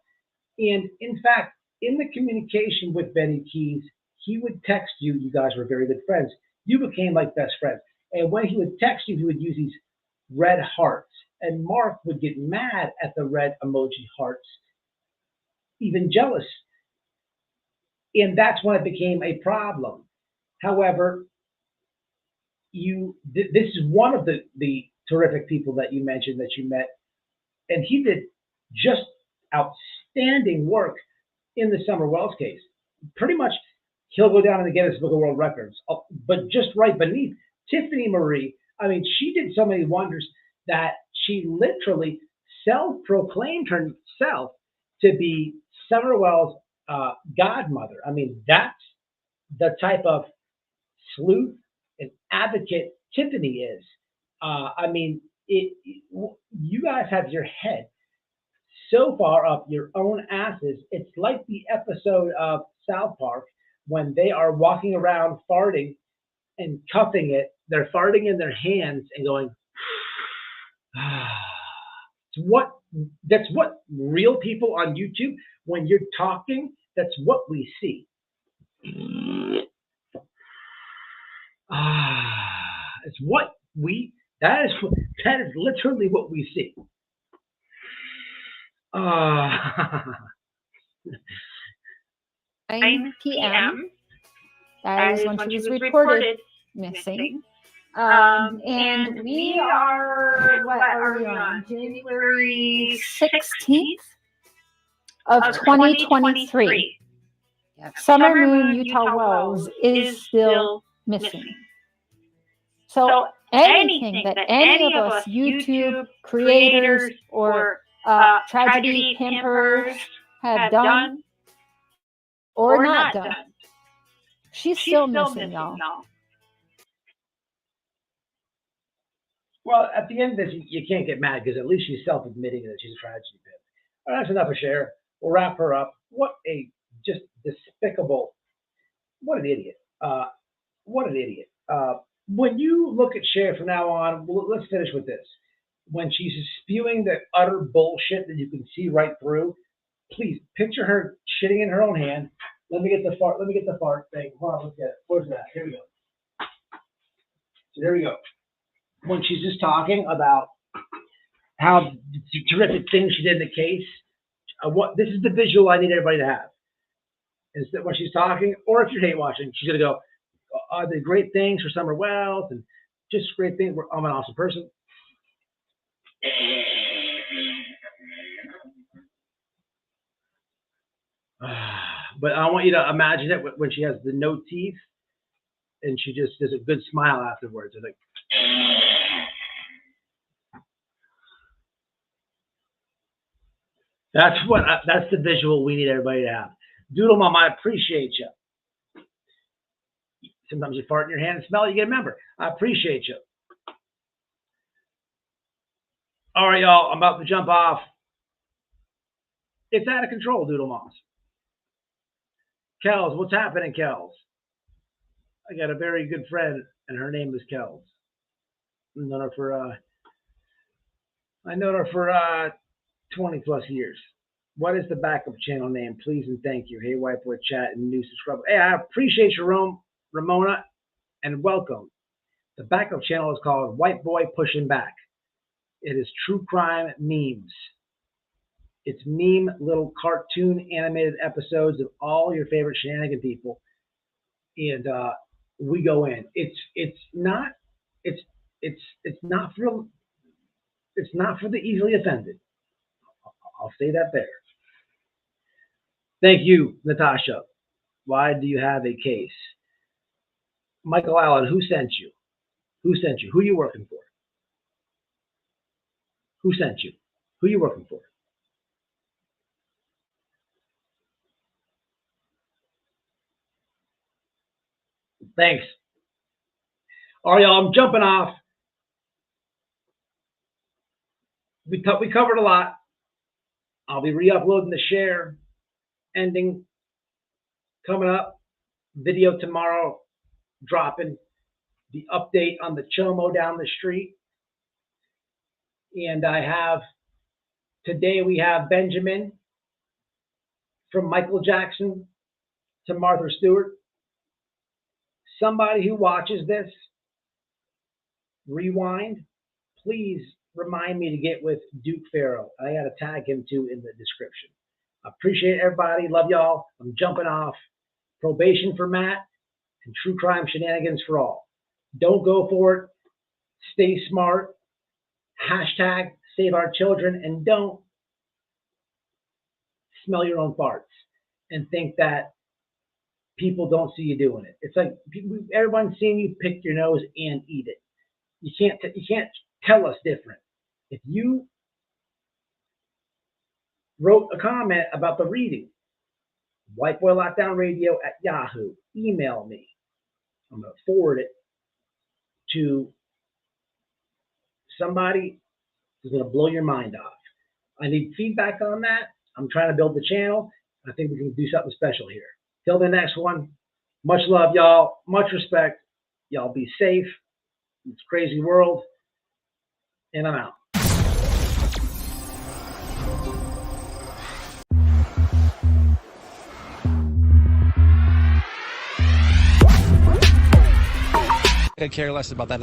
And in fact, in the communication with Benny Keys, he would text you. You guys were very good friends. You became like best friends. And when he would text you, he would use these red hearts. And Mark would get mad at the red emoji hearts, even jealous. And that's when it became a problem. However, this is one of the terrific people that you mentioned that you met. And he did just outstanding work in the Summer Wells case. Pretty much, he'll go down in the Guinness Book of World Records. But just right beneath, Tiffany Marie, I mean, she did so many wonders that she literally self-proclaimed herself to be Summer Wells' godmother. I mean, that's the type of sleuth and advocate Tiffany is. I mean, you guys have your head so far up your own asses. It's like the episode of South Park when they are walking around farting and cuffing it. They're farting in their hands and going, that's what real people on YouTube, when you're talking, that's what we see. That is literally what we see. 9 p.m. That is when she was reported missing. And we are, what are we on? January 16th of 2023. Summer Moon Utah Wells is still missing. So anything that any of us YouTube creators or tragedy pimpers have done or not done, she's still missing, y'all. Well, at the end of this, you can't get mad because at least she's self-admitting that she's a tragedy pimp. All right, that's enough of Cher. We'll wrap her up. What a just despicable, what an idiot. What an idiot. When you look at Cher from now on, let's finish with this. When she's spewing the utter bullshit that you can see right through, Please picture her shitting in her own hand. Let me get the fart thing. Hold on, let's get it. Where's that? Here we go. So there we go. When she's just talking about how terrific things she did in the case, this is the visual I need everybody to have. Is that when she's talking, or if you're hate watching, she's gonna go, "Are they great things for Summer Wells and just great things? I'm an awesome person." But I want you to imagine it when she has the no teeth and she just does a good smile afterwards. It's like, that's the visual we need everybody to have. Doodle Mom, I appreciate you. Sometimes you fart in your hand and smell it, you get a member. I appreciate you. All right, y'all, I'm about to jump off. It's out of control, Doodle Moms. Kels, what's happening, Kels? I got a very good friend, and her name is Kels. I know her for 20 plus years. What is the backup channel name? Please and thank you. Hey, White Boy Chat and new subscriber. Hey, I appreciate you, Ramona, and welcome. The backup channel is called White Boy Pushing Back. It is true crime memes. It's meme little cartoon animated episodes of all your favorite shenanigan people, and we go in. It's not for the easily offended. I'll say that there. Thank you, Natasha. Why do you have a case? Michael Allen, who sent you? Who sent you? Who are you working for? Who sent you? Who are you working for? Thanks. All right, y'all, I'm jumping off. We covered a lot. I'll be re-uploading the share ending coming up. Video tomorrow dropping. The update on the Chomo down the street. And today we have Benjamin from Michael Jackson to Martha Stewart. Somebody who watches this, rewind, please remind me to get with Duke Pharaoh. I got to tag him too in the description. I appreciate everybody. Love y'all. I'm jumping off. Probation for Matt and true crime shenanigans for all. Don't go for it. Stay smart. Hashtag save our children, and don't smell your own farts and think that people don't see you doing it. It's like everyone's seeing you pick your nose and eat it. You can't tell us different. If you wrote a comment about the reading, White Boy Lockdown Radio at Yahoo, email me. I'm going to forward it to somebody who's going to blow your mind off. I need feedback on that. I'm trying to build the channel. I think we can do something special here. Till the next one, much love, y'all. Much respect. Y'all be safe. It's a crazy world. And I'm out. I could care less about that.